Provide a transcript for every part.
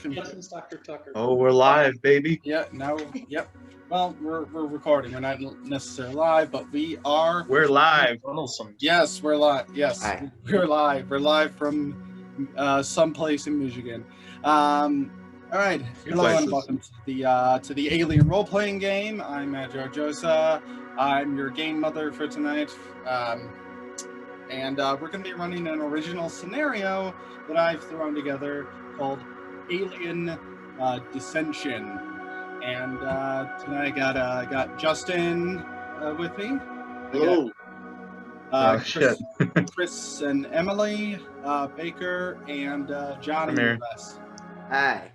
Congratulations, Dr. Tucker. Oh, we're live, baby. Yeah, now, yep. Well, we're recording. We're not necessarily live, but we are. We're live. Yes, we're live. Yes, Hi. we're live. We're live from someplace in Michigan. All right. Hello and welcome to the Alien role-playing game. I'm Matt Josa. I'm your game mother for tonight. And we're going to be running an original scenario that I've thrown together called Alien Descension. And tonight I got Justin with me. Hello. Chris and Emily, Baker, and Johnny with us. Hi.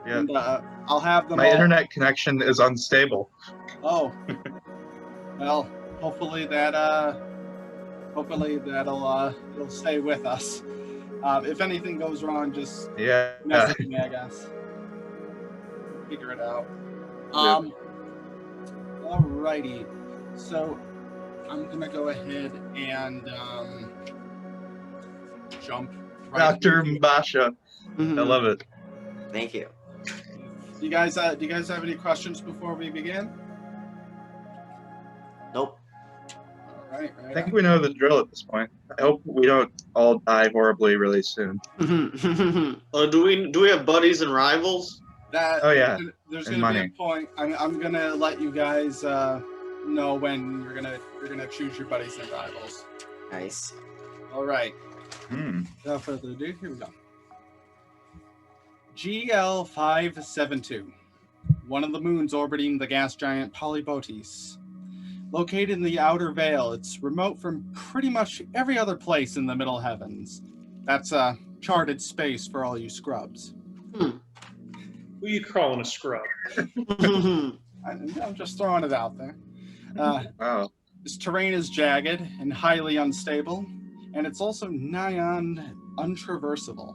And I'll have them. My internet connection is unstable. Oh. Well, hopefully that'll it'll stay with us. If anything goes wrong, just message me, I guess. Figure it out. Alrighty. So I'm gonna go ahead and jump. Right Dr. Mbasha. I love it. Thank you. Do you guys have any questions before we begin? Nope. All right. I think we know the drill at this point. I hope we don't all die horribly really soon. Do we have buddies and rivals? There's And gonna be a point. I'm gonna let you guys know when you're gonna choose your buddies and rivals. Nice. All right. Without further ado, here we go. GL572, one of the moons orbiting the gas giant Polybotes. Located in the outer veil, it's remote from pretty much every other place in the middle heavens. That's charted space for all you scrubs. Who you calling a scrub? I'm just throwing it out there. Wow. This terrain is jagged and highly unstable, and it's also nigh on untraversable.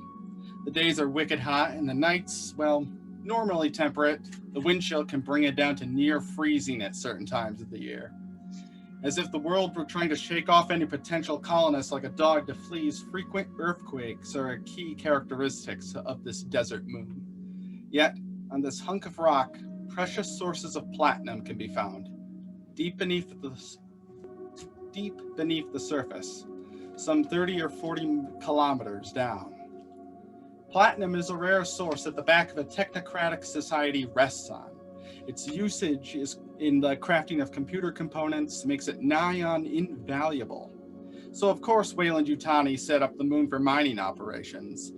The days are wicked hot, and the nights, well, normally temperate. The wind chill can bring it down to near freezing at certain times of the year. As if the world were trying to shake off any potential colonists like a dog to flee, frequent earthquakes are a key characteristics of this desert moon. Yet, on this hunk of rock, precious sources of platinum can be found, deep beneath the surface, some 30 or 40 kilometers down. Platinum is a rare source that the back of a technocratic society rests on. Its usage is in the crafting of computer components makes it nigh on invaluable. So of course Weyland-Yutani set up the moon for mining operations.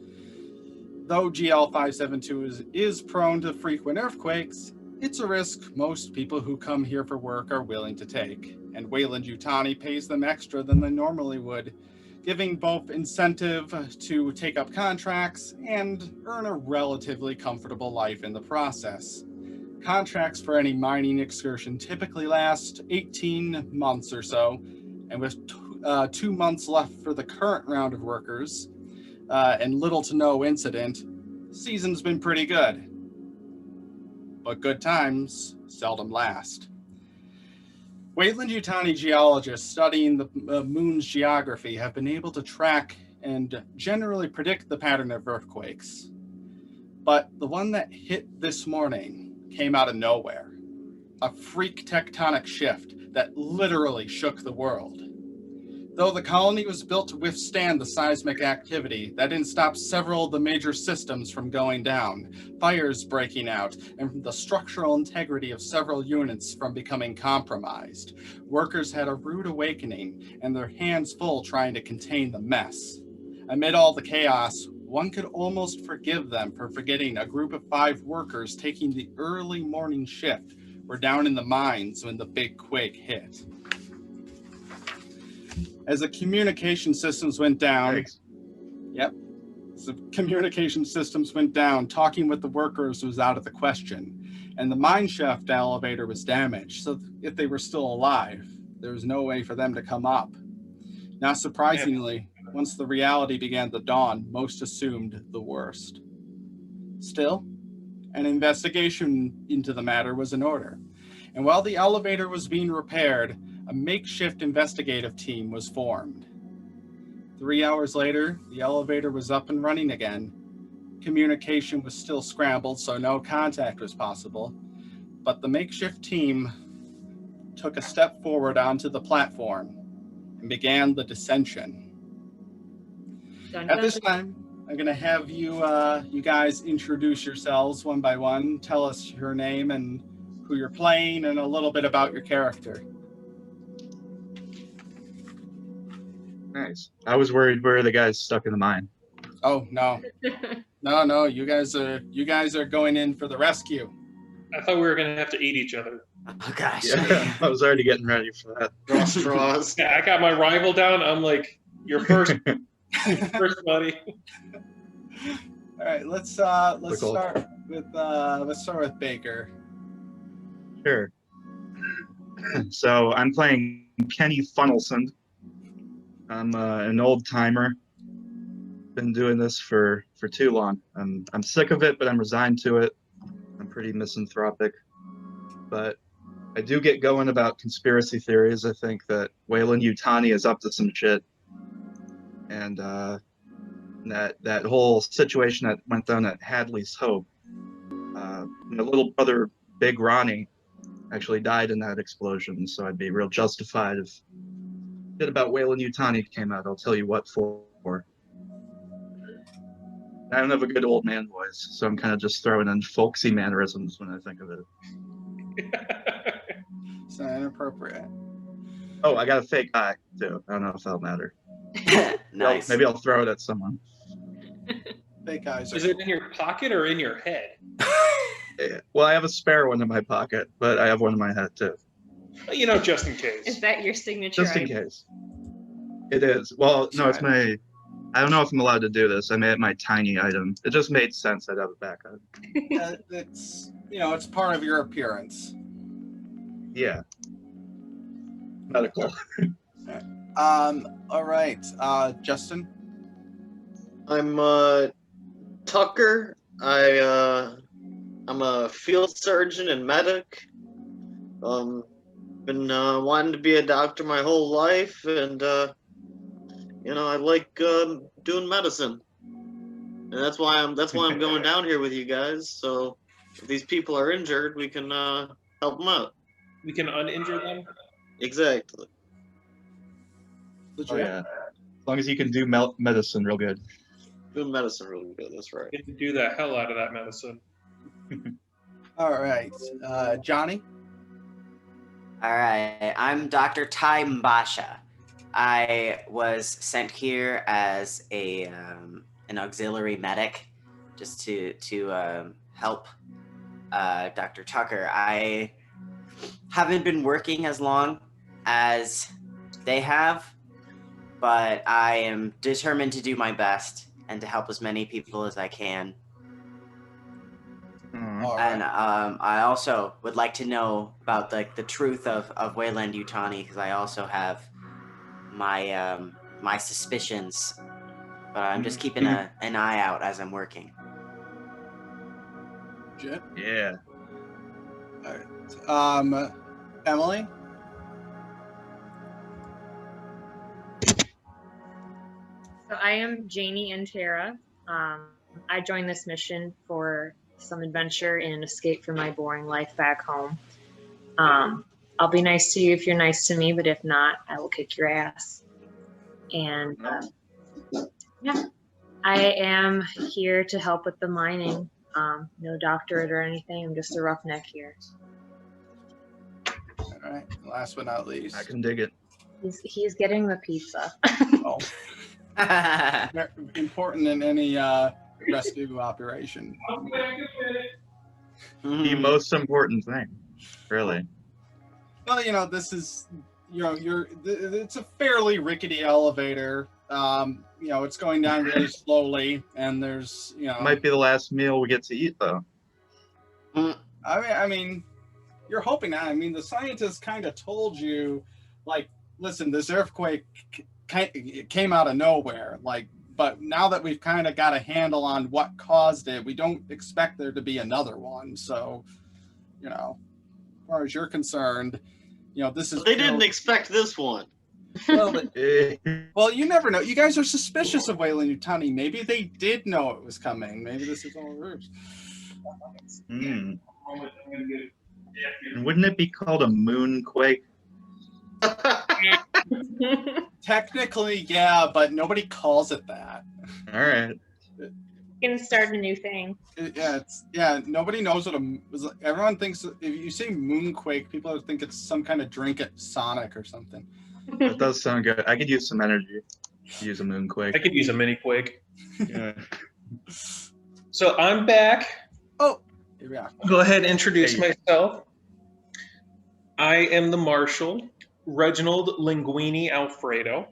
Though GL572 is prone to frequent earthquakes, it's a risk most people who come here for work are willing to take, and Weyland-Yutani pays them extra than they normally would, giving both incentive to take up contracts and earn a relatively comfortable life in the process. Contracts for any mining excursion typically last 18 months or so, and with 2 months left for the current round of workers, and little to no incident, the season's been pretty good. But good times seldom last. Weyland-Yutani geologists studying the moon's geography have been able to track and generally predict the pattern of earthquakes. But the one that hit this morning came out of nowhere. A freak tectonic shift that literally shook the world. Though the colony was built to withstand the seismic activity, that didn't stop several of the major systems from going down, fires breaking out, and the structural integrity of several units from becoming compromised. Workers had a rude awakening, and their hands full trying to contain the mess. Amid all the chaos, one could almost forgive them for forgetting a group of 5 workers taking the early morning shift were down in the mines when the big quake hit. As the communication systems went down, talking with the workers was out of the question, and the mine shaft elevator was damaged, so if they were still alive, there was no way for them to come up. Not surprisingly, once the reality began to dawn, most assumed the worst. Still, an investigation into the matter was in order, and while the elevator was being repaired, a makeshift investigative team was formed. 3 hours later, the elevator was up and running again, communication was still scrambled, so no contact was possible. But the makeshift team took a step forward onto the platform and began the Descension. Dun, At dun, this dun. time, I'm going to have you you guys introduce yourselves one by one. Tell us your name and who you're playing and a little bit about your character. Nice. I was worried where the guys stuck in the mine. Oh, no. No, you guys are going in for the rescue. I thought we were gonna have to eat each other. Oh gosh. Yeah, I was already getting ready for that. Draw straws. Yeah, I got my rival down. I'm like, you're first, first, buddy. All right, let's Typical. start with Baker. Sure. So I'm playing Kenny Funnelson. I'm an old timer. Been doing this for too long. I'm sick of it, but I'm resigned to it. I'm pretty misanthropic, but I do get going about conspiracy theories. I think that Wayland Yutani is up to some shit, and that whole situation that went down at Hadley's Hope. My little brother, Big Ronnie, actually died in that explosion, so I'd be real justified if shit about Wayland Yutani came out. I'll tell you what for. I don't have a good old man voice, so I'm kind of just throwing in folksy mannerisms when I think of it. It's not inappropriate. Oh, I got a fake eye, too. I don't know if that'll matter. Nice. Maybe I'll throw it at someone. Fake eyes are Is it in your pocket or in your head? Yeah. Well, I have a spare one in my pocket, but I have one in my head, too. You know, just in case. Is that your signature? Just in item? case. It is. Well, no, it's my... I don't know if I'm allowed to do this. I made it my tiny item. It just made sense I'd have a backup. It's it's part of your appearance. Yeah. Medical. All right. Justin. I'm Tucker. I'm a field surgeon and medic. Been wanting to be a doctor my whole life, and I like doing medicine, and that's why I'm going down here with you guys. So if these people are injured, we can help them out. We can uninjure them. Exactly. Oh, yeah. As long as you can do medicine real good. Doing medicine really good. That's right. We can do the hell out of that medicine. All right. Johnny. All right, I'm Dr. Tai Mbasha. I was sent here as an auxiliary medic, just to help Dr. Tucker. I haven't been working as long as they have, but I am determined to do my best and to help as many people as I can. All right. And I also would like to know about the truth of Wayland Yutani, because I also have my my suspicions, but I'm just keeping an eye out as I'm working. Jet. Yeah. All right. Emily. So I am Janie and Tara. I joined this mission for some adventure and escape from my boring life back home. I'll be nice to you if you're nice to me, but if not, I will kick your ass. And yeah, I am here to help with the mining. No doctorate or anything. I'm just a roughneck here. All right. Last but not least. I can dig it. He's getting the pizza. Oh, important in any rescue operation. The most important thing, really. Well, this is, it's a fairly rickety elevator. It's going down really slowly, and there's, Might be the last meal we get to eat, though. I mean, you're hoping that. I mean, the scientists kind of told you, like, listen, this earthquake came out of nowhere, but now that we've kind of got a handle on what caused it, we don't expect there to be another one. So, as far as you're concerned, this is. They didn't expect this one. Well, you never know. You guys are suspicious of Wayland Yutani. Maybe they did know it was coming. Maybe this is all a ruse. And wouldn't it be called a moonquake? Technically, yeah, but nobody calls it that. All right. Gonna start a new thing. Nobody knows what everyone thinks. If you say moonquake, people think it's some kind of drink at Sonic or something. That does sound good. I could use some energy to use a moonquake. I could use a mini quake. Yeah. So I'm back. Oh, here we are. I'll go ahead and introduce Hey. myself. I am the Marshal, Reginald Linguini Alfredo.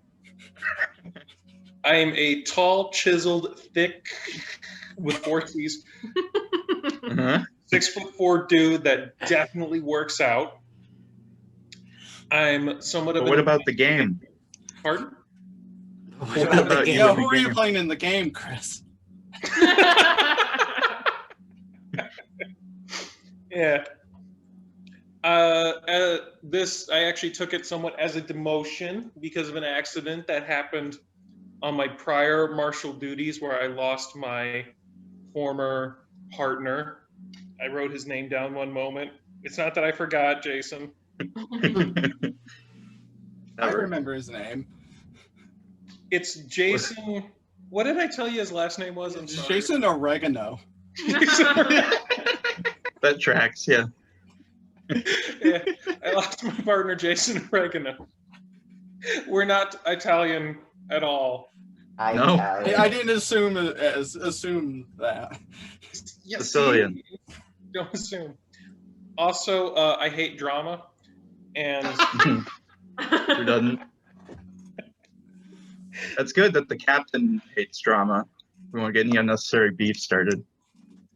I am a tall, chiseled, thick, with 4 C's, Uh-huh. 6'4" dude that definitely works out. I'm somewhat of But what about the game? Pardon? What What about the about game? you? Yo, who are you playing in the game, Chris? Yeah. This I actually took it somewhat as a demotion because of an accident that happened on my prior martial duties where I lost my former partner. I wrote his name down one moment. It's not that I forgot, Jason. I Never. remember his name. It's Jason. What did I tell you his last name was? I'm sorry. Jason Oregano. That tracks, yeah. Yeah, I lost my partner, Jason Oregano. We're not Italian at all. No. I didn't assume that. Yes, Sicilian. Don't assume. Also, I hate drama, and Who doesn't? That's good that the captain hates drama. We won't get any unnecessary beef started.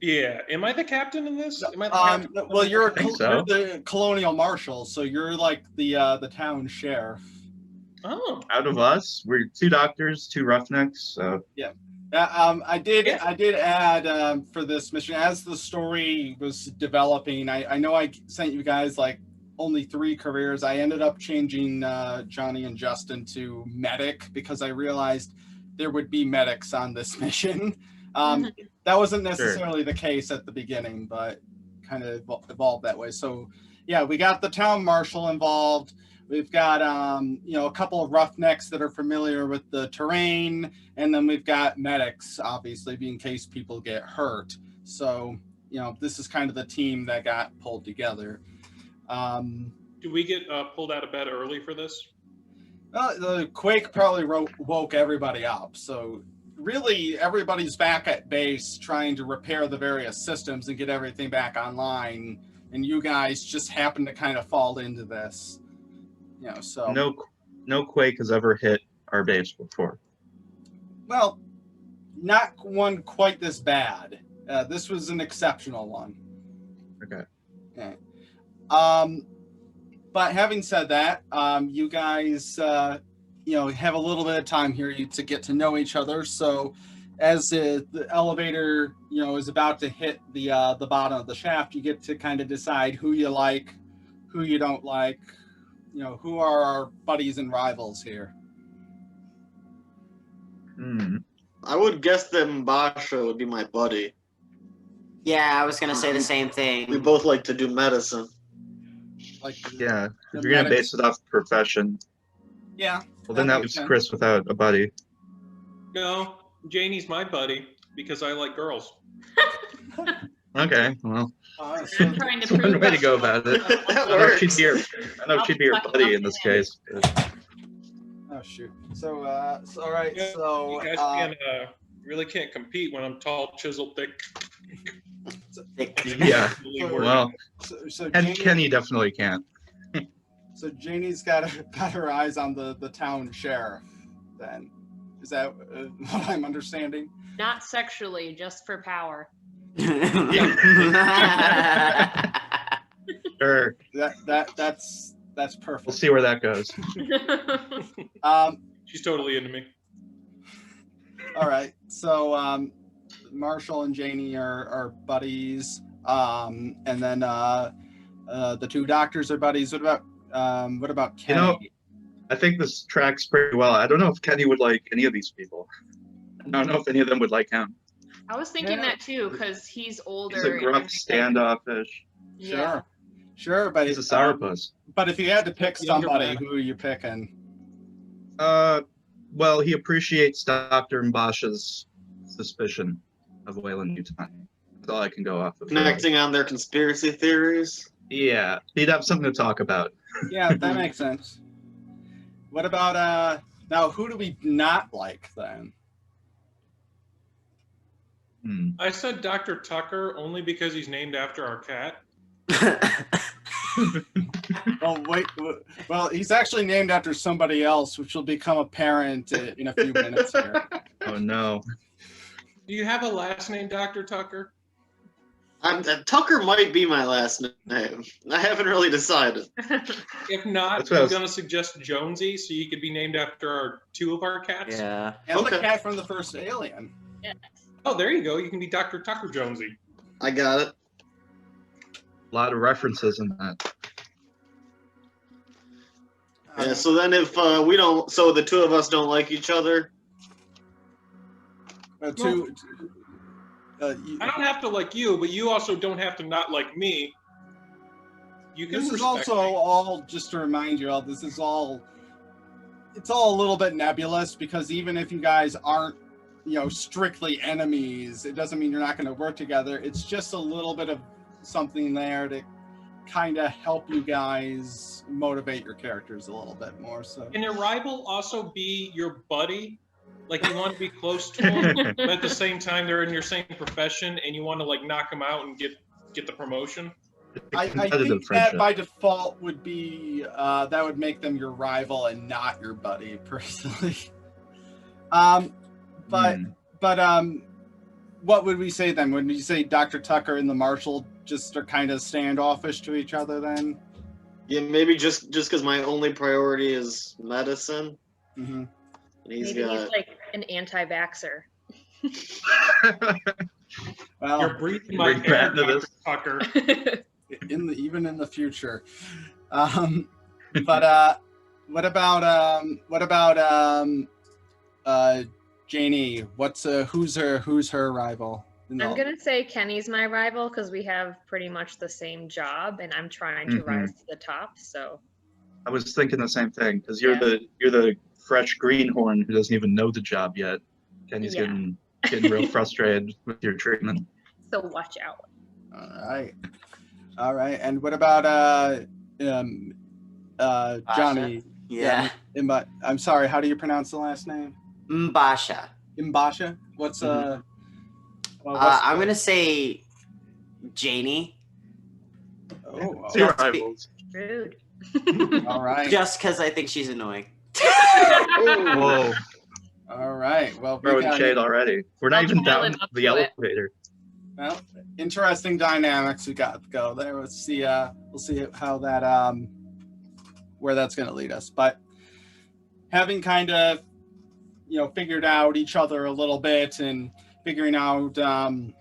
yeah, am I the captain in this? Am I the captain? Well, you're think so. the colonial marshal, so you're like the town sheriff. Oh, Out of us, we're 2 doctors, 2 roughnecks. So I did Yeah. add for this mission as the story was developing. I know I sent you guys like only 3 careers. I ended up changing Johnny and Justin to medic because I realized there would be medics on this mission. That wasn't necessarily the case at the beginning, but kind of evolved that way. So yeah, we got the town marshal involved. We've got a couple of roughnecks that are familiar with the terrain, and then we've got medics, obviously, in case people get hurt. So this is kind of the team that got pulled together. do we get pulled out of bed early for this? The quake probably woke everybody up. So really, everybody's back at base trying to repair the various systems and get everything back online. And you guys just happen to kind of fall into this. So no quake has ever hit our base before. well, not one quite this bad. This was an exceptional one. Okay. But having said that, you guys, have a little bit of time here to get to know each other. So, as the elevator, is about to hit the bottom of the shaft, you get to kind of decide who you like, who you don't like. Who are our buddies and rivals here? I would guess that Mbasha would be my buddy. Yeah, I was gonna say the same We thing. both like to do medicine. Like, Yeah. the If you're gonna medics- base it off profession, Yeah. well then That that makes leaves sense. Chris without a buddy. No, Janie's my buddy because I like girls. Okay, well, So, Trying to that's one prove way to that. go about it. That I know works. she'd be your buddy in this case. oh shoot. So all right. Yeah, So You guys really can't compete when I'm tall, chiseled, thick. Yeah. Really worried. Well, so Kenny definitely can't. So Janie's got her eyes on the town sheriff. Then, is that what I'm understanding? Not sexually, just for power. Sure, That's we'll perfect. see where that goes. She's totally into me. All right. So Marshall and Janie are buddies. And then the 2 doctors are buddies. What about Kenny? I think this tracks pretty well. I don't know if Kenny would like any of these people. I don't know if any of them would like him. I was thinking Yeah. that too, because he's older. He's a and gruff, I think, like, standoffish. Yeah. Sure, but He's a sourpuss. but if you had to pick Younger somebody, man. who are you picking? Well, he appreciates Dr. Mbasha's suspicion of Wayland Yutani. That's all I can go off of. Connecting on their conspiracy theories. Yeah, he'd have something to talk about. Yeah, that makes sense. What about now? Who do we not like then? I said Dr. Tucker only because he's named after our cat. Oh wait, well he's actually named after somebody else, which will become apparent in a few minutes here. Oh no. Do you have a last name, Dr. Tucker? Tucker might be my last name. I haven't really decided. If not, That's what I I'm was- going to suggest Jonesy, so you could be named after two of our cats. Yeah. And the Okay. cat from the first Alien. Oh, there you go. You can be Dr. Tucker Jonesy. I got it. A lot of references in that. Yeah, so then if we don't, so the two of us don't like each other. I don't have to like you, but you also don't have to not like me. You can This is respect also me. all just to remind you all. This is all. It's all a little bit nebulous because even if you guys aren't, strictly enemies, it doesn't mean you're not going to work together. It's just a little bit of something there to kind of help you guys motivate your characters a little bit more. So Can your rival also be your buddy? Like you want to be close to him, but at the same time they're in your same profession, and you want to like knock them out and get the promotion. I Competitive think that friendship. by default would be that would make them your rival and not your buddy personally. But what would we say then? Would we say Dr. Tucker and the Marshal just are kind of standoffish to each other then? Yeah, maybe just because my only priority is medicine. Mm-hmm. And he's Maybe got. he's like an anti-vaxxer. Well, You're breathing my Bring air, Pat into Dr. this. Tucker. even in the future. But what about Janie? Who's her rival? I'm gonna say Kenny's my rival because we have pretty much the same job, and I'm trying to Mhm. rise to the top. So I was thinking the same thing because you're Yeah. the fresh greenhorn who doesn't even know the job yet. Kenny's Yeah. getting real frustrated with your treatment. so watch out. All right. And what about Johnny? Yeah. I'm sorry. How do you pronounce the last name? Mbasha. Mbasha. What's I'm gonna say Janie, Oh, Two That's rivals. Rude. all right. just because I think she's annoying. Whoa, All right. Well, we throwing got shade already. We're not I'll even try to down live up the to it. elevator. well, interesting dynamics we got to go there. Let's see. We'll see how that where that's going to lead us. But having kind of figured out each other a little bit and figuring out how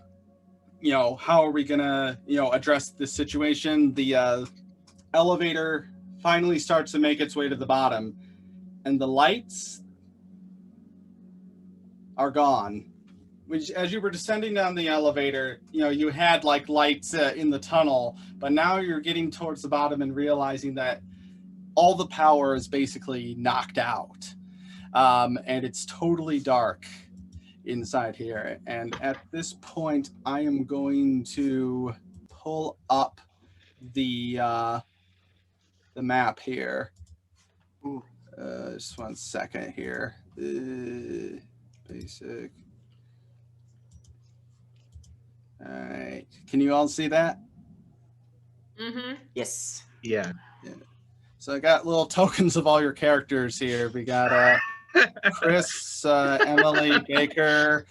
are we gonna address this situation, the elevator finally starts to make its way to the bottom, and the lights are gone. Which, as you were descending down the elevator, you had like lights in the tunnel, but now you're getting towards the bottom and realizing that all the power is basically knocked out, and it's totally dark inside here. And at this point, I am going to pull up the map here. Just 1 second here. Basic. All right. Can you all see that? Mm-hmm. Yes. Yeah. So I got little tokens of all your characters here. We got Chris, Emily, Baker,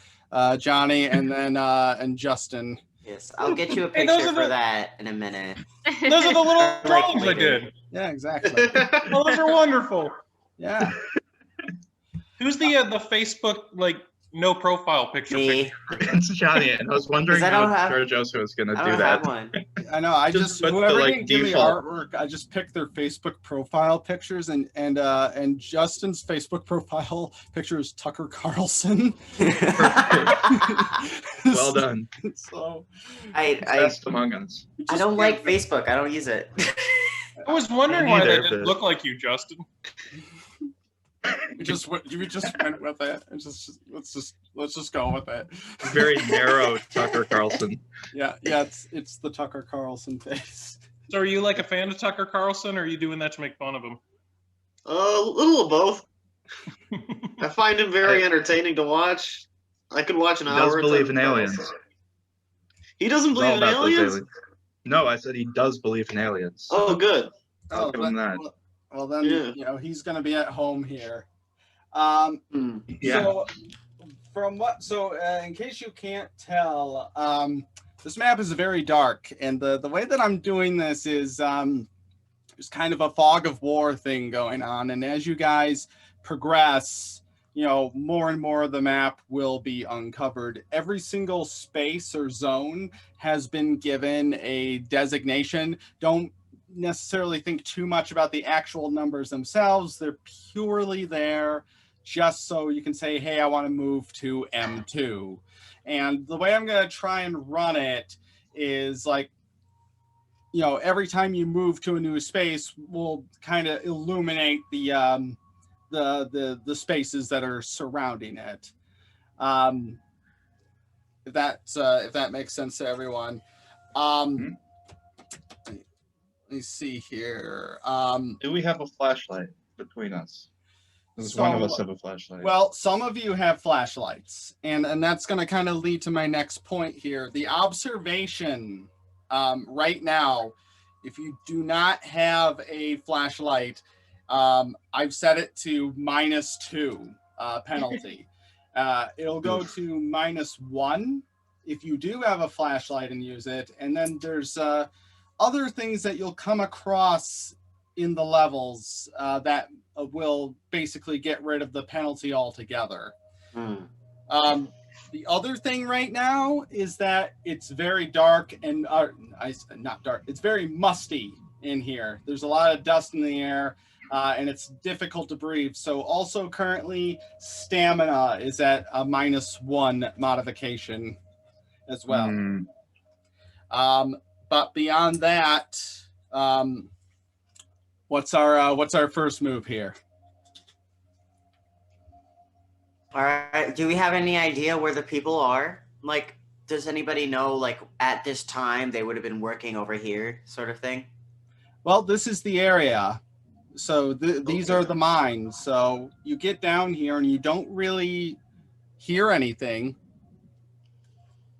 Johnny, and then and Justin. Yes. I'll get you a Hey, those picture are for the- that in a minute. Those are the little Like drawings I later. did. Yeah, exactly. Oh, those are wonderful. Yeah. Who's the Facebook like no profile picture. Me. It's Johnny, and I was wondering 'Cause I don't how have- George Oso was going to I do don't that. have one. I know. I Just just put the, whoever like, didn't give me default. artwork, I just picked their Facebook profile pictures, and Justin's Facebook profile picture is Tucker Carlson. Well done. So I Best among us. I don't like Facebook. I don't use it. I was wondering Me why neither, they didn't but- look like you, Justin. you just went with it. Let's just go with it. Very narrow Tucker Carlson. Yeah. It's the Tucker Carlson face. So are you like a fan of Tucker Carlson, or are you doing that to make fun of him? A little of both. I find him very entertaining to watch. I could watch an He hour. does of believe Tucker in aliens. Carlson. He doesn't He's believe all in about those aliens? No, I said he does believe in aliens. Oh, good. I'll give him that. Well, then Yeah. he's gonna be at home here. Yeah. So in case you can't tell, this map is very dark, and the way that I'm doing this is there's kind of a fog of war thing going on, and as you guys progress, more and more of the map will be uncovered. Every single space or zone has been given a designation. Don't necessarily think too much about the actual numbers themselves. They're purely there just so you can say, hey, I want to move to M2. And the way I'm going to try and run it is like, every time you move to a new space, we'll kind of illuminate the spaces that are surrounding it. If that makes sense to everyone. Let me see here. Do we have a flashlight between us? Does one of us have a flashlight? Well, some of you have flashlights, and that's going to kind of lead to my next point here. The observation right now, if you do not have a flashlight, I've set it to -2 penalty. It'll go to -1 if you do have a flashlight and use it, and then there's other things that you'll come across in the levels that will basically get rid of the penalty altogether. The other thing right now is that it's very dark and not dark. It's very musty in here. There's a lot of dust in the air, and it's difficult to breathe. So also currently stamina is at a -1 modification as well. But beyond that, what's our first move here? All right. Do we have any idea where the people are? Like, does anybody know, like, at this time they would have been working over here, sort of thing? Well, this is the area. So these are the mines. So you get down here and you don't really hear anything.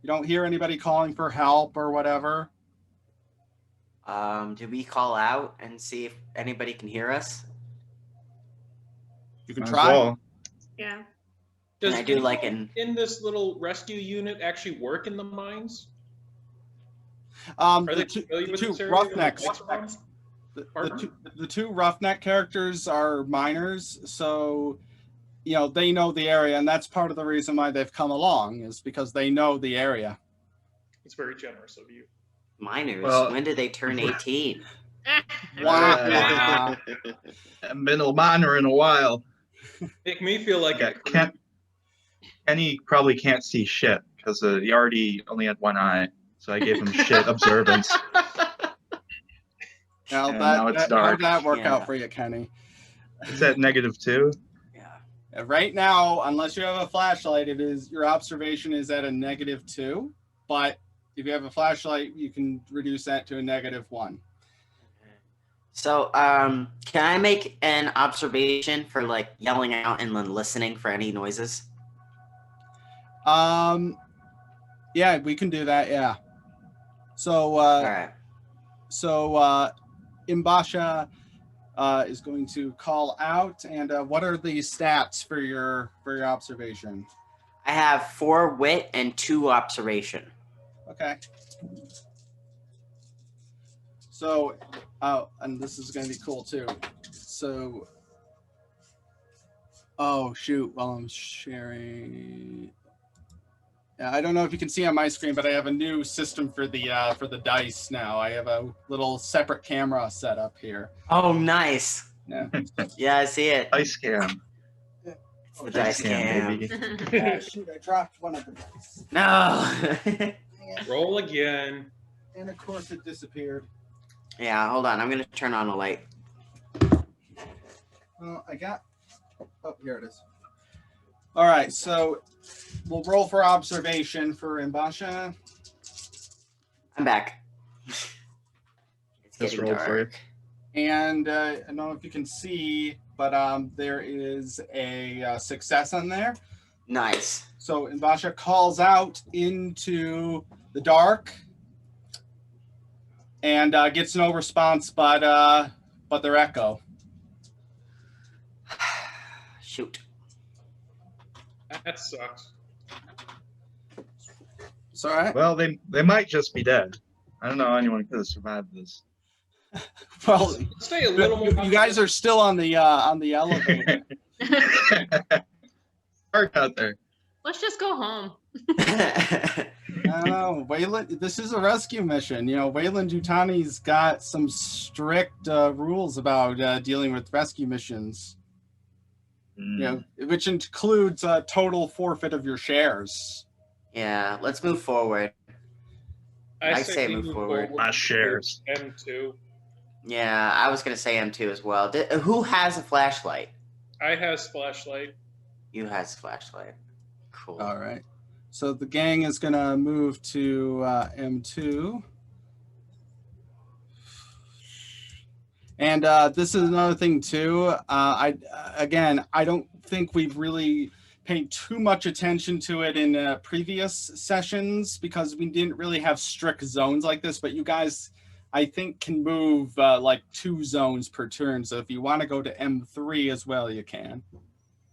You don't hear anybody calling for help or whatever. Do we call out and see if anybody can hear us? You can Might as try. well. Yeah. Does I do like anyone in this little rescue unit actually work in the mines? Are they familiar The with two this area? roughnecks. Pardon? The two roughneck characters are miners, so they know the area, and that's part of the reason why they've come along is because they know the area. It's very generous of you. Minors. Well- When did they turn 18? Wow. Haven't been a miner in a while. Make me feel like Yeah, Kenny probably can't see shit because he already only had one eye, so I gave him shit observance. Now now it's how'd dark. that work Yeah. out for you, Kenny? It's at -2. Yeah. Right now, unless you have a flashlight, your observation is at a -2. But if you have a flashlight, you can reduce that to a -1. So, can I make an observation for like yelling out and then listening for any noises? Yeah, we can do that. Yeah. So, All right. Imbasha is going to call out. And what are the stats for your observation? I have 4 wit and 2 observation. Okay. So, and this is going to be cool too. So, Oh shoot! While I'm sharing, yeah, I don't know if you can see on my screen, but I have a new system for the dice now. I have a little separate camera set up here. Oh, nice. Yeah. Yeah, I see it. Dice cam. It's the dice Baby. Oh shoot! I dropped one of the dice. No. Roll again. And of course, it disappeared. Yeah, hold on. I'm gonna turn on a light. Well, I got. Oh, here it is. All right, so we'll roll for observation for Mbasha. I'm back. It's Just getting roll for it. dark. And I don't know if you can see, but there is a success on there. Nice. So Mbasha calls out into the dark and gets no response, but their echo. Shoot. That sucks. It's all right. Well, they might just be dead. I don't know how anyone could have survived this. Well, Let's stay a little more. you guys are still on the elevator. Dark out there. Let's just go home. I don't know, Wayland. This is a rescue mission. You know, Wayland Yutani's got some strict rules about dealing with rescue missions. Mm. You know, which includes a total forfeit of your shares. Yeah, let's move forward. I say we move forward. My shares. M2. Yeah, I was gonna say M2 as well. Who has a flashlight? I has flashlight. You has a flashlight. Cool. All right. So the gang is gonna move to M2. And this is another thing too. I don't think we've really paid too much attention to it in previous sessions because we didn't really have strict zones like this. But you guys, I think, can move like 2 zones per turn. So if you want to go to M3 as well, you can.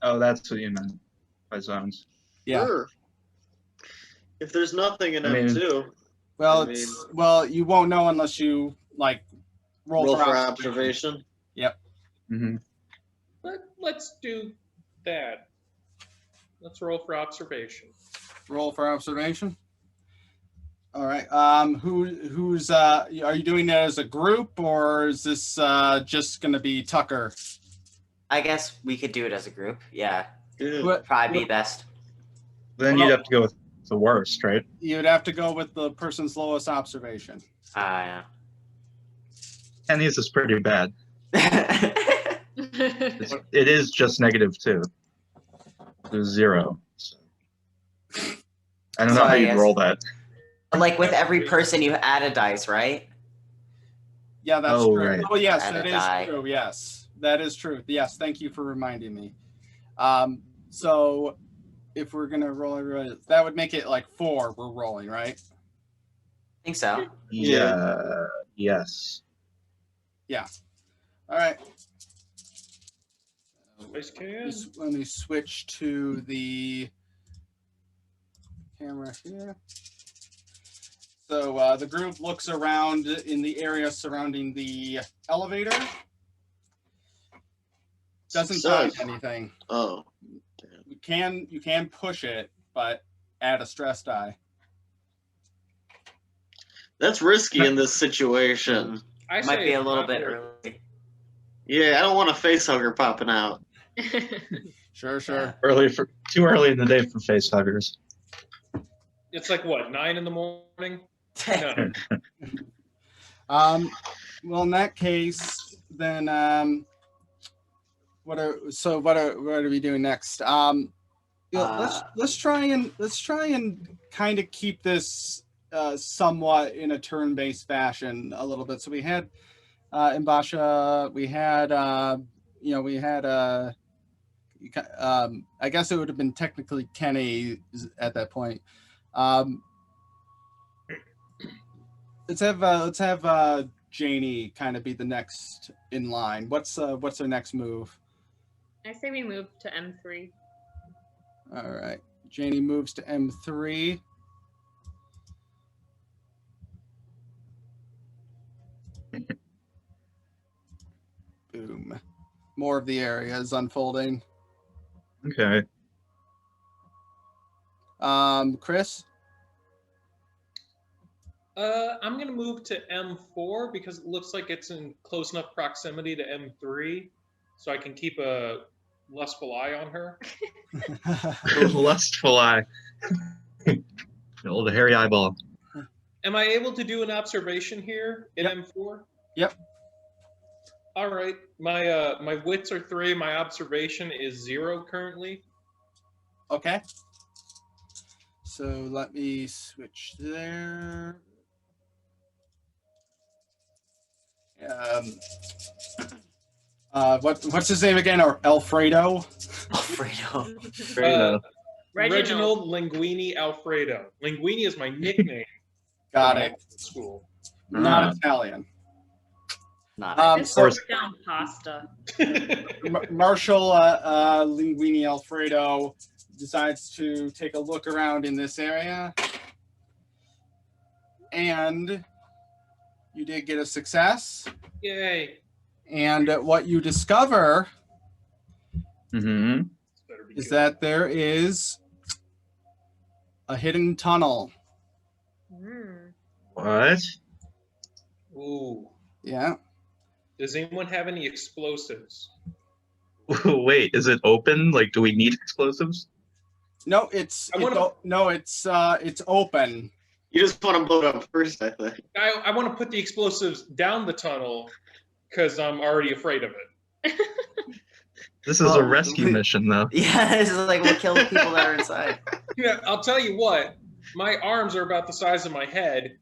Oh, that's what you meant by zones. Yeah. Sure. If there's nothing in I mean- M2, Well, I well, you won't know unless you like roll for observation. Mm-hmm. Let's do that. Let's roll for observation. Roll for observation. All right. Who's are you doing that as a group or is this just going to be Tucker? I guess we could do it as a group. Yeah, Yeah. What probably be best. Then Well- you'd have to go with the worst, right? you'd have to go with the person's lowest observation. Yeah. Kenny's is pretty bad. Yeah. It is just -2. There's 0. So. I don't know So how I you'd guess- roll that. Like with every person, you add a dice, right? Yeah, that's Oh, true. right. Oh, yes, Add a that is die. true. Yes, that is true. Yes, thank you for reminding me. So if we're gonna roll, that would make it like 4. We're rolling, right? I think so. Yeah. Yes. All right. Dice can. Let me switch to the camera here. So the group looks around in the area surrounding the elevator. Doesn't find Success. anything. Oh, You can push it, but add a stress die. that's risky in this situation. I Might say be a it's little not bit worth early. Yeah, I don't want a face hugger popping out. Sure. Too early in the day for face huggers. it. It's like what, 9 in the morning? No. Well, in that case, then what are we doing next? Let's try and kind of keep this somewhat in a turn-based fashion a little bit. So we had Mbasha, we had I guess it would have been technically Kenny at that point. Let's have Janie kind of be the next in line. What's her next move? I say we move to M3. All right, Janie moves to M3. Boom. More of the area is unfolding. Okay. Chris? I'm gonna move to M4 because it looks like it's in close enough proximity to M3, so I can keep a lustful eye on her. Lustful eye. The old hairy eyeball. Am I able to do an observation here in Yep. M4? Yep. All right. My wits are 3. My observation is 0 currently. Okay. So let me switch there. What's his name again? Or Alfredo? Alfredo. Reginald Linguini Alfredo. Linguini is my nickname. Got from it. School. Not Italian. Not Just so wrote down pasta. Marshall Linguini Alfredo decides to take a look around in this area. And you did get a success. Yay. And what you discover Mm-hmm. is that there is a hidden tunnel. Mm. What? Ooh. Yeah. Does anyone have any explosives? Wait, is it open? Like, do we need explosives? No, it's open. You just want to blow it up first, I think. I want to put the explosives down the tunnel because I'm already afraid of it. This is a rescue mission, though. Yeah, this is like we'll kill the people that are inside. Yeah, I'll tell you what. My arms are about the size of my head,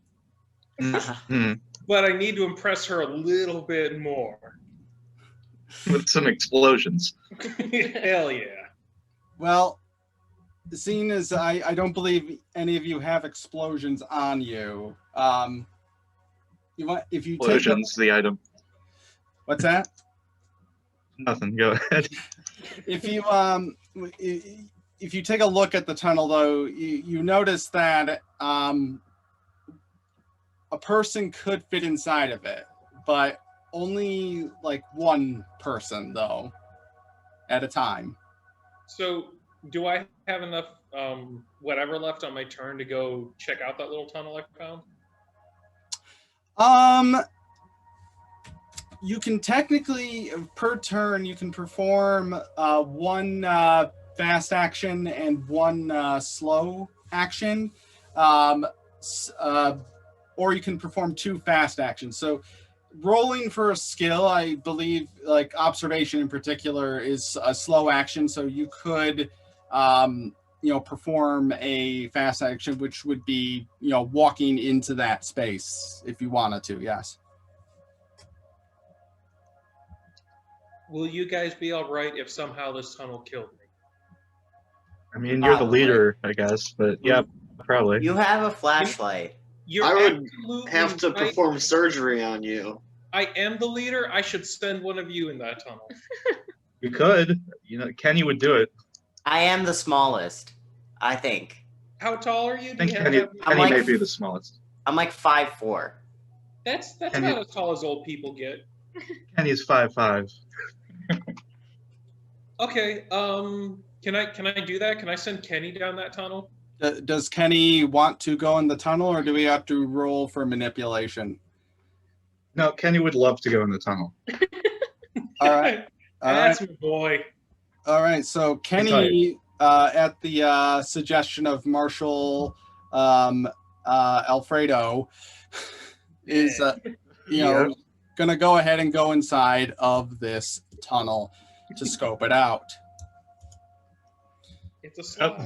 Mm-hmm. but I need to impress her a little bit more. With some explosions. Hell yeah. Well, seeing as I don't believe any of you have explosions on you, if you Explosions, the item. What's that? Nothing. Go ahead. If you take a look at the tunnel, though, you notice that a person could fit inside of it, but only like one person, though, at a time. So, do I have enough whatever left on my turn to go check out that little tunnel I found? You can technically, per turn, you can perform one fast action and one slow action, or you can perform 2 fast actions. So rolling for a skill, I believe, like observation in particular, is a slow action. So you could, perform a fast action, which would be, walking into that space if you wanted to. Yes. Will you guys be all right if somehow this tunnel killed me? I mean, you're the leader, I guess, but yeah, probably. You have a flashlight. I would have to perform surgery on you. I am the leader. I should send one of you in that tunnel. You could. Kenny would do it. I am the smallest, I think. How tall are you? I think Kenny may be the smallest. I'm like 5'4". That's about as tall as old people get. Kenny's 5'5". Okay. Can I do that? Can I send Kenny down that tunnel? Does Kenny want to go in the tunnel, or do we have to roll for manipulation? No, Kenny would love to go in the tunnel. All right. That's my boy. All right. So Kenny, at the suggestion of Marshall Alfredo, is going to go ahead and go inside of this tunnel to scope it out. It's a slide. Oh.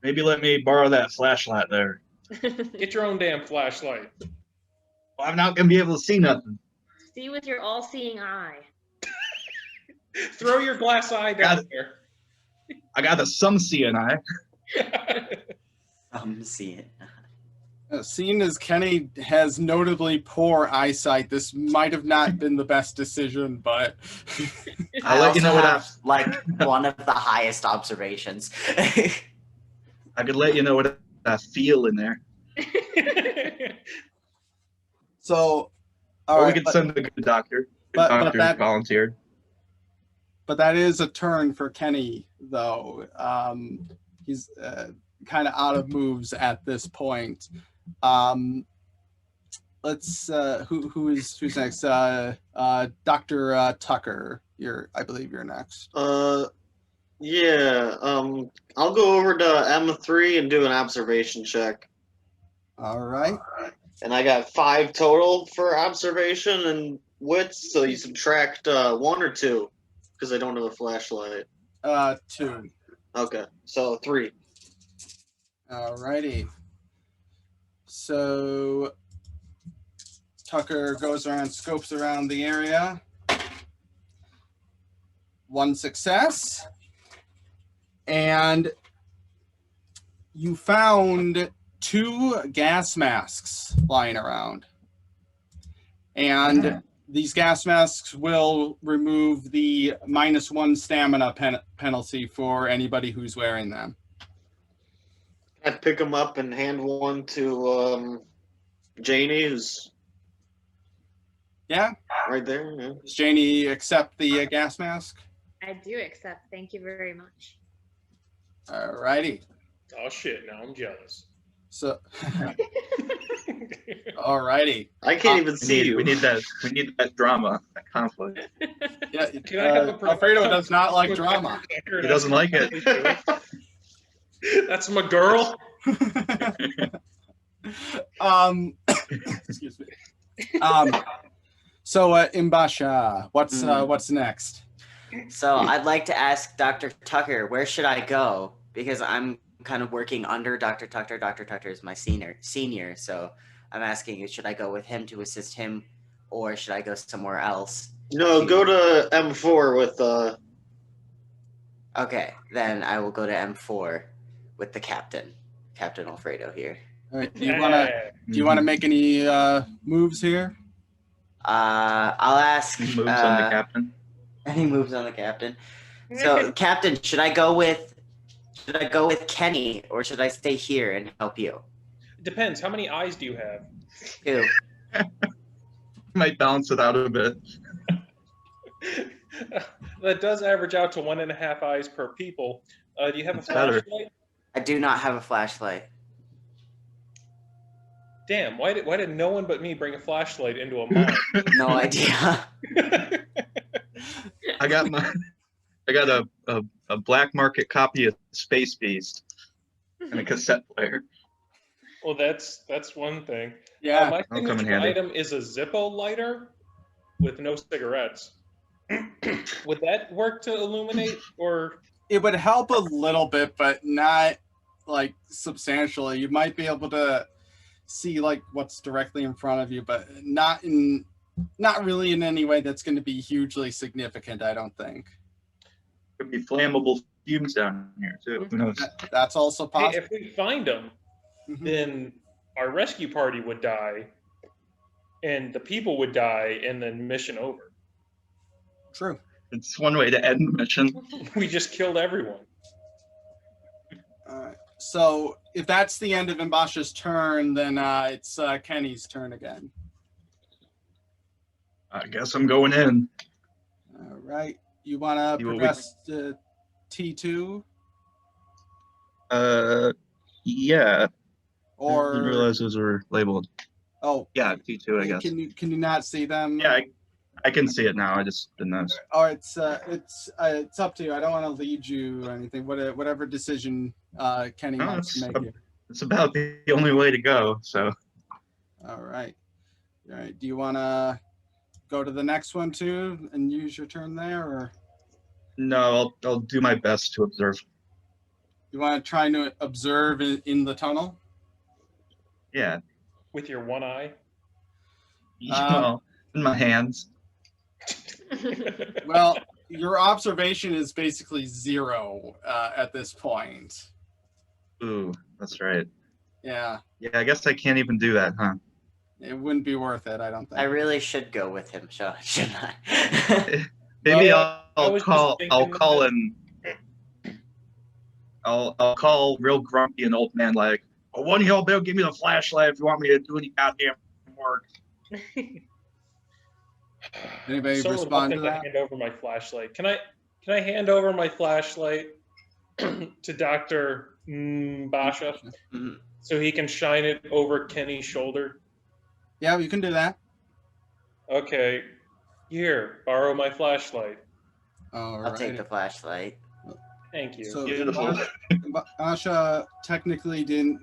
Maybe let me borrow that flashlight there. Get your own damn flashlight. Well, I'm not going to be able to see nothing. See with your all-seeing eye. Throw your glass eye down there. I got the some seeing eye. Seeing. Seeing as Kenny has notably poor eyesight, this might have not been the best decision, but I'll let you know what like one of the highest observations. I could let you know what I feel in there. So, or we could send a good doctor. Good doctor volunteered. but that is a turn for Kenny, though. He's kind of out of moves at this point. Let's who's next? Dr. Tucker. I believe you're next. Yeah. I'll go over to M3 and do an observation check. All right. And I got 5 total for observation and wits, so you subtract 1 or 2, because I don't have a flashlight. 2. Okay, so 3. All righty. So Tucker goes around, scopes around the area. 1 success. And you found 2 gas masks lying around. And these gas masks will remove the -1 stamina penalty for anybody who's wearing them. I pick them up and hand one to Janie, who's Yeah? right there. Yeah. Does Janie accept the gas mask? I do accept. Thank you very much. All righty. Oh shit! Now I'm jealous. So, all righty. I can't even see you. We need that drama, that conflict. Yeah, Can I have a Alfredo does not like drama. He doesn't like it. That's my girl. Excuse me. So, Mbasha, what's next? So I'd like to ask Dr. Tucker, where should I go? Because I'm kind of working under Dr. Tucker. Dr. Tucker is my senior. So I'm asking, should I go with him to assist him, or should I go somewhere else? No, go to M4 with Okay, then I will go to M4 with the captain, Captain Alfredo here. All right, do you wanna make any moves here? I'll ask. He moves on the captain. Any moves on the captain. So, Captain, should I go with Kenny, or should I stay here and help you? Depends. How many eyes do you have? 2. Might balance it out a bit. That does average out to 1.5 eyes per people. Do you have That's a better. flashlight? I do not have a flashlight. Damn! Why did no one but me bring a flashlight into a mine? No idea. I got a black market copy of Space Beast and a cassette player. Well, that's one thing. Yeah. My That'll come in signature handy. item is a Zippo lighter with no cigarettes. Would that work to illuminate, or It would help a little bit, but not like substantially. You might be able to see like what's directly in front of you, but not really in any way that's going to be hugely significant, I don't think. Could be flammable fumes down here too. Who knows? That's also hey, possible. if we find them, Mhm. then our rescue party would die, and the people would die, and then mission over. True. It's one way to end the mission. We just killed everyone. All right. So if that's the end of Mbasha's turn, then it's Kenny's turn again. I guess I'm going in. All right. You want to You will progress to T2 Yeah. I or didn't realize those were labeled. oh Yeah, T2, I guess. Can you not see them? Yeah, I can see it now. I just didn't notice. Or it's up to you. I don't want to lead you or anything. Whatever decision Kenny No, wants to it's make here. It's about the only way to go. So All right. All right. Do you want to go to the next one too and use your turn there, or no, I'll do my best to observe. you want to try to observe in the tunnel? Yeah. With your one eye. Well, in my hands. Well, your observation is basically 0 at this point. Ooh, that's right. Yeah, Yeah, I guess I can't even do that, huh? it wouldn't be worth it, I don't think. I really should go with him, shouldn't I? Maybe Well, I I'll was just call thinking in. I'll call real grumpy and old man like, well, one of y'all better give me the flashlight if you want me to do any goddamn work. Anybody So respond to reluctant that? hand over my flashlight. Can Can I hand over my flashlight to Dr. Basha Mhm. so he can shine it over Kenny's shoulder? Yeah, you can do that. Okay. Here, borrow my flashlight. All I'll take right. the flashlight. Thank you. So Beautiful. Basha technically didn't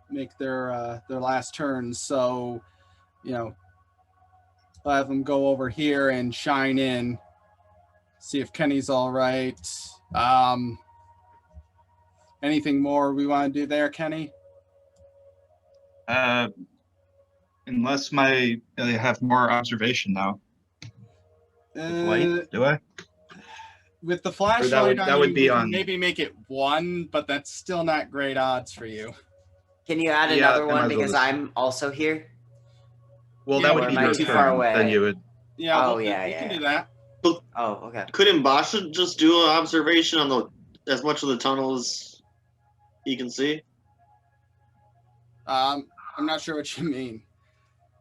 make their last turn, so I'll have them go over here and shine in, see if Kenny's all right. Anything more we want to do there, Kenny? Unless I have more observation now. With light, do I? With the flashlight that on would you, be we can on- maybe make it 1, but that's still not great odds for you. Can you add Yeah, another I might one as well because just- I'm also here? Well, Yeah, that or would be am I your too turn. far away? Then you would. Yeah, Oh, we yeah. can do that. Oh, okay. Couldn't Basha just do an observation on as much of the tunnel as he can see? I'm not sure what you mean.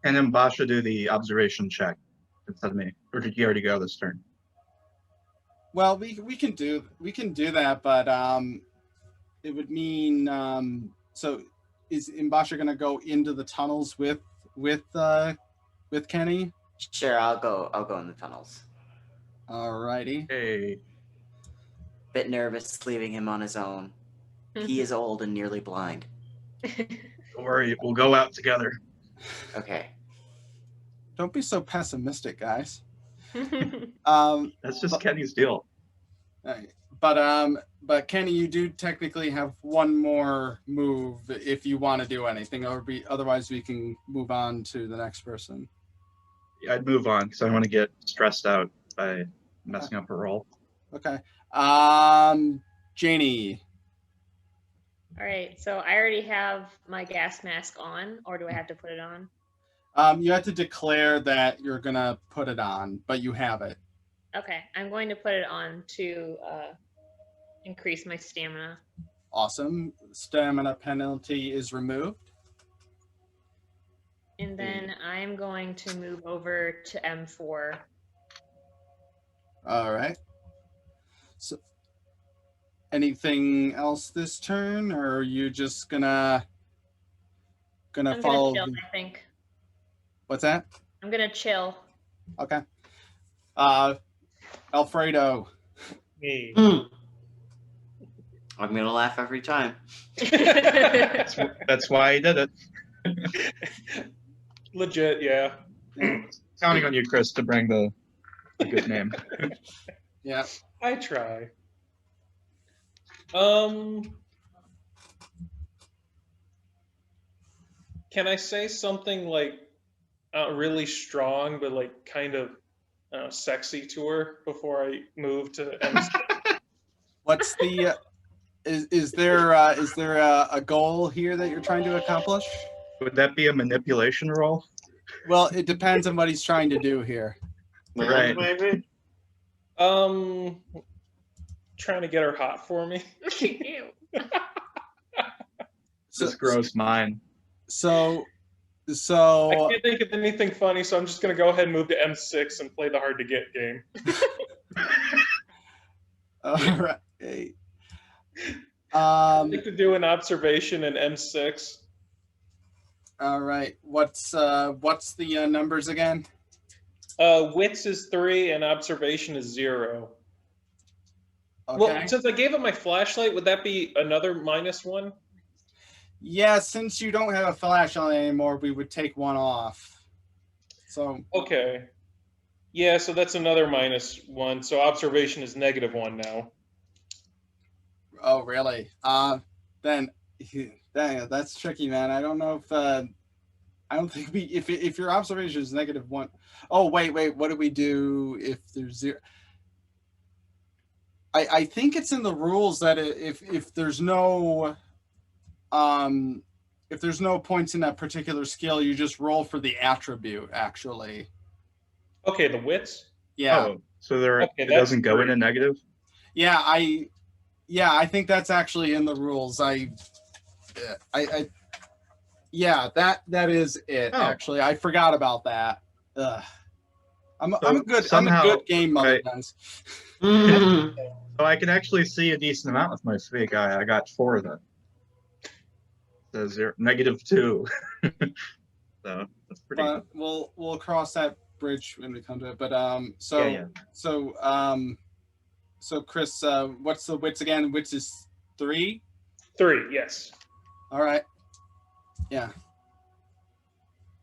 And then Basha do the observation check instead of me. Or did you already go this turn? Well, we can do that, but it would mean so is Mbasha gonna go into the tunnels with Kenny? Sure, I'll go in the tunnels. Alrighty. Hey. Bit nervous leaving him on his own. He is old and nearly blind. Don't worry, we'll go out together. Okay. Don't be so pessimistic, guys. That's just Kenny's deal. But Kenny, you do technically have one more move if you want to do anything, otherwise we can move on to the next person. Yeah, I'd move on because I don't want to get stressed out by messing up a roll. Okay. Janie. All right, so I already have my gas mask on, or do I have to put it on? You have to declare that you're gonna put it on, but you have it. Okay, I'm going to put it on to increase my stamina. Awesome. Stamina penalty is removed. And then I'm going to move over to M4. All right. So, anything else this turn, or are you just gonna I'm follow? gonna chill, I think. What's that? I'm gonna chill. Okay. Alfredo. Me. I'm gonna laugh every time. That's why I did it. Legit, yeah. Counting on you, Chris, to bring the good name. Yeah. I try. Can I say something like really strong, but like kind of sexy to her before I move to MC? What's the? Is there a goal here that you're trying to accomplish? Would that be a manipulation roll? Well, it depends on what he's trying to do here. Right. Maybe? Trying to get her hot for me. Ew. This gross mind. So. I can't think of anything funny, so I'm just gonna go ahead and move to M6 and play the hard to get game. All right. I'd like to do an observation in M6. All right. What's the numbers again? Wits is 3 and observation is 0. Okay. Well, since I gave him my flashlight, would that be another -1? Yeah, since you don't have a flashlight anymore, we would take one off. So Okay. Yeah, so that's another -1. So observation is -1 now. oh really? Then dang, that's tricky, man. I don't know if I don't think if your observation is -1. Oh wait, what do we do if there's 0? I think it's in the rules that if there's no points in that particular skill, you just roll for the attribute, actually. Okay, the wits? Yeah. Oh, so there Okay, it that's doesn't go in a negative? Yeah, I think that's actually in the rules. Yeah, that is it, Oh. actually. I forgot about that. Ugh. I'm a So good somehow, game mother, right. guys. Mhm. So I can actually see a decent amount with my speak. I got 4 of them. So -2. So that's pretty But good. we'll cross that bridge when we come to it. But Yeah. so Chris, what's the wits again? Wits is 3. 3, yes. All right. Yeah.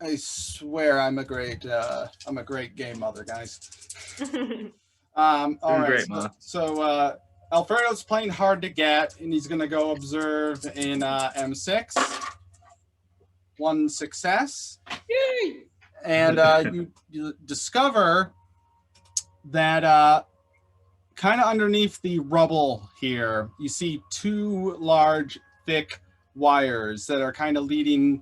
I swear I'm a great game mother, guys. All Doing right. great, Ma. So Alfredo's playing hard to get, and he's gonna go observe in M6. 1 success. Yay! And you discover that kind of underneath the rubble here, you see 2 large, thick wires that are kind of leading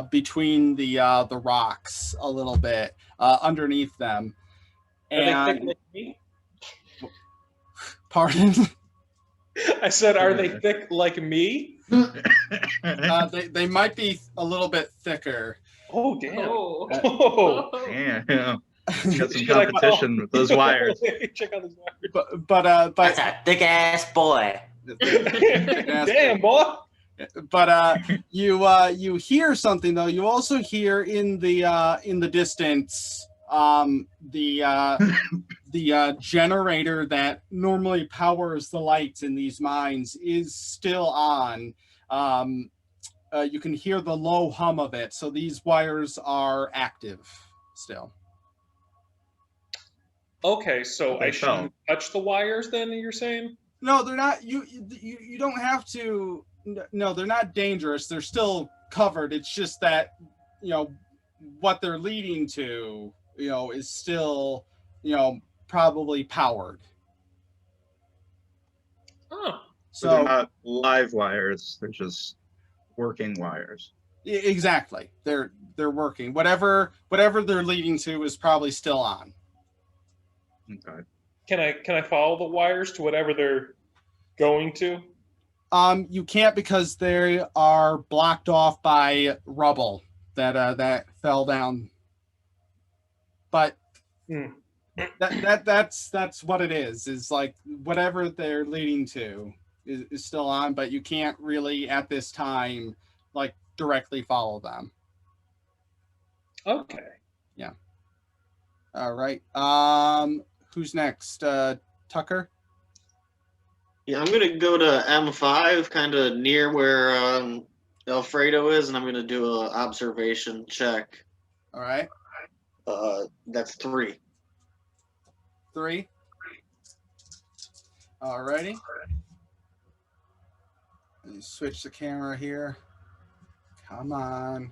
between the rocks a little bit underneath them. Are they thick And like me? pardon? I said, are they thick like me? They might be a little bit thicker. Oh, damn. Oh. Oh. Yeah. Got some Should I competition with those wires. Check out those wires. But That's a thick ass boy. Damn, boy. But you hear something though. You also hear in the distance the generator that normally powers the lights in these mines is still on. You can hear the low hum of it. So these wires are active still. Okay, so They I shouldn't fell. touch the wires then, you're saying? No, they're not. You don't have to. No, they're not dangerous. They're still covered. It's just that, what they're leading to, is still, probably powered. Oh. So they're So not live wires. They're just working wires. exactly, they're working. Whatever they're leading to is probably still on. Okay. Can I follow the wires to whatever they're going to? You can't because they are blocked off by rubble that fell down. But that's what it is. Is like whatever they're leading to is still on, but you can't really at this time like directly follow them. Okay. Yeah. All right. Who's next? Tucker? Yeah, I'm gonna go to M5, kind of near where Alfredo is, and I'm gonna do an observation check. All right. That's 3. 3. All righty. Let me switch the camera here. Come on.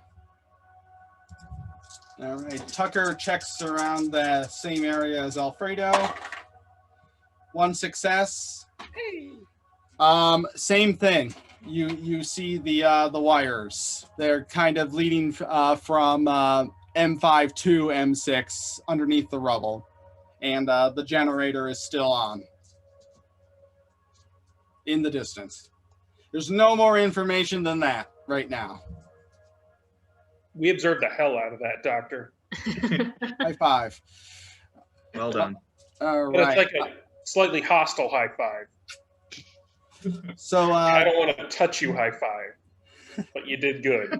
All right. Tucker checks around the same area as Alfredo. 1 success. Same thing. You see the wires. They're kind of leading from M5 to M6 underneath the rubble, and the generator is still on in the distance. There's no more information than that right now. We observed the hell out of that, Doctor. High five. Well done. All But right. it's like a slightly hostile high five. So I don't want to touch you high five, but you did good.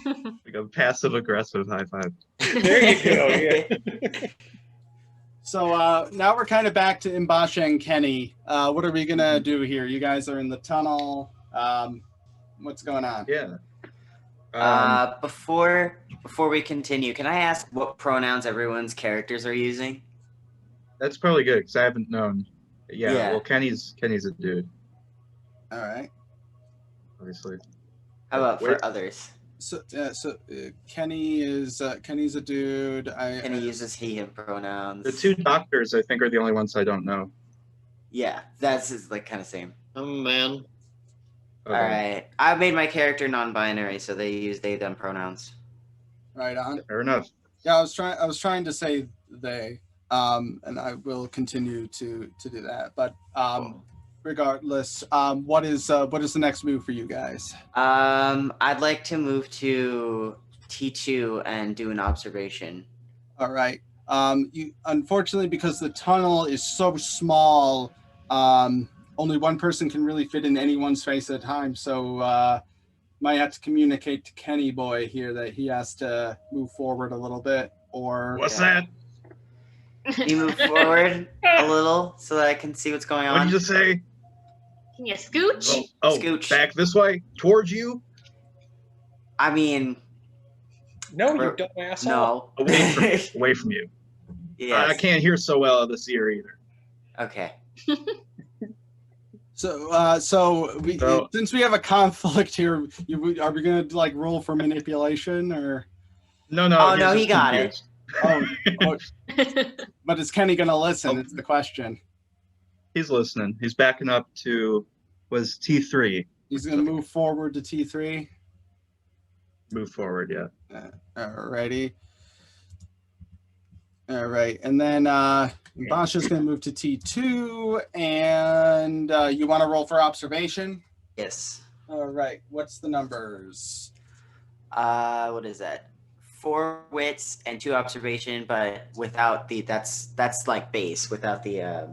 Like a passive aggressive high 5. There you go. Yeah. So now we're kind of back to Mbasha and Kenny. What are we gonna do here? You guys are in the tunnel. What's going on? Yeah. Before we continue, can I ask what pronouns everyone's characters are using? That's probably good because I haven't known. Yeah. Yeah. Well, Kenny's a dude, All right. obviously. How about Wait. for others? So Kenny's a dude. Kenny uses he/him pronouns. The 2 doctors, I think, are the only ones I don't know. Yeah, that's his, like kind of same. I'm a man. Okay. All right, I made my character non-binary, so they use they/them pronouns. Right on. Fair enough. Yeah, I was trying to say they, and I will continue to do that. But regardless, what is the next move for you guys? I'd like to move to T2 and do an observation. All right. Unfortunately, because the tunnel is so small, only one person can really fit in anyone's face at a time. So might have to communicate to Kenny Boy here that he has to move forward a little bit, or What's Yeah. that? Can you move forward a little so that I can see what's going What on? did you say? Can you scooch? Oh, Scooch. back this way towards you. I mean, No, you Or- dumb asshole. no. Away from you. Yes. I can't hear so well this ear either. Okay. so. So- Since we have a conflict here, are we going to like roll for manipulation or? No, no. Oh, he's no, he just got confused. Oh, but is Kenny going to listen? Oh. It's the question. He's listening. He's backing up to was T3. He's going to move forward to T3. Move forward, yeah. Alrighty. All right, and then Basha's going to move to T2, and you want to roll for observation? Yes. All right, what's the numbers? What is that? 4 wits and 2 observation, but without the that's like base without the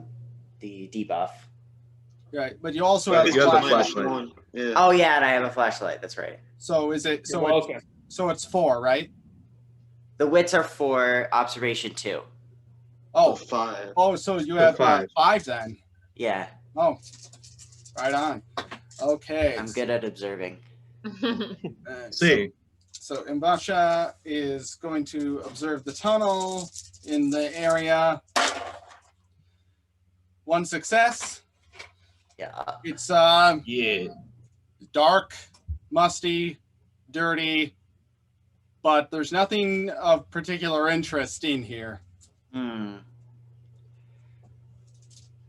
debuff. Right, but you also But have you a have the flashlight. flashlight. Yeah. Oh yeah, and I have a flashlight. That's right. So is it? You're welcome. So it's 4, right? The wits are 4, observation 2. Oh, 5. so you have 5. 5 then. Yeah, Oh, right on. Okay. I'm good at observing. See, So Mbasha is going to observe the tunnel in the area. 1 success. Yeah. It's yeah. dark, musty, dirty, but there's nothing of particular interest in here. Hmm.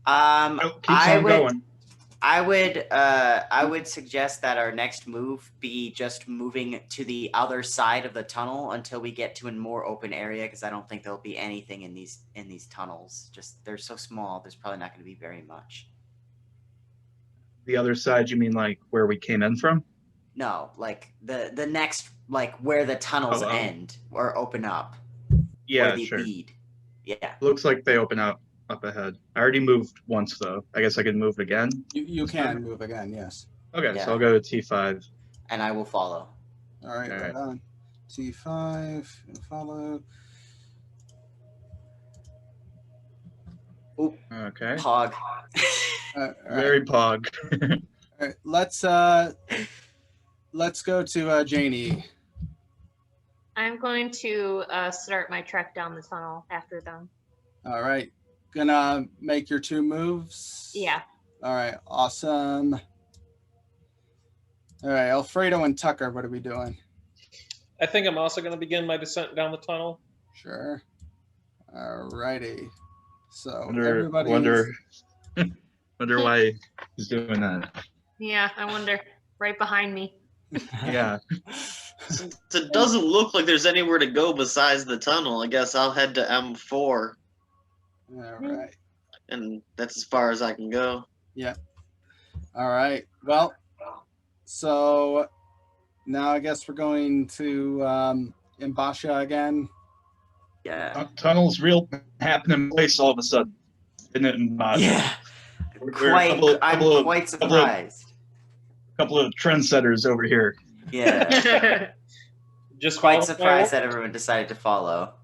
Oh, keeps on going. I would suggest that our next move be just moving to the other side of the tunnel until we get to a more open area, because I don't think there'll be anything in these tunnels. Just they're so small. There's probably not going to be very much. The other side, you mean like where we came in from? No, like the next, like where the tunnels Oh, oh. end or open up. Yeah, or they sure. lead. Yeah. Looks like they open up ahead. I already moved once though. I guess I can move again. You can move again, yes. Okay, Yeah. so I'll go to T5. And I will follow. All right, All right right. on. T5, and follow. Okay. Pog. All right. Very pog. All right, let's go to Janie. I'm going to start my trek down the tunnel after them. All right, gonna make your 2 moves. Yeah. All right, awesome. All right, Alfredo and Tucker, what are we doing? I think I'm also going to begin my descent down the tunnel. Sure. All righty. So wonder why he's doing that. Yeah, I wonder. Right behind me. Yeah. Since it doesn't look like there's anywhere to go besides the tunnel, I guess I'll head to M4, All right. and that's as far as I can go. All right. Well, so now I guess we're going to Mbasha again. Yeah. Tunnel's real happening place all of a sudden. Isn't it? Yeah. We're a I'm quite surprised. couple of trendsetters over here. Yeah. Just Quite follow surprised my that everyone decided to follow.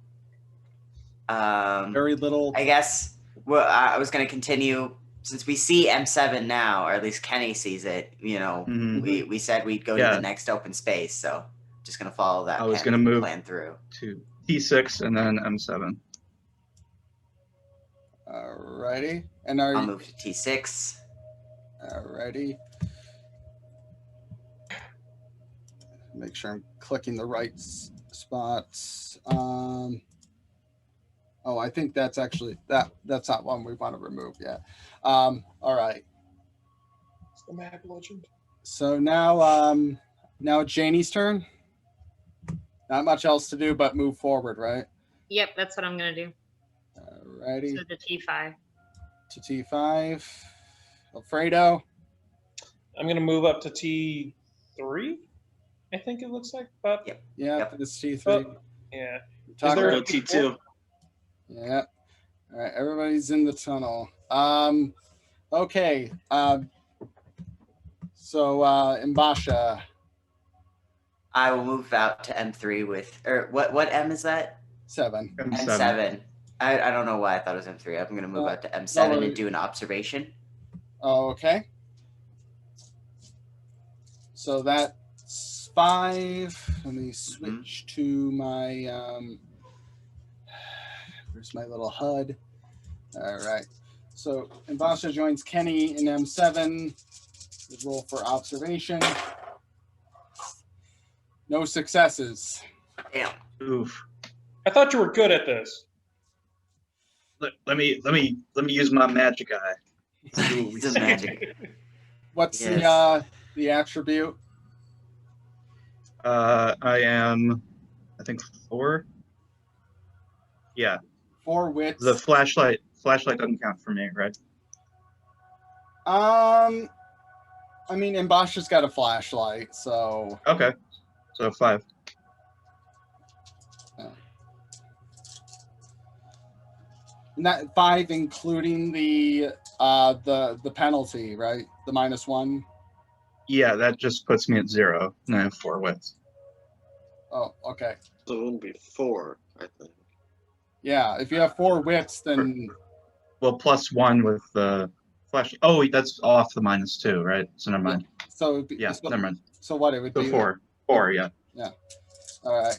Very little. I guess I was going to continue, since we see M7 now, or at least Kenny sees it. You know, Mhm. we said we'd go to Yeah. the next open space, so just going to follow that. I was Kenny gonna move. plan through. To T6 and then M7. All righty. And are I'll you move to T6. all righty? Make sure I'm clicking the right spots. Oh, I think that's actually that's not one we want to remove yet. All right. It's the Mad Legend. So now it's Janie's turn. Not much else to do but move forward, right? Yep, that's what I'm going to do. Alrighty. So the T5. To T5. Alfredo. I'm going to move up to T3, I think it looks like. But Yep. Yeah, Yep. it's T3. Oh, yeah. Tucker. there Go a- T2. Yeah. All right, everybody's in the tunnel. Okay. So Mbasha. I will move out to M3 with, or what M is that? 7. M7. M7. I don't know why I thought it was M3. I'm going to move out to M7 no, and do an observation. Okay. So that's 5. Let me switch to my where's my little HUD? All right. So Mbasha joins Kenny in M7. Roll for observation. No successes. Damn. Oof. I thought you were good at this. Let me use my magic eye. Let's see what we It's a see. magic. What's Yes. the attribute? I am, I think 4. Yeah, 4 wits. the flashlight doesn't count for me, right? I mean, Mbasha's got a flashlight, so Okay, so 5. and that 5 including the penalty, right? The -1. Yeah, that just puts me at 0, and I have 4 wits. Oh, okay. So it wouldn't be 4, I think. Yeah, if you have 4 wits, then Well, +1 with the flash. Oh, that's off the -2, right? So never mind. so it'd be, Yeah, so, never mind. so what it would So be 4, yeah. All right.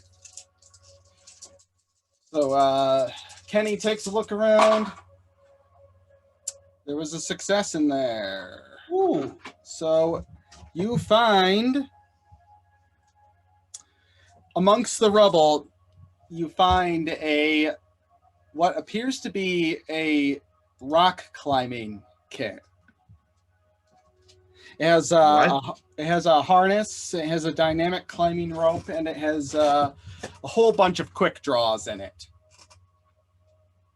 So Kenny takes a look around. There was a success in there. Ooh. So you find amongst the rubble, you find what appears to be a rock climbing kit. It has a harness, it has a dynamic climbing rope, and it has a whole bunch of quick draws in it.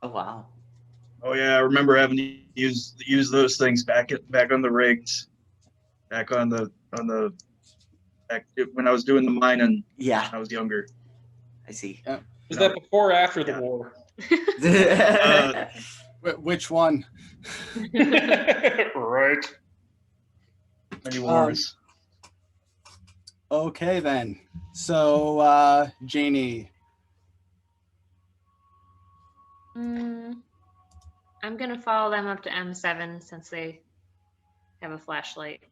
Oh, wow. Oh yeah, I remember having to use those things back on the rigs, back when I was doing the mining Yeah, when I was younger. I see. Was that before or after the Yeah. war? Which one? Right. Many wars. Okay then. So Janie. I'm gonna follow them up to M7 since they have a flashlight.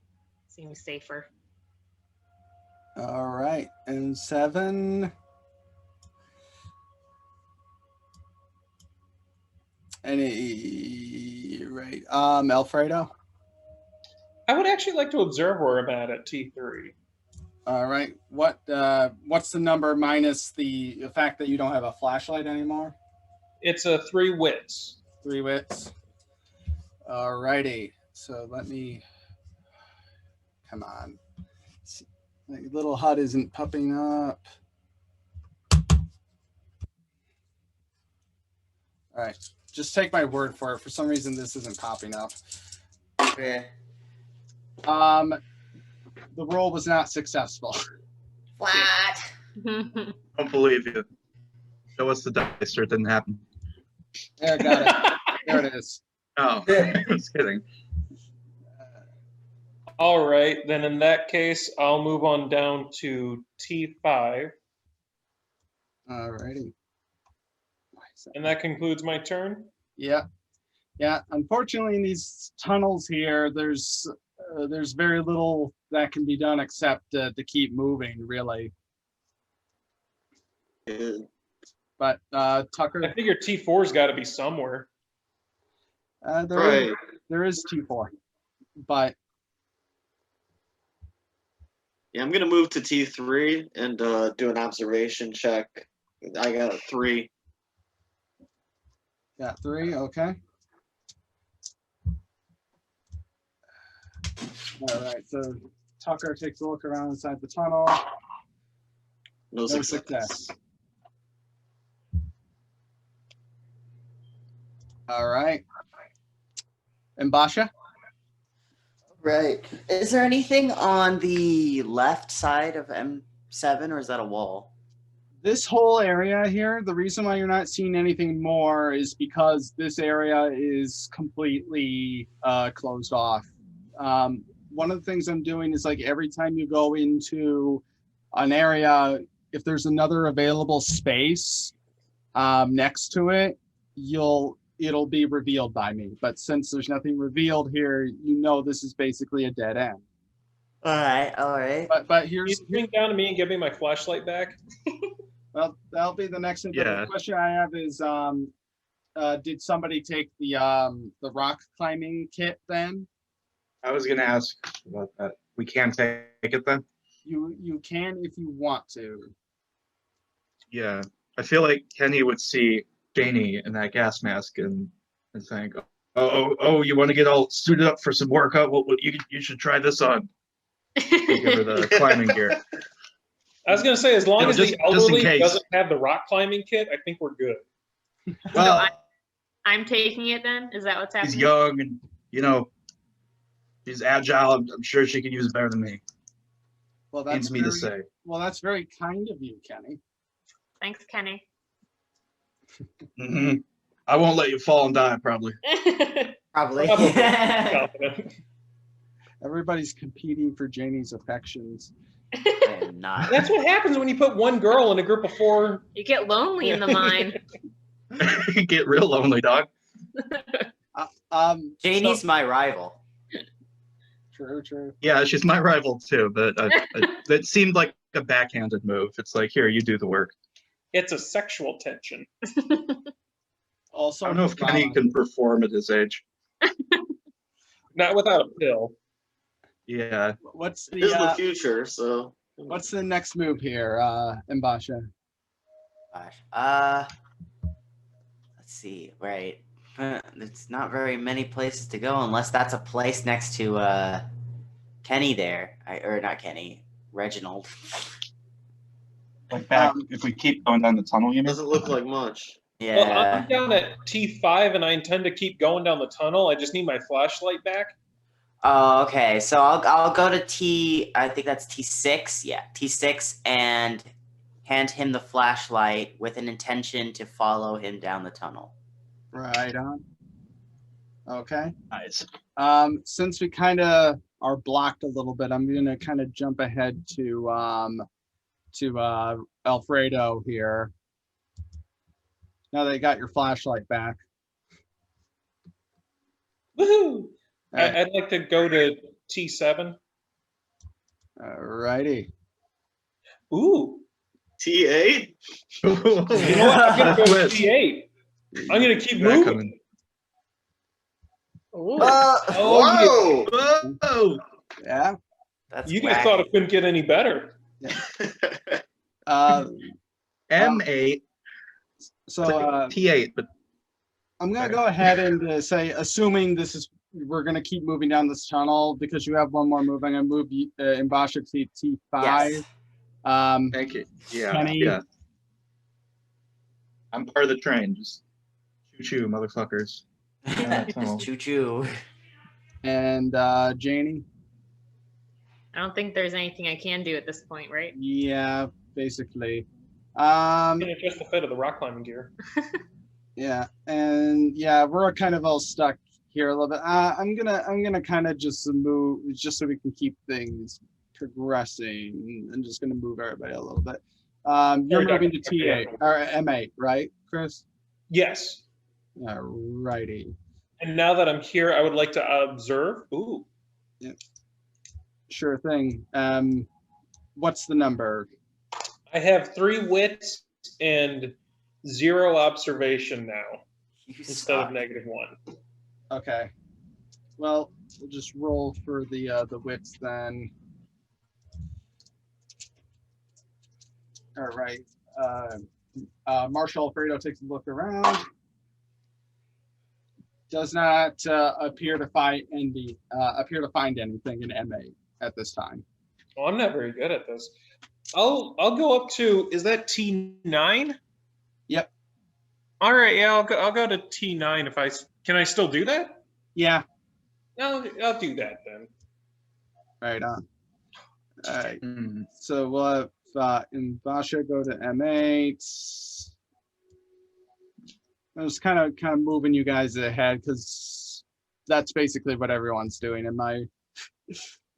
Seems safer. All right, and 7. Right. Alfredo. I would actually like to observe where I'm at T3. All right. What's the number minus the fact that you don't have a flashlight anymore? It's a 3 wits. 3 wits. All righty. So let me. Come on. My little HUD isn't popping up. All right. Just take my word for it. For some reason, this isn't popping up. Yeah. The roll was not successful. What? Don't believe you. Show us the dice, or it didn't happen. There, got it. There it is. Oh, I was kidding. All right, then in that case, I'll move on down to T5. All righty. And that concludes my turn. Yeah. Yeah. Unfortunately, in these tunnels here, there's very little that can be done except to keep moving, really. Yeah. But Tucker, I figure T4's got to be somewhere. Right. there is T4, but Yeah, I'm gonna move to T3 and do an observation check. I got a 3. got 3. Okay. All right. So Tucker takes a look around inside the tunnel. No No success. success. All right. And Basha? Right. Is there anything on the left side of M7, or is that a wall? This whole area here, the reason why you're not seeing anything more is because this area is completely closed off. One of the things I'm doing is like every time you go into an area, if there's another available space next to it, it'll be revealed by me. But since there's nothing revealed here, you know this is basically a dead end. All right, all right. But You here's bring down to me and give me my flashlight back. well, that'll be the next thing. But Yeah. the question I have is, did somebody take the rock climbing kit then? I was gonna ask about that. We can take it then? You can if you want to. Yeah. I feel like Kenny would see Janie in that gas mask and think, oh, you want to get all suited up for some workout? Well, you should try this on. Give her the climbing gear. I was gonna say, as long You know, as just the in elderly case. doesn't have the rock climbing kit, I think we're good. Well, I'm taking it then. Is that what's happening? He's young and, he's agile. I'm sure she could use it better than me. well, that's Needs me to very, say. well, that's very kind of you, Kenny. Thanks, Kenny. Hmm. I won't let you fall and die, probably. Probably. Probably. Confident. Everybody's competing for Janie's affections. I am not. That's what happens when you put one girl in a group of 4. You get lonely in the mine. Get real lonely, dog. Janie's my rival. True. Yeah, she's my rival too, but that seemed like a backhanded move. It's like, here, you do the work. It's a sexual tension. Also, I don't know if Kenny can perform at his age. Not without a pill. Yeah. What's It is the the future, so. what's the next move here, Mbasha? Gosh. Let's see. Right. There's not very many places to go unless that's a place next to Kenny there. Or not Kenny, Reginald. Like back, if we keep going down the tunnel, you mean? Doesn't look like much. Yeah. Well, I'm down at T5 and I intend to keep going down the tunnel. I just need my flashlight back. Oh, okay. So I'll go to T. I think that's T6. Yeah, T6, and hand him the flashlight with an intention to follow him down the tunnel. Right on. Okay. Nice. Since we kind of are blocked a little bit, I'm gonna kind of jump ahead to Alfredo here. Now that you got your flashlight back. Woohoo! Alright. I'd like to go to T7. Alrighty. Ooh. T8? You know what? I'm going to go to T8. I'm going to keep moving. Ooh. Oh, Whoa! Whoa! Yeah. That's you guys wacky. thought it couldn't get any better. M8, So T8, but I'm gonna go ahead and say, assuming we're gonna keep moving down this tunnel because you have one more move. I'm gonna move Mbasha to T5. Yes. thank you. Yeah, Kenny. yeah. I'm part of the train. Just choo-choo, motherfuckers. tunnel. Just choo-choo. And Janie. I don't think there's anything I can do at this point, right? Yeah, basically. Just the fit of the rock climbing gear. Yeah, and yeah, we're kind of all stuck here a little bit. I'm gonna kind of just move, just so we can keep things progressing. I'm just gonna move everybody a little bit. You're moving to T8 or M8, right, Chris? Yes. Alrighty. And now that I'm here, I would like to observe. Ooh. Sure thing. What's the number? I have 3 wits and 0 observation now You instead of suck. -1. Okay. Well, we'll just roll for the wits then. All right. Marshal Alfredo takes a look around. Does not appear to find anything in M8 at this time. Well, I'm not very good at this. I'll go up to, is that T9? Yep. All right, yeah, I'll go to T9 if can I still do that? Yeah. I'll do that then. Right on. All right. Mm. So we'll have Mbasha go to M8. I was kind of moving you guys ahead because that's basically what everyone's doing. There's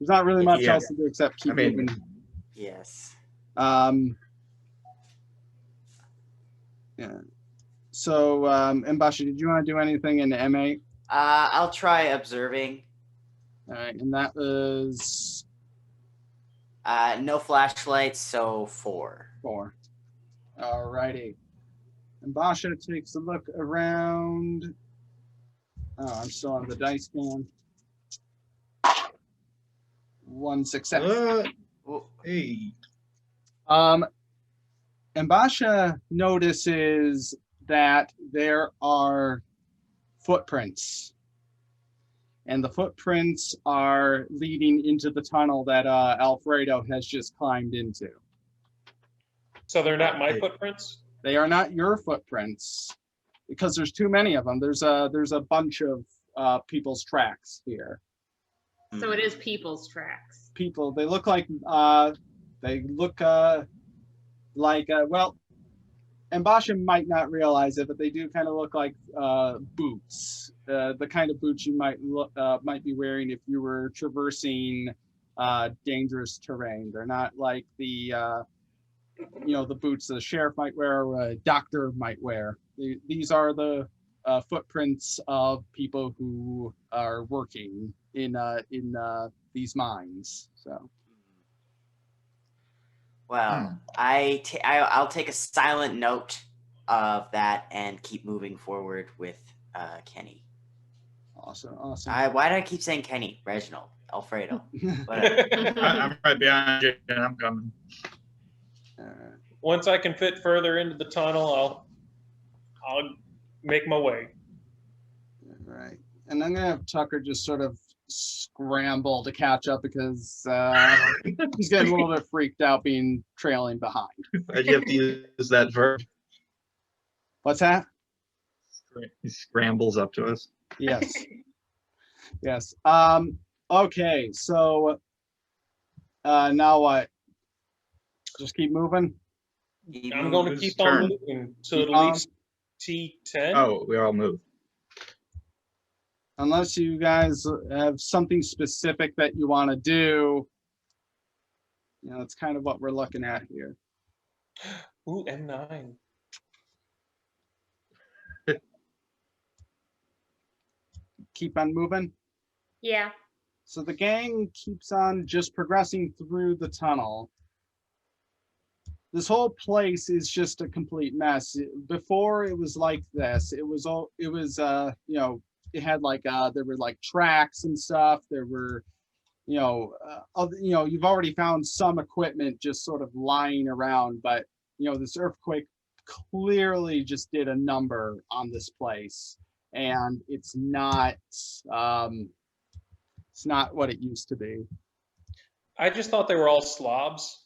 not really much Yeah. else to do except keep I mean- moving. Yes. Yeah. So, Mbasha, did you want to do anything in M8? I'll try observing. All right, and that was No flashlights, so 4. 4. All righty. Mbasha takes a look around. Oh, I'm still on the dice can. 1 success. Hey. Mbasha notices that there are footprints. And the footprints are leading into the tunnel that Alfredo has just climbed into. So they're not my footprints? They are not your footprints because there's too many of them. There's a bunch of people's tracks here. So it is people's tracks. People, they look like well, Mbasha might not realize it, but they do kind of look like boots. The kind of boots you might be wearing if you were traversing dangerous terrain. They're not like the the boots the sheriff might wear or a doctor might wear. These are the footprints of people who are working in these mines. So. Well, I'll take a silent note of that and keep moving forward with Kenny. Awesome. Why do I keep saying Kenny? Reginald, Alfredo. I'm right behind you, and I'm coming. Once I can fit further into the tunnel, I'll make my way. Right. And I'm gonna have Tucker just sort of scramble to catch up because he's getting a little bit freaked out being trailing behind. Why'd you have to use that verb? What's that? He scrambles up to us. Yes. Yes. Okay, so now what? Just keep moving? I'm going to Whose keep turn? on moving to at least T10. Oh, we all moved. Unless you guys have something specific that you want to do. That's kind of what we're looking at here. Ooh, M9. Keep on moving. Yeah. So the gang keeps on just progressing through the tunnel. This whole place is just a complete mess. Before it was like this. It had like there were like tracks and stuff. There were, you've already found some equipment just sort of lying around, but this earthquake clearly just did a number on this place, and it's not what it used to be. I just thought they were all slobs,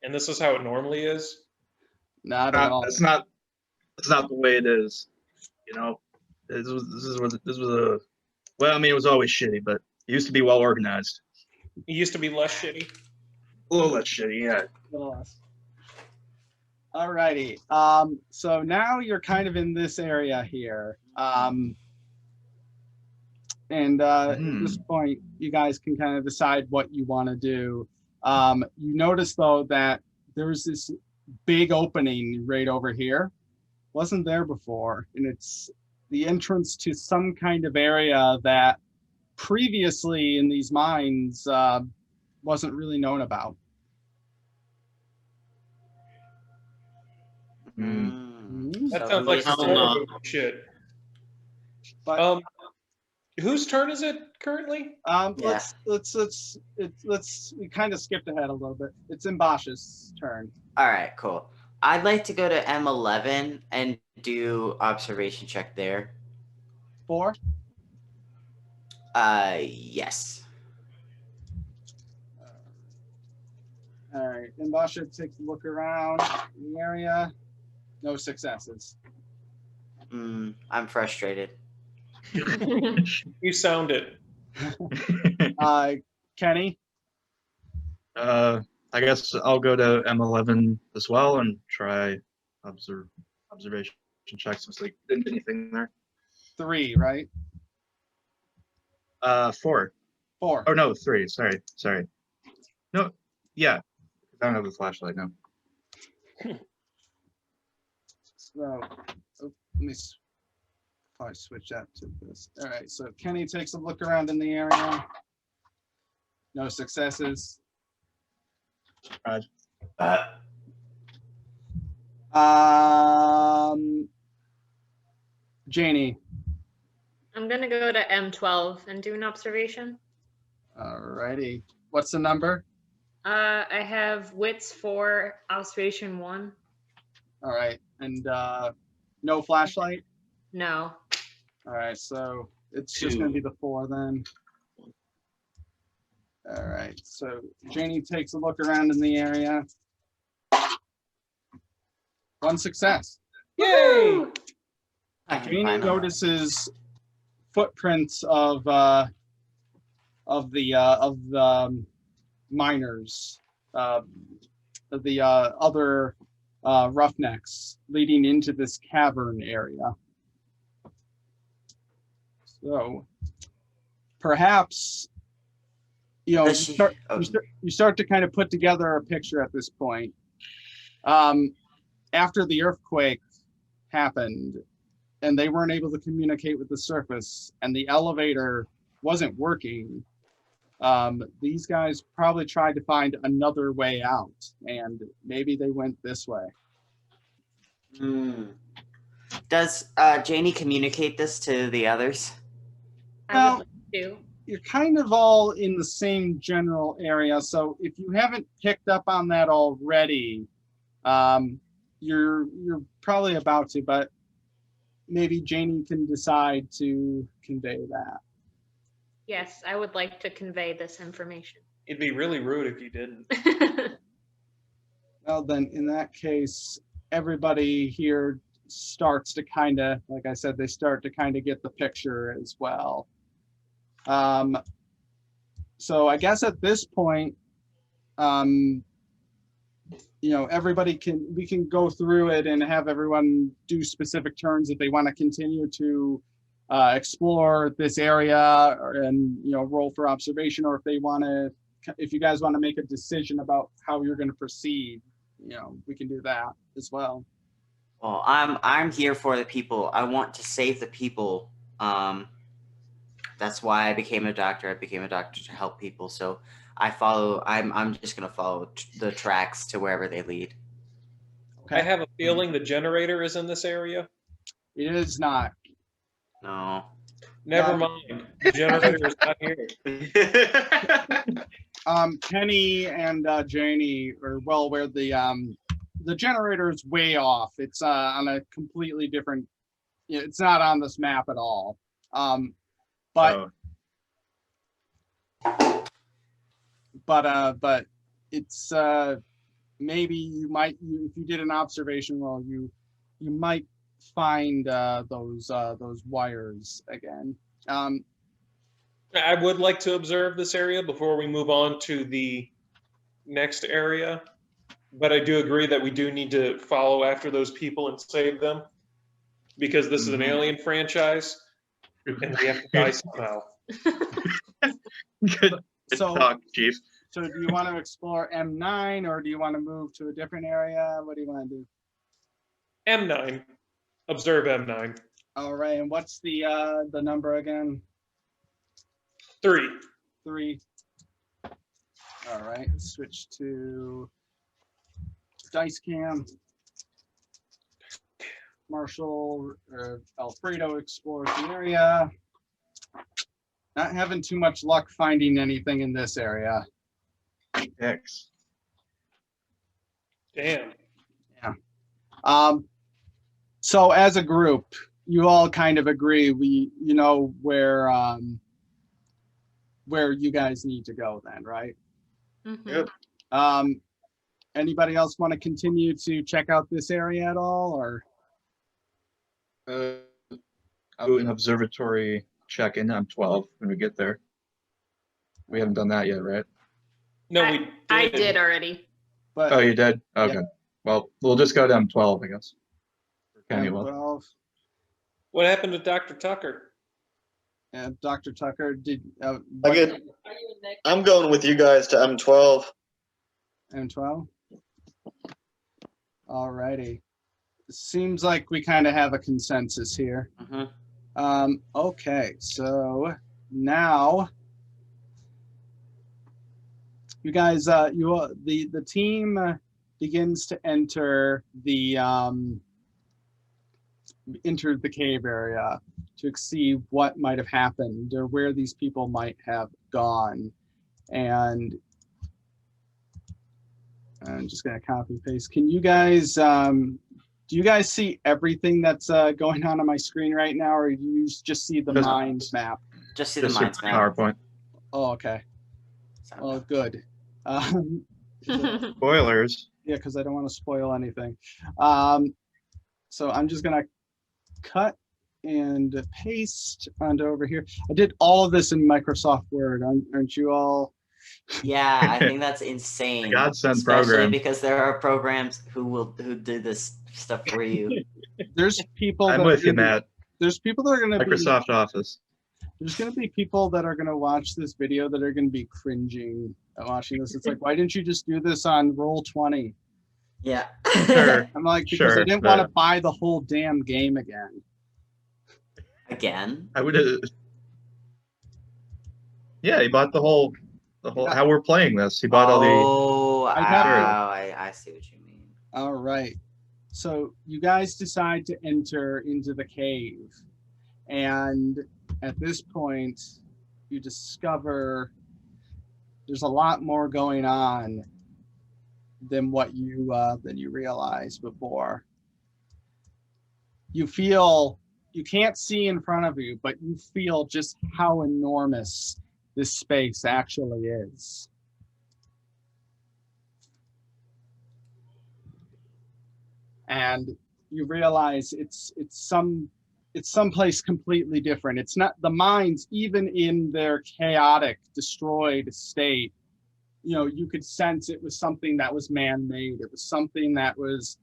and this is how it normally is. Not at all. It's not the way it is. This was a well, I mean, it was always shitty, but it used to be well organized. It used to be less shitty. A little less shitty, yeah. A little less. Alrighty. So now you're kind of in this area here. At this point, you guys can kind of decide what you want to do. You notice though that there's this big opening right over here. Wasn't there before, and it's the entrance to some kind of area that previously in these mines wasn't really known about. That So sounds like some I don't know. shit. But Whose turn is it currently? let's we kind of skipped ahead a little bit. It's Mbasha's turn. All right, cool. I'd like to go to M11 and do observation check there. 4. Yes. All right, Mbasha takes a look around the area. No successes. I'm frustrated. You sound it. Kenny. I guess I'll go to M11 as well and try observation checks since they didn't do anything there. 3, right? 4. 4. Oh no, 3. Sorry. No, yeah. I don't have a flashlight now. So, let me probably switch that to this. All right, so Kenny takes a look around in the area. No successes. Janie. I'm gonna go to M12 and do an observation. All righty. What's the number? I have wits 4, observation 1. All right, and no flashlight. No. All right, so it's just gonna be the 4 then. All right, so Janie takes a look around in the area. 1 success. Yay! I can Janie find them. notices footprints of the miners, the other roughnecks leading into this cavern area. So perhaps you Does she- you start to kind of put together a picture at this point. After the earthquake happened and they weren't able to communicate with the surface and the elevator wasn't working, these guys probably tried to find another way out, and maybe they went this way. Does Janie communicate this to the others? I Well, would like to. You're kind of all in the same general area, so if you haven't picked up on that already, you're probably about to, but maybe Janie can decide to convey that. Yes, I would like to convey this information. It'd be really rude if you didn't. Well, then in that case, everybody here starts to kind of, like I said, they start to kind of get the picture as well. So I guess at this point, we can go through it and have everyone do specific turns if they want to continue to explore this area and roll for observation, or if you guys want to make a decision about how you're going to proceed, we can do that as well. Well, I'm here for the people. I want to save the people. That's why I became a doctor. I became a doctor to help people. So I'm just gonna follow the tracks to wherever they lead. Okay. I have a feeling the generator is in this area. It is not. No. Never mind. The generator is not here. Kenny and Janie are well aware the generator is way off. It's on a completely different. It's not on this map at all. But it's maybe if you did an observation roll, you might find those wires again. I would like to observe this area before we move on to the next area, but I do agree that we do need to follow after those people and save them, because this is an alien franchise and we have to die somehow. Good talk, Chief. So do you want to explore M9 or do you want to move to a different area? What do you want to do? M9. Observe M9. All right, and what's the number again? 3. 3. All right, switch to dice cam. Marshall Alfredo explores the area. Not having too much luck finding anything in this area. X. Damn. Yeah. So as a group, you all kind of agree where you guys need to go then, right? Mhm. Yep. Anybody else want to continue to check out this area at all, or? I'll do an observatory check in. I'm 12 when we get there. We haven't done that yet, right? No, we did. I did already. But Oh, you did? Okay. Yeah. Well, we'll just go down 12, I guess. Kenny will. M12 What happened to Dr. Tucker? and Dr. Tucker did I'm going with you guys to M12. M12. Alrighty. Seems like we kind of have a consensus here. Okay, so now you guys, the team begins to enter the cave area to see what might have happened or where these people might have gone. And I'm just gonna copy and paste. Can you guys, do you guys see everything that's going on my screen right now, or do you just see the mind map? Just see the Just your minds map. PowerPoint. Oh, okay. Well, good. Spoilers. Yeah, because I don't want to spoil anything. So I'm just gonna cut and paste onto over here. I did all of this in Microsoft Word. Aren't you all? Yeah, I think that's insane. Godsend Especially program. because there are programs who do this stuff for you. There's people. I'm with you, Matt. There's people that are gonna Microsoft Office. There's gonna be people that are gonna watch this video that are gonna be cringing at watching this. It's like, why didn't you just do this on Roll20? Yeah. Sure. I'm like, because I didn't want to buy the whole damn game again. Again? I would. Yeah, he bought the whole. How we're playing this. He bought all the. Oh, I I see what you mean. All right. So you guys decide to enter into the cave. And at this point, you discover there's a lot more going on than what you realized before. You feel, you can't see in front of you, but you feel just how enormous this space actually is. And you realize it's someplace completely different. It's not the mines, even in their chaotic, destroyed state. You know, you could sense it was something that was man-made. It was something that was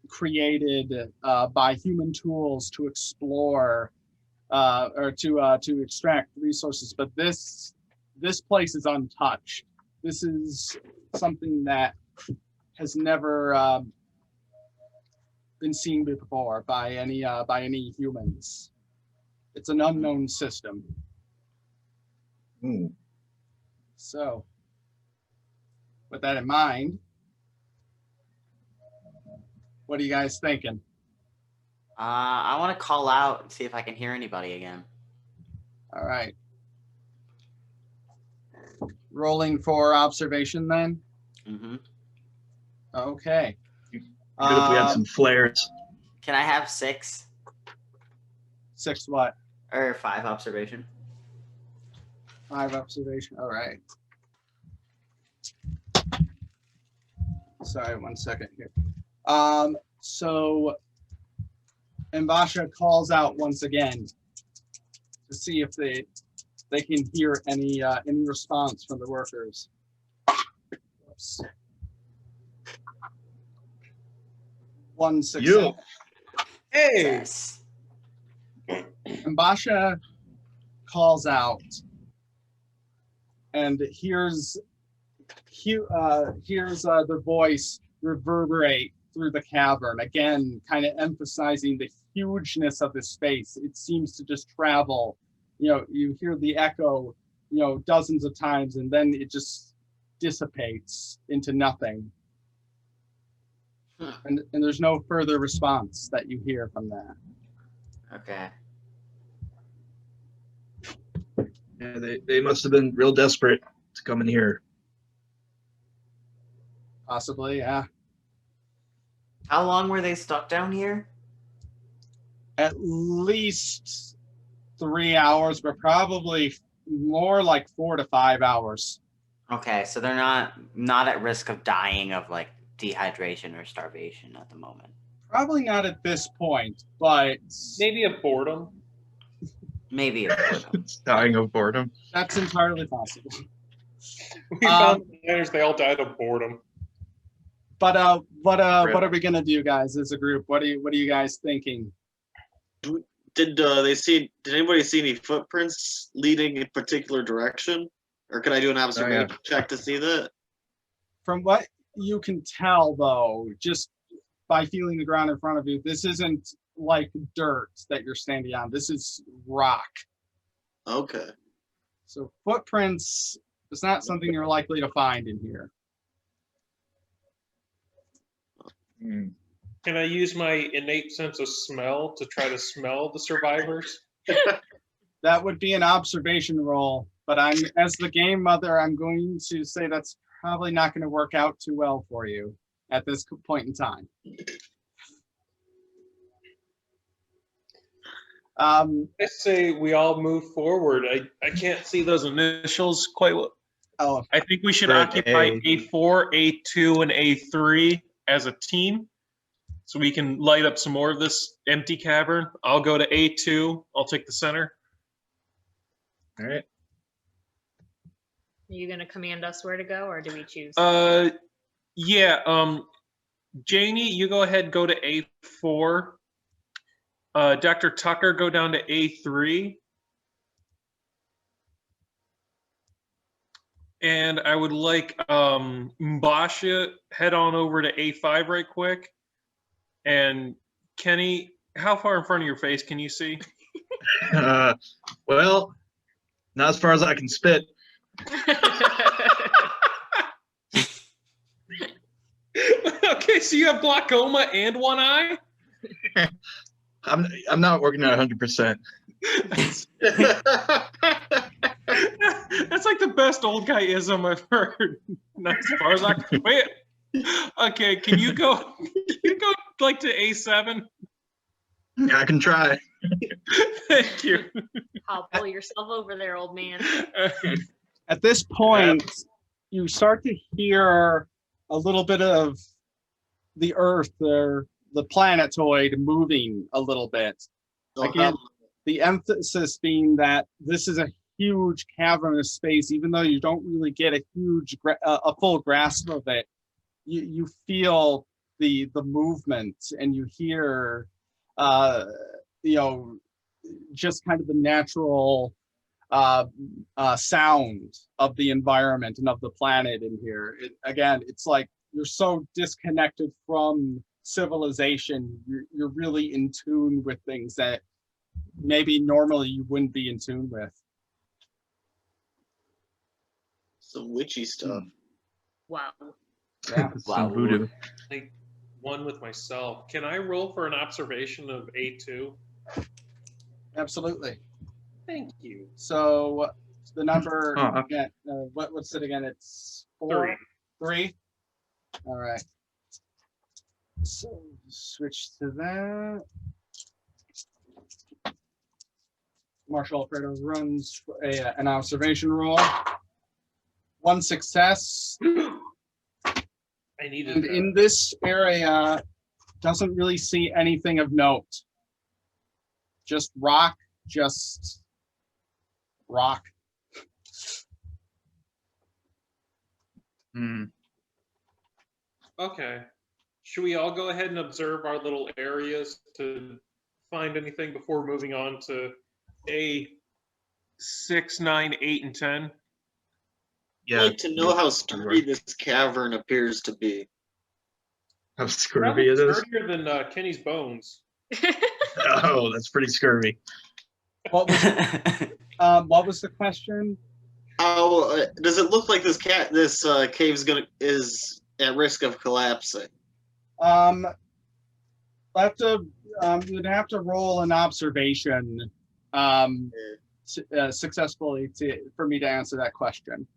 created by human tools to explore or to extract resources. But this place is untouched. This is something that has never been seen before by any humans. It's an unknown system. So, with that in mind, what are you guys thinking? I want to call out and see if I can hear anybody again. All right. Rolling for observation then? Mm-hmm. Okay. Good if we had some flares. Can I have 6? 6 what? Or 5 observation? 5 observation. All right. Sorry, 1 second here. So Mbasha calls out once again to see if they can hear any response from the workers. Oops. 1 success. Hey! Yes. Mbasha calls out and hears the voice reverberate through the cavern, again kind of emphasizing the hugeness of the space. It seems to just travel, you know, you hear the echo, you know, dozens of times, and then it just dissipates into nothing. And there's no further response that you hear from that. Okay. Yeah, they must have been real desperate to come in here. Possibly, yeah. How long were they stuck down here? At least 3 hours, but probably more like 4 to 5 hours. Okay, so they're not at risk of dying of like dehydration or starvation at the moment. Probably not at this point, but Maybe a boredom. Maybe a boredom. It's dying of boredom. that's entirely possible. We found the miners, they all died of boredom. But what are we gonna do, guys, as a group? What are you guys thinking? Did anybody see any footprints leading a particular direction? Or could I do an observation check to see that? From what you can tell, though, just by feeling the ground in front of you, this isn't like dirt that you're standing on. This is rock. Okay. So footprints is not something you're likely to find in here. Can I use my innate sense of smell to try to smell the survivors? That would be an observation roll, but as the game mother, I'm going to say that's probably not going to work out too well for you at this point in time. I say we all move forward. I can't see those initials quite well. Oh, I think we should Right, occupy A4, A2, and A3 as a team, so we can light up some more of this empty cavern. I'll go to A2. I'll take the center. All right. Are you gonna command us where to go, or do we choose? Yeah. Janie, you go ahead. Go to A4. Dr. Tucker, go down to A3. And I would like Mbasha head on over to A5 right quick. And Kenny, how far in front of your face can you see? Well, not as far as I can spit. Okay, so you have glaucoma and one eye? I'm not working at 100%. That's like the best old guyism I've heard. Not as far as I can wait. Okay, can you go like to A7? I can try. Thank you. I'll pull yourself over there, old man. at this point, you start to hear a little bit of the Earth, the planetoid moving a little bit. Again, the emphasis being that this is a huge cavernous space. Even though you don't really get a full grasp of it, you feel the movement, and you hear just kind of the natural sound of the environment and of the planet in here. It's like you're so disconnected from civilization. You're really in tune with things that maybe normally you wouldn't be in tune with. Some witchy stuff. Wow. Yeah. Some voodoo. Like one with myself. Can I roll for an observation of A2? Absolutely. Thank you. So the number, what's it again? It's 4? 3? All right. So switch to that. Marshall Alfredo runs an observation roll. 1 success. I needed And that. in this area, doesn't really see anything of note. Just rock, just rock. Okay. Should we all go ahead and observe our little areas to find anything before moving on to A6, 9, 8, and 10? Yeah. I'd like to know how sturdy this cavern appears to be. How scurvy it is. Sturdier than Kenny's bones. Oh, that's pretty scurvy. What was the question? How does it look like this cave is at risk of collapsing? You'd have to roll an observation successfully for me to answer that question.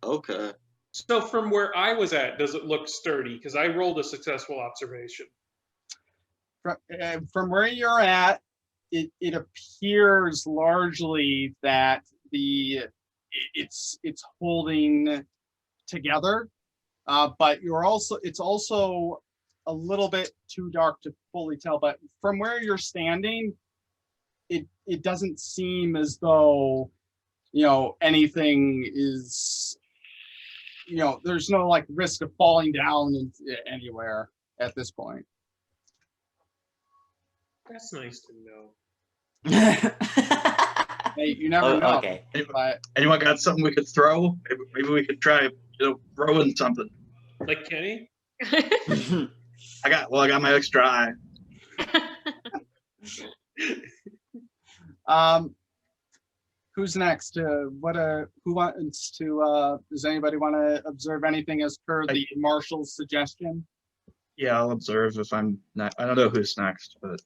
Okay. So from where I was at, does it look sturdy? Because I rolled a successful observation. From where you're at, it appears largely that it's holding together, but it's also a little bit too dark to fully tell. But from where you're standing, it doesn't seem as though anything is, there's no like risk of falling down anywhere at this point. That's nice to know. Hey, you never know. Okay. But Anyone got something we could throw? Maybe we could try, throwing something. Like Kenny? I got my extra eye. Who's next? Who wants to? Does anybody want to observe anything as per the marshal's suggestion? Yeah, I'll observe if I'm not. I don't know who's next, but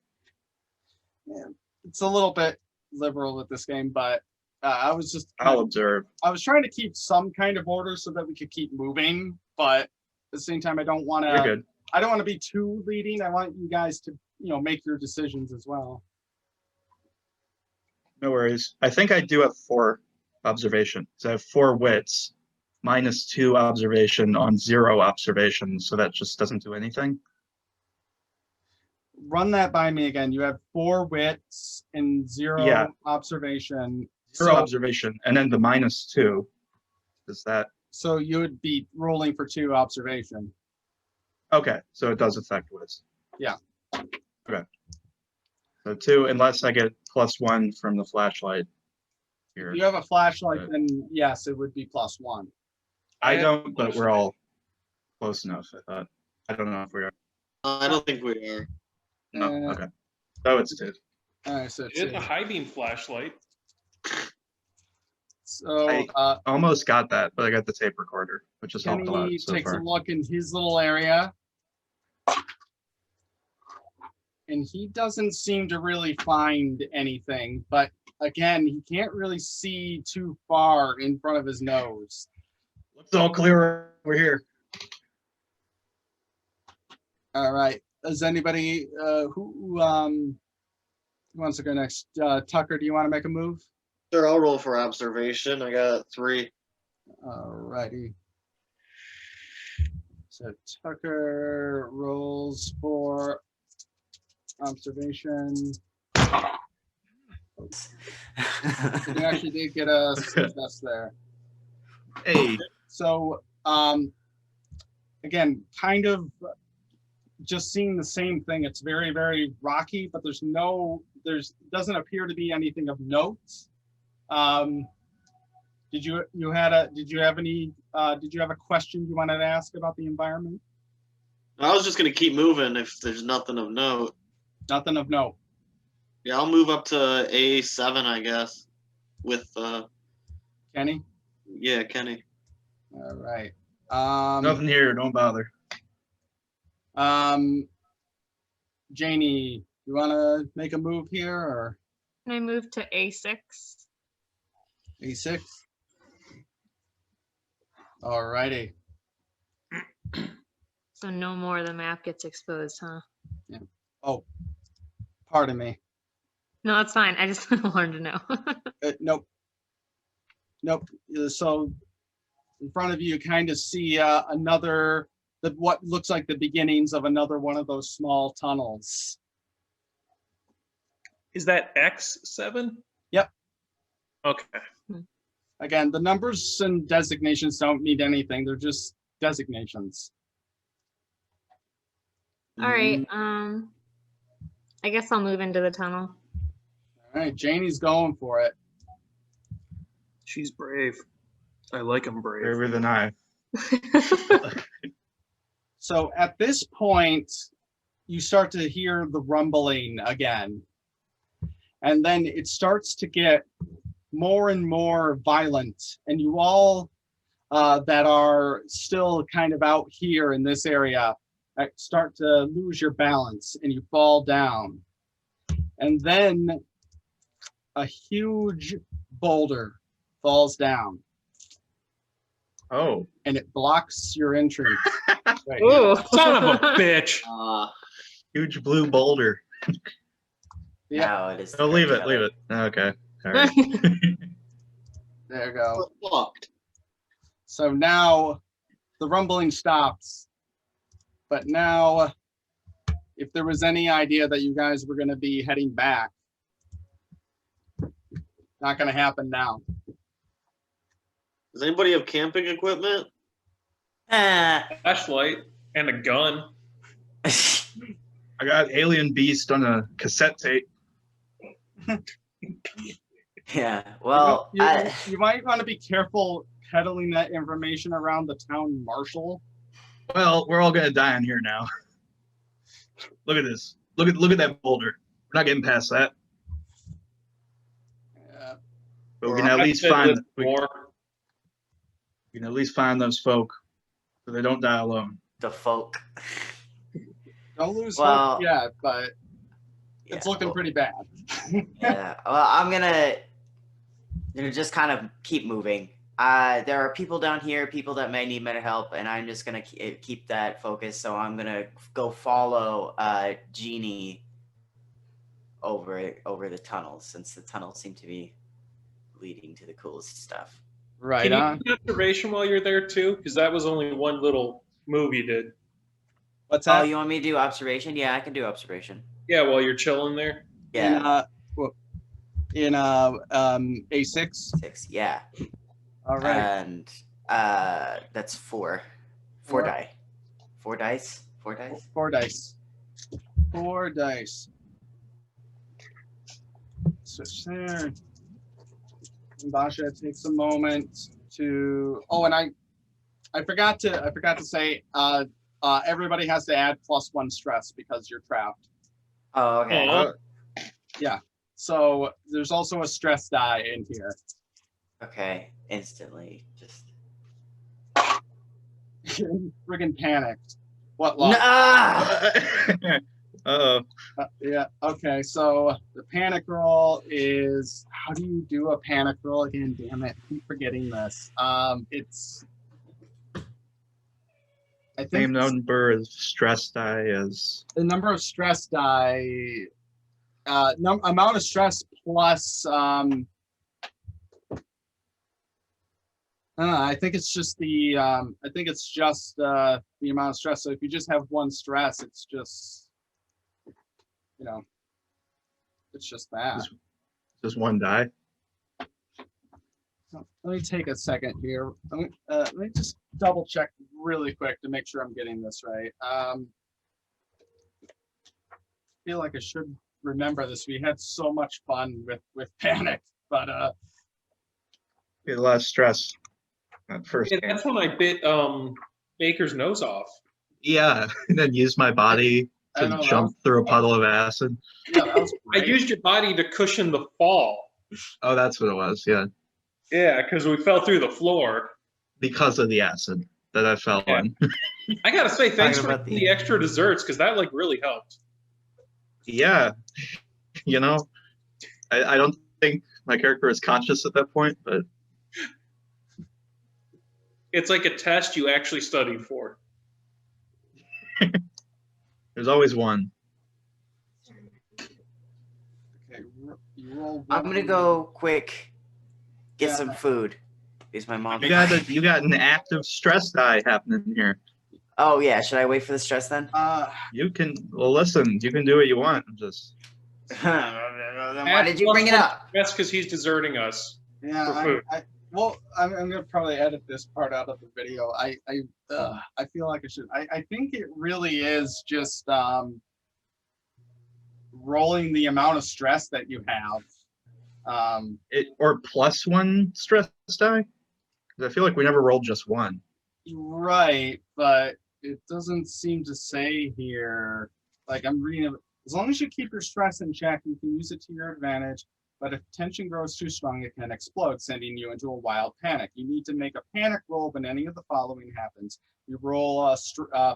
Yeah, it's a little bit liberal with this game, but I'll observe. I was trying to keep some kind of order so that we could keep moving, but at the same time, I don't want You're to. good. I don't want to be too leading. I want you guys to, make your decisions as well. No worries. I think I do have 4 observation. So I have 4 wits, -2 observation on 0 observation. So that just doesn't do anything. Run that by me again. You have 4 wits and 0 observation. 0 observation, and then the -2. Is that So you would be rolling for 2 observation. okay? So it does affect wits. Yeah. Okay. So 2, unless I get +1 from the flashlight. Here. If you have a flashlight, then yes, it would be +1. I don't, but we're all close enough. I thought. I don't know if we are. I don't think we are. No. Okay. So it's 2. All right, so It's a high beam flashlight. So Almost got that, but I got the tape recorder, which has helped a lot Kenny so takes far. a look in his little area. And he doesn't seem to really find anything, but again, he can't really see too far in front of his nose. Looks all clear over here. All right. Does anybody who wants to go next? Tucker, do you want to make a move? Sure, I'll roll for observation. I got 3. All righty. So Tucker rolls for observation. You actually did get a success there. Hey, So again, kind of just seeing the same thing. It's very, very rocky, but doesn't appear to be anything of note. Did you have a question you wanted to ask about the environment? I was just gonna keep moving if there's nothing of note. Nothing of note. Yeah, I'll move up to A7, I guess. With Kenny? yeah, Kenny. All right. nothing here. Don't bother. Janie, you want to make a move here or Can I move to A6? A6? All righty. So no more of the map gets exposed, huh? Oh, pardon me. No, that's fine. I just wanted to know. Nope. So in front of you kind of see what looks like the beginnings of another one of those small tunnels. Is that X7? Yep. Okay. Again, the numbers and designations don't mean anything. They're just designations. All right. I guess I'll move into the tunnel. All right, Janie's going for it. She's brave. I like him brave. Braver than I. So at this point, you start to hear the rumbling again. And then it starts to get more and more violent. And you all that are still kind of out here in this area start to lose your balance and you fall down. And then a huge boulder falls down. Oh. And it blocks your entrance. Right. Ooh. Son of a bitch. Huge blue boulder. Yeah. Now it is. Oh, leave it. Okay. All right. There you go. We're fucked. So now the rumbling stops. But now, if there was any idea that you guys were going to be heading back, not going to happen now. Does anybody have camping equipment? Flashlight and a gun. I got Alien Beast on a cassette tape. Yeah. Well, you might want to be careful peddling that information around the town marshal. Well, we're all gonna die in here now. Look at this. Look at that boulder. We're not getting past that. Yeah. But we can at least find more. we can at least find those folk so they don't die alone. the folk. Don't lose Well, hope yet, but it's Yeah, looking well, pretty bad. Yeah. Well, I'm gonna just kind of keep moving. There are people down here, people that may need my help, and I'm just gonna keep that focus. So I'm gonna go follow Jeannie over the tunnels, since the tunnels seem to be leading to the coolest stuff. Right Can on. you do observation while you're there too? Because that was only one little move you did. What's Oh, that? you want me to do observation? Yeah, I can do observation. Yeah, while you're chilling there. Yeah, In A6. 6. Yeah, All right. and that's 4 Four. die. 4 dice. 4 dice. 4 dice. 4 dice. Switch there. And Basha takes a moment to. Oh, and I forgot to say. Everybody has to add +1 stress because you're trapped. Oh, okay. Oh. So there's also a stress die in here. Okay, instantly. Just Friggin' panicked. What luck? Uh-oh. Yeah. Okay. So the panic roll is. How do you do a panic roll again? Damn it! I keep forgetting this. It's. I think Same number as stress die as the number of stress die. Amount of stress plus. I think it's just the. I think it's just the amount of stress. So if you just have 1 stress, it's just. It's just that. just one die. Let me take a second here. Let me just double check really quick to make sure I'm getting this right. I feel like I should remember this. We had so much fun with Panic, but Get a lot of stress at first. Yeah, that's when I bit Baker's nose off. Yeah, and then use my body I to know, that jump through a puddle of acid. yeah, that was I great. used your body to cushion the fall. Oh, that's what it was. Yeah, Yeah, because we fell through the floor. because of the acid that I fell Yeah. in. I gotta say, thanks Talking for about the extra desserts, because that like really helped. Yeah, you know, I don't think my character is conscious at that point, but It's like a test you actually studied for. there's always one. Okay, you roll I'm gonna one. go quick, get Yeah. some food. Because my mom. You got an active stress die happening here. Oh yeah, should I wait for the stress then? You can listen. You can do what you want. Just Why did you bring it up? That's because he's deserting us. Yeah, For food. I'm gonna probably edit this part out of the video. I feel like I should. I think it really is just rolling the amount of stress that you have. or +1 stress die. 'Cause I feel like we never rolled just one. Right, but it doesn't seem to say here. Like I'm reading it. As long as you keep your stress in check, you can use it to your advantage. But if tension grows too strong, it can explode, sending you into a wild panic. You need to make a panic roll when any of the following happens. You roll a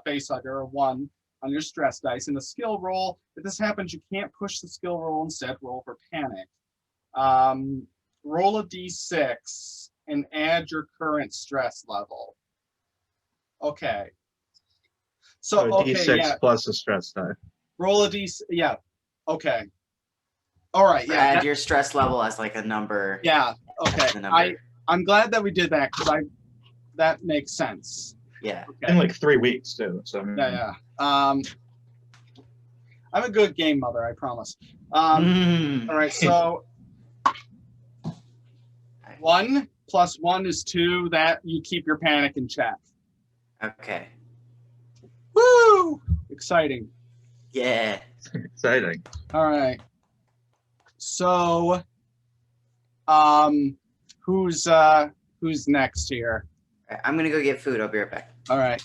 facehugger, a 1 on your stress dice. In a skill roll, if this happens, you can't push the skill roll. Instead, roll for panic. Roll a d6 and add your current stress level. Okay. So Okay, D6 yeah. plus a stress die. Roll a d6. Yeah. Okay. All right. Yeah. Add your stress level as like a number. Yeah. Okay. The number. I'm glad that we did that because that makes sense. Yeah. Okay. In like 3 weeks too. So Yeah. I'm a good game mother, I promise. Mm. All right. So 1 +1 is 2. That you keep your panic in check. Okay. Woo! Exciting. Yeah. Exciting. All right. So, who's next here? I'm gonna go get food. I'll be right back. All right.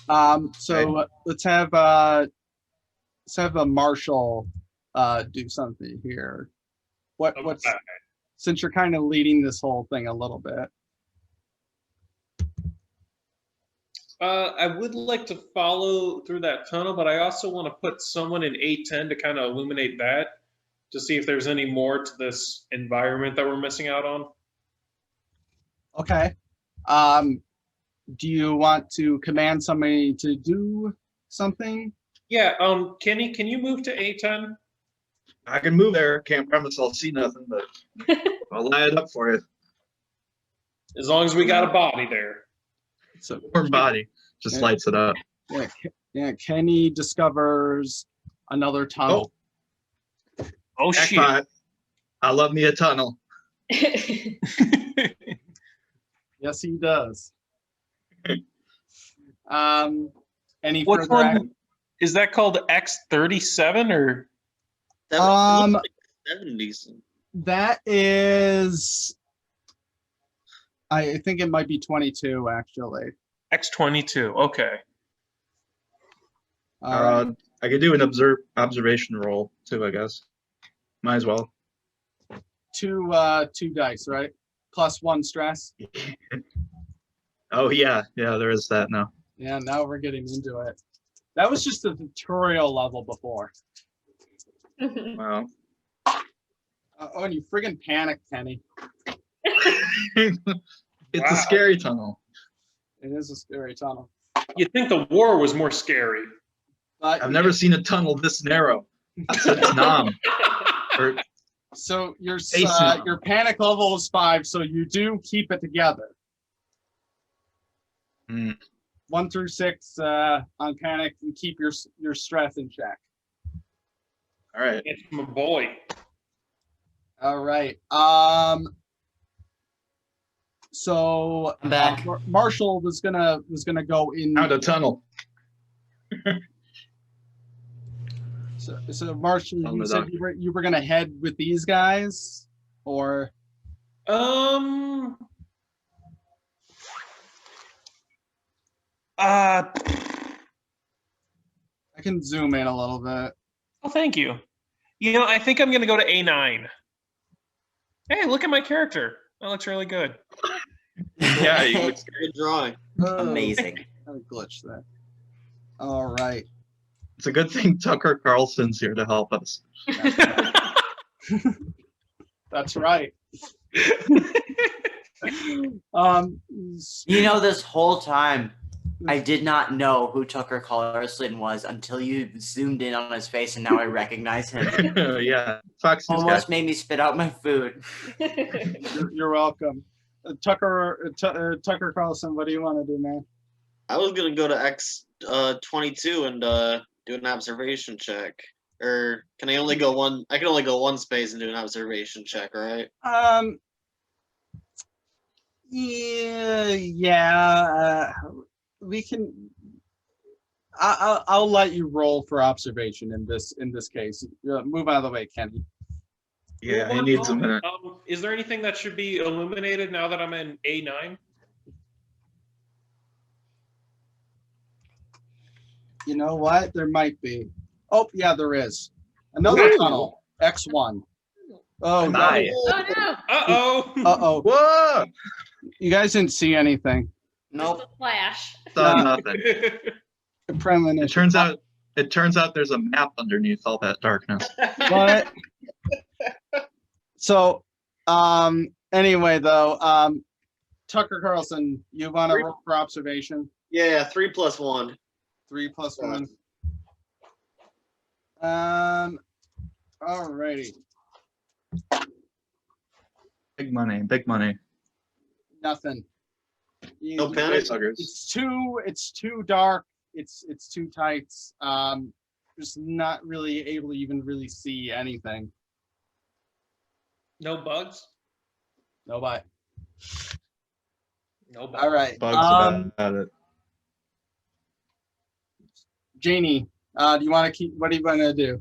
So let's have a Marshall do something here. What's Okay. since you're kind of leading this whole thing a little bit. I would like to follow through that tunnel, but I also want to put someone in A10 to kind of illuminate that, to see if there's any more to this environment that we're missing out on. Okay. Do you want to command somebody to do something? Yeah, Kenny, can you move to A10? I can move there. Can't promise I'll see nothing, but I'll line it up for you. As long as we got a body there. So Warm body just lights it up. yeah, Kenny discovers another tunnel. Oh, shit. Jackpot. I love me a tunnel. Yes, he does. Any What's further? one? Is that called X37 or? That Um, looks like 70s. That is, I think it might be 22 actually. X22, okay. Uh, I could do an observation roll too, I guess. Might as well. two dice, right? +1 stress. Oh yeah, there is that now. Yeah, now we're getting into it. That was just a tutorial level before. Wow. Oh, and you friggin' panicked, Kenny. It's Wow. a scary tunnel. It is a scary tunnel. You'd think the war was more scary. But I've never seen a tunnel this narrow. Since Nam. Or So your Ace your panic level is 5, so you do keep it together. Hmm. 1 through 6 on panic, you keep your stress in check. All right. It's my boy. All right. So I'm back. Marshall was gonna go in. Found a tunnel. So Marshall, On you the said dock. you were gonna head with these guys, or Oh, I can zoom in a little bit. thank you. You know, I think I'm gonna go to A9. Hey, look at my character. That looks really good. Yeah, you would- Good drawing. Amazing. I glitched that. All right. It's a good thing Tucker Carlson's here to help us. That's right. You know, this whole time, I did not know who Tucker Carlson was until you zoomed in on his face, and now I recognize him. Yeah, Fox News guy. Almost made me spit out my food. You're welcome. Tucker Carlson, what do you want to do, man? I was gonna go to X22 and do an observation check. Or can I only go one? I can only go one space and do an observation check, right? Yeah. We can. I'll let you roll for observation in this case. Move out of the way, Kenny. Yeah, he needs a minute. Is there anything that should be illuminated now that I'm in A9? You know what? There might be. Oh, yeah, there is. Another Ooh. tunnel. X1. Oh, Nice. Oh no! Uh-oh. Uh-oh. Whoa! You guys didn't see anything. Nope. Just a flash. Saw nothing. Premonition. It turns out there's a map underneath all that darkness. But so anyway though, Tucker Carlson, you want to roll for observation? Yeah, 3 + 1. 3 + 1. Alrighty. Big money, big money. Nothing. No panic. Facehuggers. It's too dark. It's too tight. Just not really able to even really see anything. No bugs? Nobody. No All right. Bugs about it. Janie, do you want to keep? What are you going to do?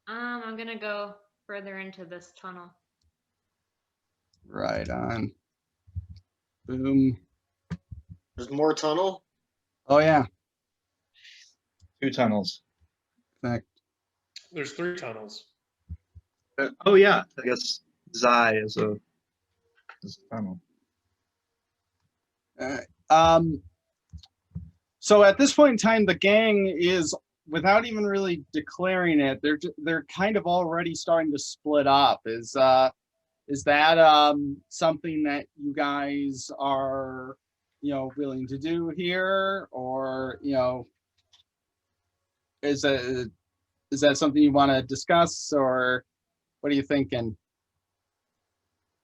I'm gonna go further into this tunnel. Right on. Boom. There's more tunnel. Oh yeah. 2 tunnels. Connect. There's 3 tunnels. Oh yeah, I guess Zai is a tunnel. So at this point in time, the gang is, without even really declaring it, they're kind of already starting to split up. Is that something that you guys are, willing to do here, or is that something you want to discuss, or what are you thinking?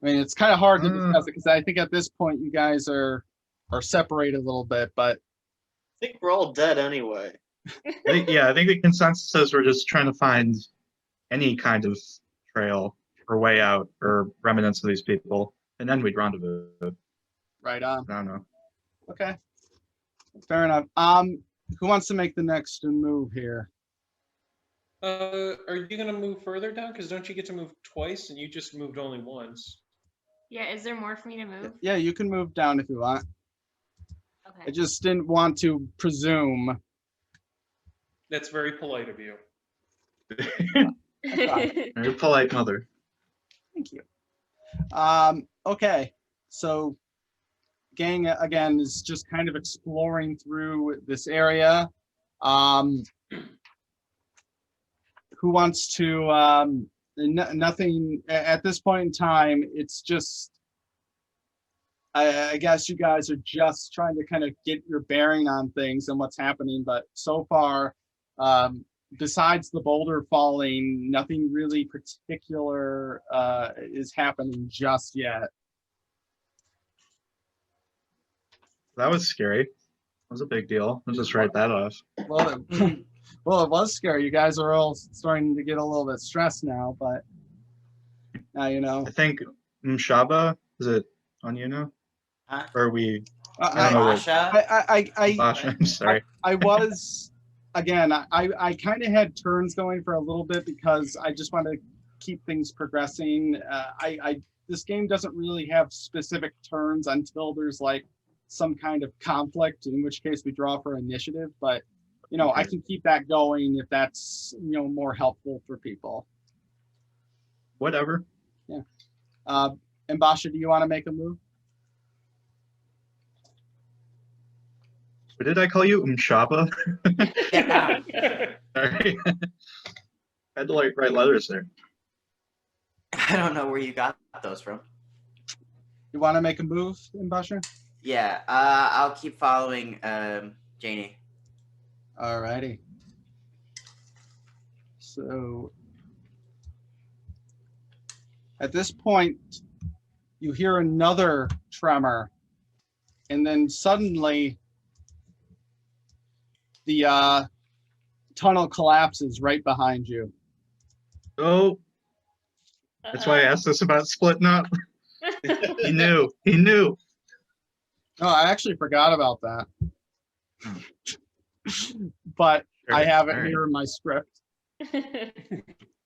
I mean, it's kind of hard to discuss it because I think at this point you guys are separated a little bit, but I think we're all dead anyway. I think the consensus is we're just trying to find any kind of trail or way out or remnants of these people, and then we'd rendezvous. right on. I don't know. Okay, fair enough. Who wants to make the next move here? Are you gonna move further down? Because don't you get to move twice, and you just moved only once? Yeah, is there more for me to move? Yeah, you can move down if you want. I Okay. just didn't want to presume. That's very polite of you. Very polite mother. Thank you. Okay, so gang again is just kind of exploring through this area. Who wants to? Nothing at this point in time. It's just, I guess you guys are just trying to kind of get your bearing on things and what's happening. But so far, besides the boulder falling, nothing really particular is happening just yet. That was scary. That was a big deal. Let's just write that off. Well, it was scary. You guys are all starting to get a little bit stressed now, but now you know. I think Mshaba, is it on you now? Huh? Or are we? I don't know what- Basha? Basha, I'm sorry. I was, again, I kind of had turns going for a little bit because I just want to keep things progressing. This game doesn't really have specific turns until there's like some kind of conflict, in which case we draw for initiative. But I can keep that going if that's more helpful for people. Whatever. Yeah. And Basha, do you want to make a move? What did I call you? Mshaba? Yeah. Sorry. I had to like write letters there. I don't know where you got those from. You want to make a move, Basha? Yeah, I'll keep following Janie. Alrighty. So at this point, you hear another tremor, and then suddenly the tunnel collapses right behind you. Oh, that's why I asked us about splitting up. He knew. He knew. Oh, I actually forgot about that. But I have it here in my script.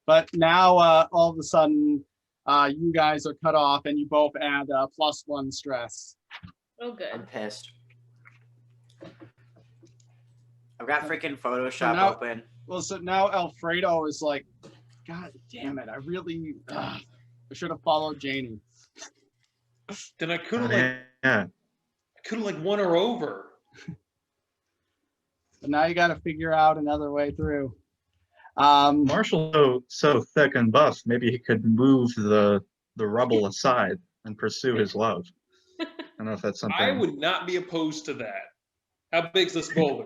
But now, all of a sudden, you guys are cut off, and you both add +1 stress. Oh, good. I'm pissed. I've got freaking Photoshop now- open. Well, so now Alfredo is like, God damn it! I really, I should have followed Janie. Then I could have won her over. But now you got to figure out another way through. Marshall so thick and buff, maybe he could move the rubble aside and pursue his love. I don't know if that's something. I would not be opposed to that. How big's this boulder?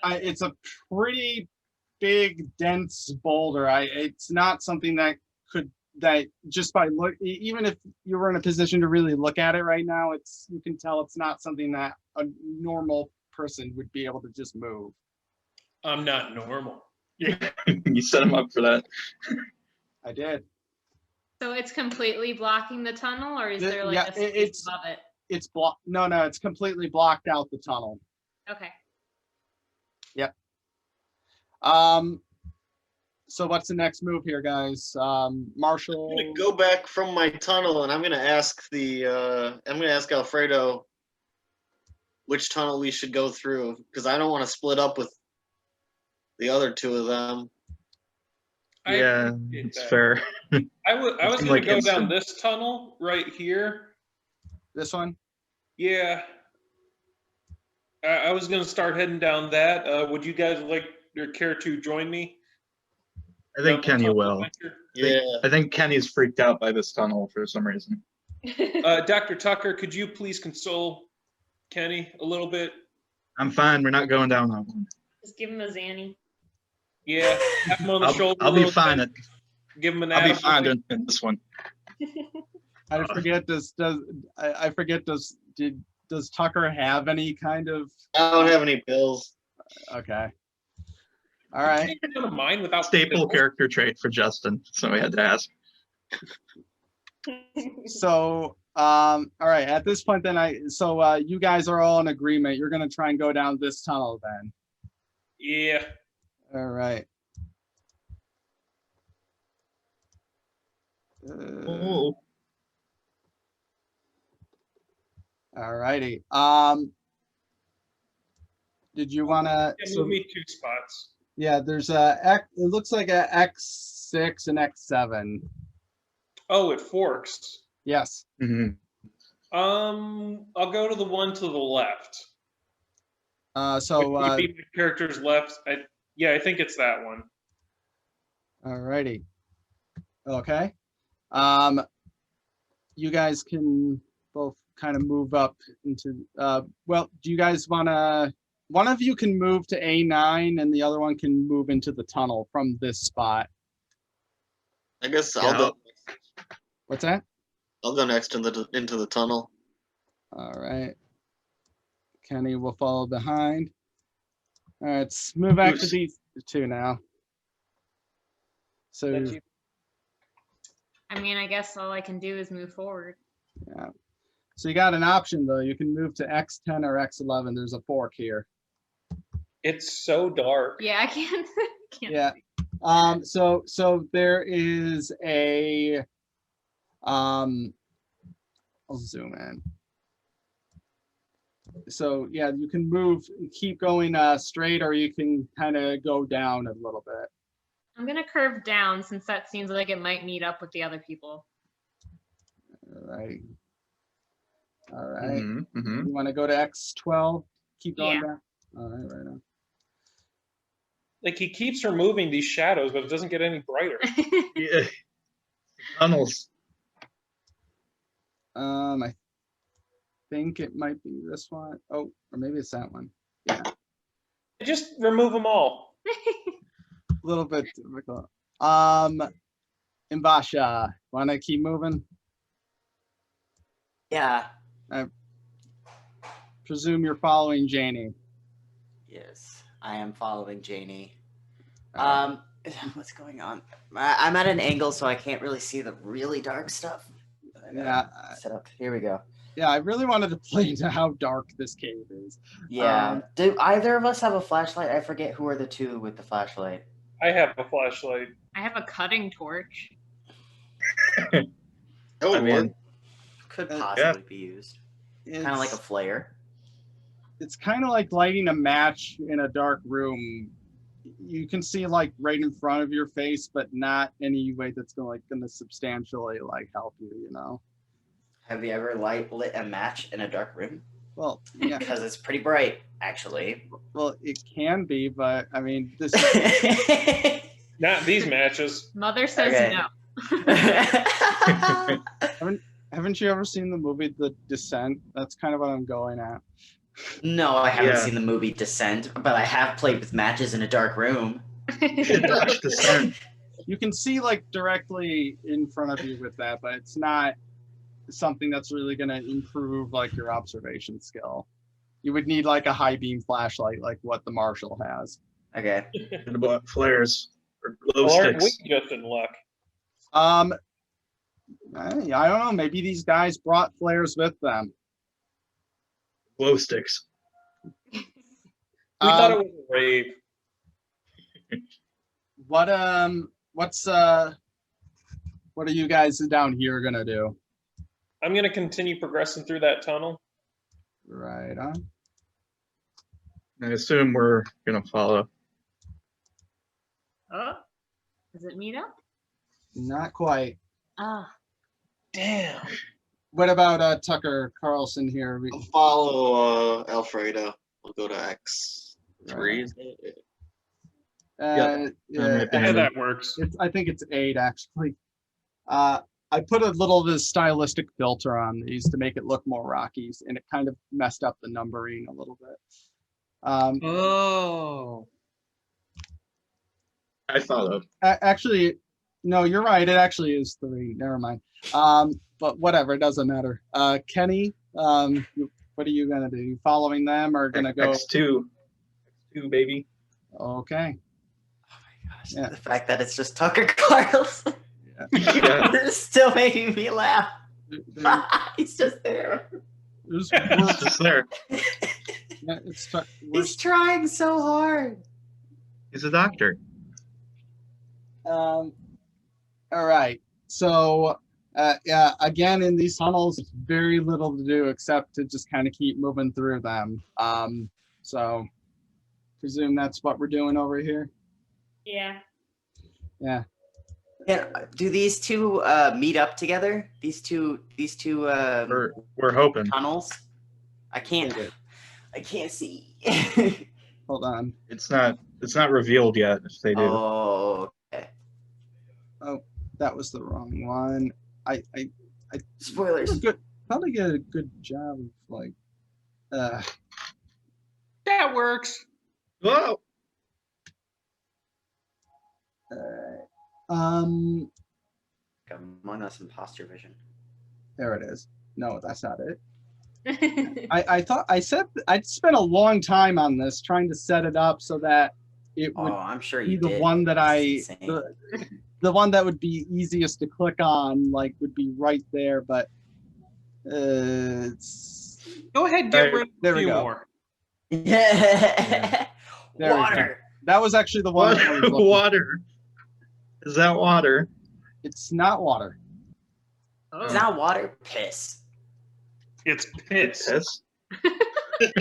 It's a pretty big, dense boulder. It's not something that just by look, even if you were in a position to really look at it right now, you can tell it's not something that a normal person would be able to just move. I'm not normal. You set him up for that. I did. So it's completely blocking the tunnel, or is there like Yeah, a space above it? It's blocked. No, it's completely blocked out the tunnel. Okay. Yep. So what's the next move here, guys? Marshall. I'm gonna go back from my tunnel, and I'm gonna ask Alfredo which tunnel we should go through, because I don't want to split up with the other two of them. I Yeah, appreciate it's that. fair. I was Seemed going like to go down instant. this tunnel right here. This one. Yeah. I was going to start heading down that. Would you guys like or care to join me? I think Down the Kenny tunnel will. adventure? Yeah. I think Kenny's freaked out by this tunnel for some reason. Dr. Tucker, could you please console Kenny a little bit? I'm fine. We're not going down that one. Just give him a Zanny. Yeah, tap him on the shoulder. I'll a be little fine. bit, give him an I'll be attaboy. fine in this one. I forget. Does Tucker have any kind of? I don't have any pills. Okay. All right. You can't go to mine without Staple character trait for Justin, so we had to ask. So, all right. At this point, then you guys are all in agreement. You're gonna try and go down this tunnel, then. Yeah. All right. Oh. All righty. Did you wanna? Yeah, move me 2 spots. Yeah, there's it looks like a X6 and X7. Oh, it forks. Yes. Mhm. I'll go to the one to the left. So Would be the character's left. I think it's that one. all righty. Okay. You guys can both kind of move up into well, do you guys wanna, one of you can move to A9 and the other one can move into the tunnel from this spot. I guess Yeah, I'll go. What's that? I'll go next into the tunnel. All right. Kenny will follow behind. All right, let's move back to these two now. So, That's you. I mean, I guess all I can do is move forward. yeah. So you got an option though. You can move to X10 or X11. There's a fork here. It's so dark. Yeah, I can't. Yeah. So there is a I'll zoom in. So yeah, you can move, keep going straight, or you can kind of go down a little bit. I'm gonna curve down since that seems like it might meet up with the other people. All right. All right. Mhm, mhm. You want to go to X12? Keep going Yeah. down. All right, right on. Like he keeps removing these shadows, but it doesn't get any brighter. Yeah. Tunnels. I think it might be this one. Oh, or maybe it's that one. Yeah, Just remove them all. a little bit difficult. Mbasha, want to keep moving? Yeah. Presume you're following Janie. Yes, I am following Janie. Uh, What's going on? I'm at an angle, so I can't really see the really dark stuff. Yeah. Set up. Here we go. Yeah, I really wanted to play into how dark this cave is. Yeah. Do either of us have a flashlight? I forget who are the two with the flashlight. I have a flashlight. I have a cutting torch. That would I mean, work. Could Yeah. possibly be used. Kind of like a It's- flare. It's kind of like lighting a match in a dark room. You can see like right in front of your face, but not any way that's gonna substantially like help you, you know? Have you ever lit a match in a dark room? Well, yeah, Because it's pretty bright, actually. well, it can be, but I mean, this Not these matches. Mother says Okay. no. haven't you ever seen the movie The Descent? That's kind of what I'm going at. No, I haven't Yeah. seen the movie Descent, but I have played with matches in a dark room. You should watch Descent. You can see like directly in front of you with that, but it's not something that's really going to improve like your observation skill. You would need like a high beam flashlight, like what the Marshall has. Okay. And about flares or glow Well, aren't we sticks. just in luck? I don't know. Maybe these guys brought flares with them. Glow sticks. We thought it Um, was a rave. what are you guys down here gonna do? I'm gonna continue progressing through that tunnel. Right on. I assume we're gonna follow. Oh, does it meet up? Not quite. Ah, Damn. What about Tucker Carlson here? I'll follow Alfredo. We'll go to X3. Uh, I'm right uh, behind Yeah, him. that works. I think it's 8 actually. I put a little of this stylistic filter on these to make it look more Rockies, and it kind of messed up the numbering a little bit. Oh. I followed. Actually, no, you're right. It actually is 3. Never mind. But whatever, it doesn't matter. Kenny, what are you gonna do? You following them or gonna go? X2. X2, baby. Okay. Oh my gosh, Yeah. the fact that it's just Tucker Carlson Yeah. is still making me laugh. There- He's just there. there's It's just there. yeah, He's trying so hard. He's a doctor. All right. So, yeah, again, in these tunnels, it's very little to do except to just kind of keep moving through them. So, presume that's what we're doing over here. yeah. Yeah. Yeah, do these two meet up together? These two We're hoping. tunnels? I can't see. Hold on. It's not revealed yet if they do. Oh, okay. That was the wrong one. I Spoilers. probably get a good job of like. That works. Whoa! Among Us imposter vision. There it is. No, that's not it. I thought I said I'd spent a long time on this trying to set it up so that it would Oh, I'm sure be you the did. one that It's insane. the one that would be easiest to click on, like would be right there, but it's Go ahead, get Right, rid of there a we few go. more. Yeah. There we go. Water. that was actually the one. I was looking- Water. Is that water? It's not water. Oh. It's not water. Piss. It's piss. Piss? Is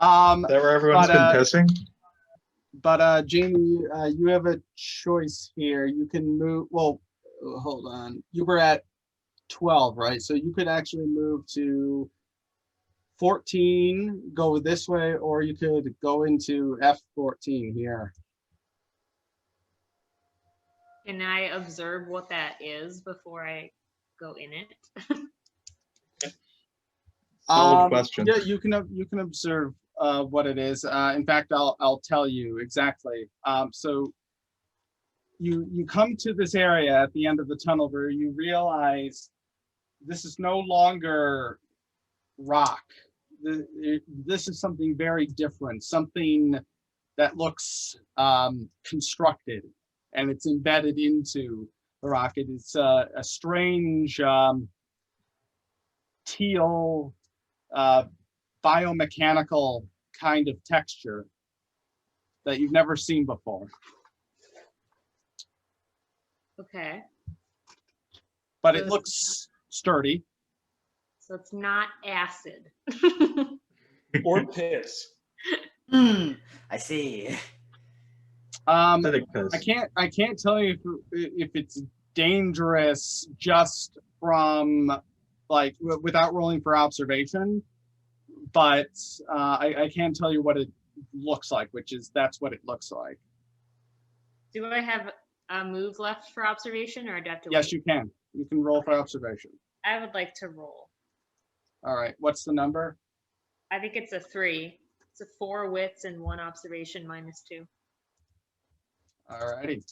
Um, that where everyone's But, been pissing? but Jamie, you have a choice here. You can move. Well, hold on. You were at 12, right? So you could actually move to 14, go this way, or you could go into F14 here. Can I observe what that is before I go in it? Solid question. Yeah, you can observe what it is. In fact, I'll tell you exactly. So you come to this area at the end of the tunnel where you realize this is no longer rock. This is something very different, something that looks constructed, and it's embedded into the rock. It's a strange teal biomechanical kind of texture that you've never seen before. Okay. But it looks sturdy. So it's not acid. Or piss. I see. Acidic piss. I can't tell you if it's dangerous just from like without rolling for observation, but I can tell you what it looks like, which is that's what it looks like. Do I have a move left for observation, or do I have to Yes, wait? you can. You can roll for observation. I would like to roll. All right. What's the number? I think it's a 3. It's a 4 wits and 1 observation -2. All righty.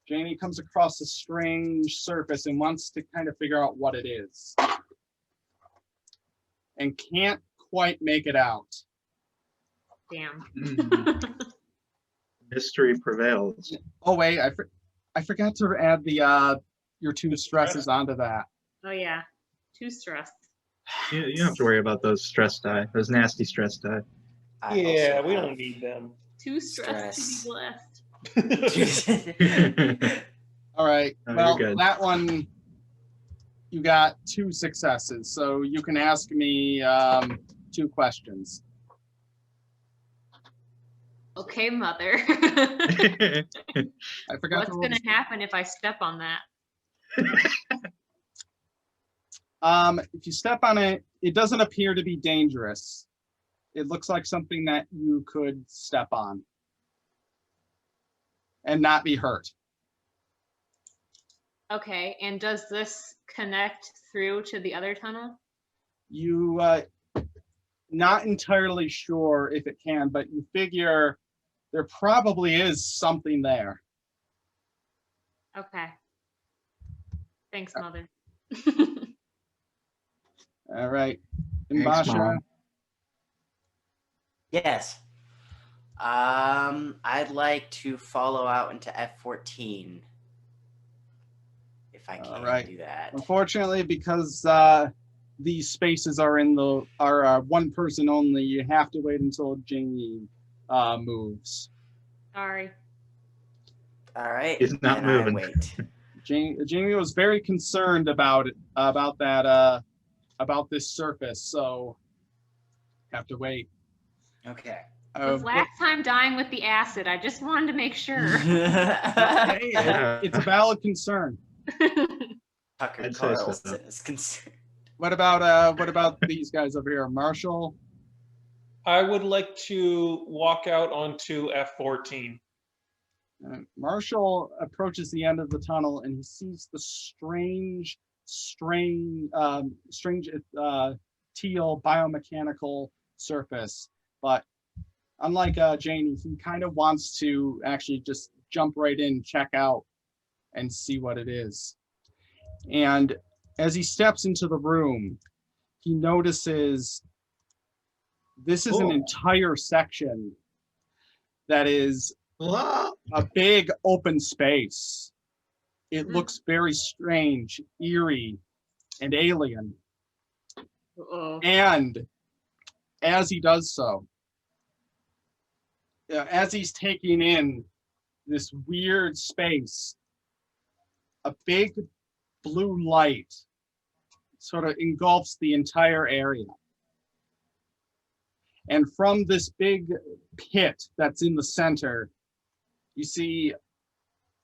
Janie comes across a strange surface and wants to kind of figure out what it is. And can't quite make it out. Damn. Mystery prevails. Oh wait, I forgot to add the your 2 stresses onto that. Oh yeah, too stressed. You don't have to worry about those stress die, those nasty stress die. I Yeah, also we have don't need them. Too stressed Stress. to be blessed. All right. Oh, Well, you're good. that one, you got 2 successes. So you can ask me 2 questions. Okay, mother. I forgot What's to roll gonna this. happen if I step on that? If you step on it, it doesn't appear to be dangerous. It looks like something that you could step on and not be hurt. Okay, and does this connect through to the other tunnel? You not entirely sure if it can, but you figure there probably is something there. Okay. Thanks, mother. All right. Thanks, Mbasha, Mom. Yes. I'd like to follow out into F14. If I can right. do that. unfortunately, because these spaces are one person only, you have to wait until Jamie moves. Sorry. All right. He's not then moving. I wait. Jamie was very concerned about this surface, so have to wait. Okay. Was last time dying with the acid? I just wanted to make sure. Hey, it's a valid concern. Tucker I'd say so. Carlson is concerned. What about these guys over here, Marshall? I would like to walk out onto F14. Marshall approaches the end of the tunnel and he sees the strange teal biomechanical surface. But unlike Janie, he kind of wants to actually just jump right in, check out, and see what it is. And as he steps into the room, he notices this is an entire section that is a big open space. It looks very strange, eerie, and alien. Uh-oh. And as he does so, as he's taking in this weird space, a big blue light sort of engulfs the entire area. And from this big pit that's in the center, you see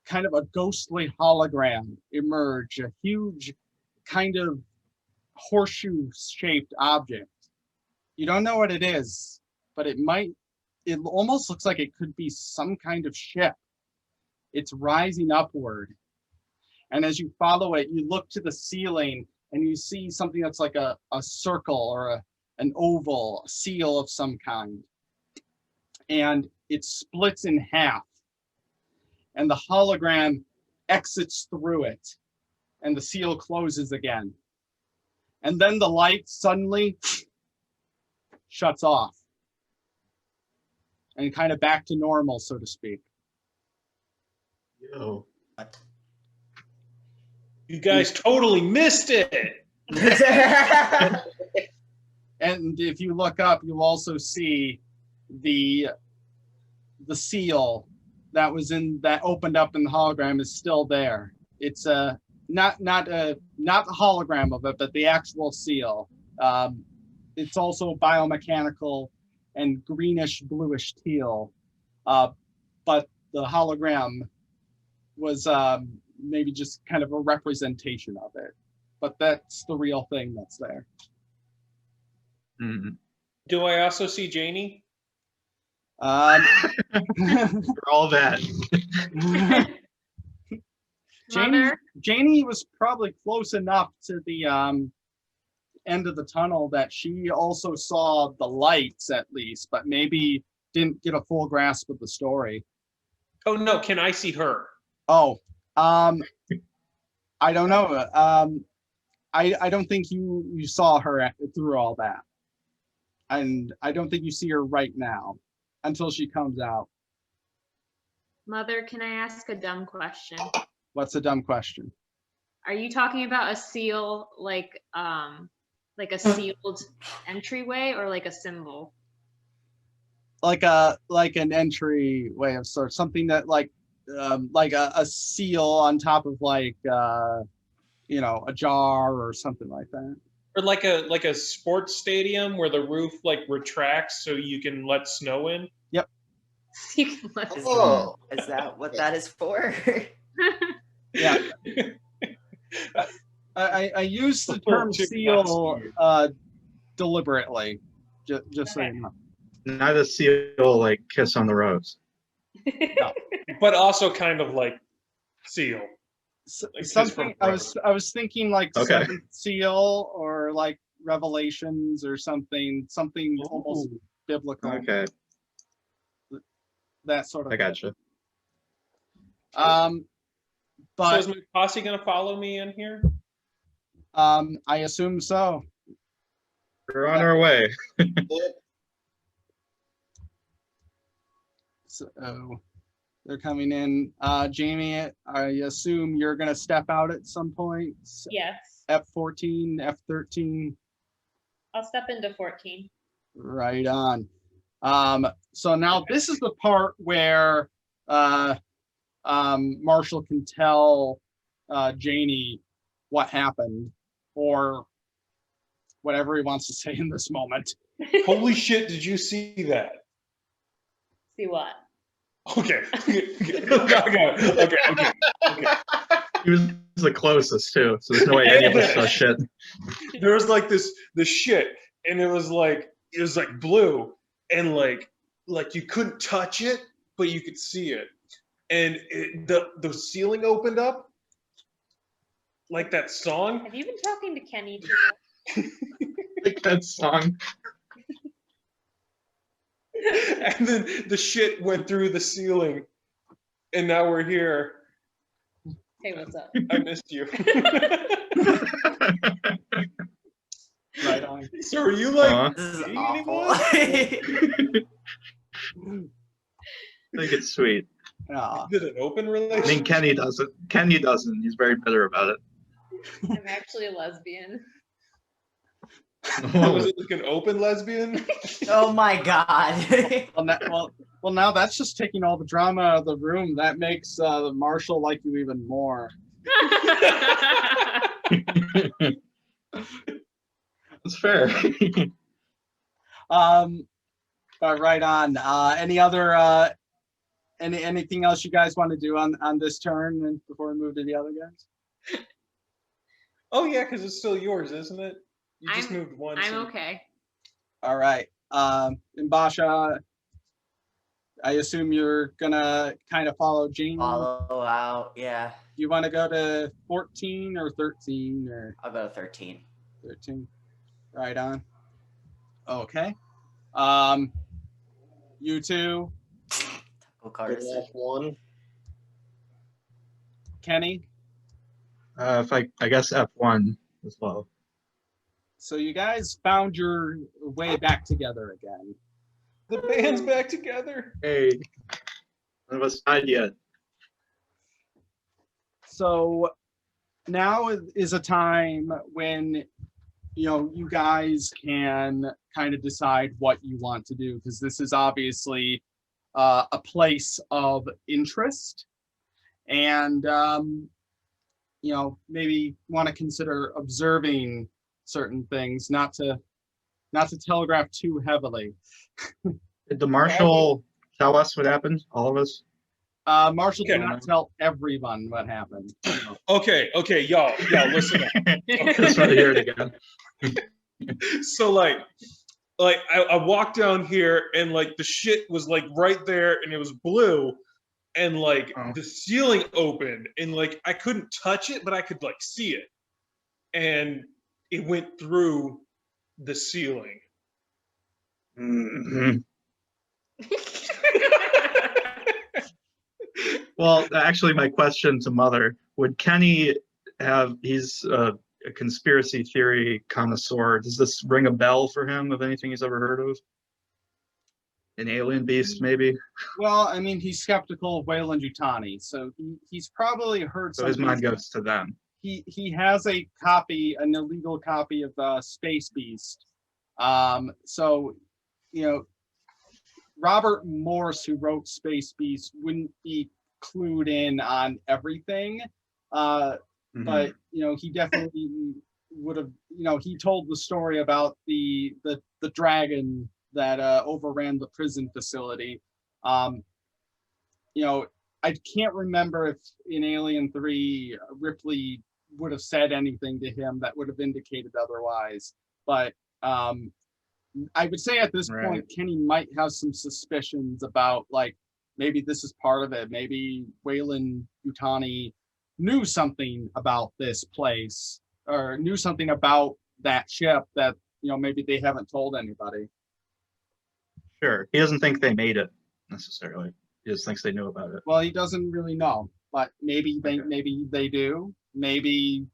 kind of a ghostly hologram emerge, a huge kind of horseshoe-shaped object. You don't know what it is, but it almost looks like it could be some kind of ship. It's rising upward. And as you follow it, you look to the ceiling and you see something that's like a circle or an oval, a seal of some kind. And it splits in half. And the hologram exits through it. And the seal closes again. And then the light suddenly shuts off. And kind of back to normal, so to speak. Yo. You guys totally missed it. And if you look up, you'll also see the seal that opened up in the hologram is still there. It's not the hologram of it, but the actual seal. It's also biomechanical and greenish bluish teal, but the hologram was maybe just kind of a representation of it. But that's the real thing that's there. Mm-hmm. Do I also see Janie? For all that. Janie was probably close enough to the end of the tunnel that she also saw the lights at least, but maybe didn't get a full grasp of the story. Oh no, can I see her? Oh, I don't know. I don't think you saw her through all that. And I don't think you see her right now until she comes out. Mother, can I ask a dumb question? What's a dumb question? Are you talking about a seal like a sealed entryway or like a symbol? Like an entry way of sorts, something that like a seal on top of like a jar or something like that. Or like a sports stadium where the roof like retracts so you can let snow in. Yep. You can let this Oh, Is that what that is for? Yeah. I use the term seal deliberately, just so Okay. you know. Not a seal like Kiss on the Rose. But also kind of like seal. Like Something I was thinking like Okay. Seventh Seal or like Revelations or something almost Ooh. biblical. Okay, That sort of I gotcha. So but is my posse gonna follow me in here? I assume so. We're on our way. So they're coming in. Jamie, I assume you're gonna step out at some point. Yes. F14, F13. I'll step into 14. Right on. So now this is the part where Marshall can tell Janie what happened or whatever he wants to say in this moment. Holy shit, did you see that? See what? Okay. Okay. He was the closest too, so there's no way any of us saw shit. There was like this shit, and it was like blue, and like you couldn't touch it, but you could see it. And the ceiling opened up like that song. Have you been talking to Kenny too much? Like that song. And then the shit went through the ceiling, and now we're here. Hey, what's up? I missed you. Right on. So are you like Aw. This is dating awful. anyone? I think it's sweet. Is it an open I relationship? mean, Kenny doesn't. Kenny doesn't. He's very bitter about it. I'm actually a lesbian. Was it like an open lesbian? Oh my god. Well, now that's just taking all the drama out of the room. That makes Marshall like you even more. That's fair. But right on. Any other anything else you guys want to do on this turn and before we move to the other guys? Oh yeah, because it's still yours, isn't it? You just moved one. I'm so- okay. All right. And Basha, I assume you're gonna kind of follow Jamie. Follow out, yeah. Do you want to go to 14 or 13 or I'll go to 13. 13? Right on. Okay. You two, Go cards. F1. Kenny. If I guess F1 as well. So you guys found your way back together again. The band's back together. Hey, none of us died yet. So now is a time when you guys can kind of decide what you want to do, because this is obviously a place of interest, and maybe want to consider observing certain things, not to telegraph too heavily. Did the marshal tell us what happened? All of us? Marshall did Okay. not tell everyone what happened. Okay, y'all, listen up. That's right here again. So like I walked down here and like the shit was like right there and it was blue and like the ceiling opened and like I couldn't touch it but I could like see it and it went through the ceiling. Mm-hmm. Well, actually, my question to Mother, would Kenny he's a conspiracy theory connoisseur. Does this ring a bell for him of anything he's ever heard of? An alien beast, maybe? Well, I mean, he's skeptical of Wayland Yutani, so he's probably heard So his something. mind goes to them. he has a copy, an illegal copy of Space Beast. So, you know, Robert Morse, who wrote Space Beast, wouldn't be clued in on everything. But you know, he definitely would have. You know, he told the story about the dragon that overran the prison facility. You know, I can't remember if in Alien 3 Ripley would have said anything to him that would have indicated otherwise. But I would say at this point, Kenny might have some suspicions about, like, maybe this is part of it. Maybe Weyland-Yutani knew something about this place, or knew something about that ship that, you know, maybe they haven't told anybody. Sure. He doesn't think they made it necessarily. He just thinks they knew about it. Well, he doesn't really know, but maybe they do. Maybe,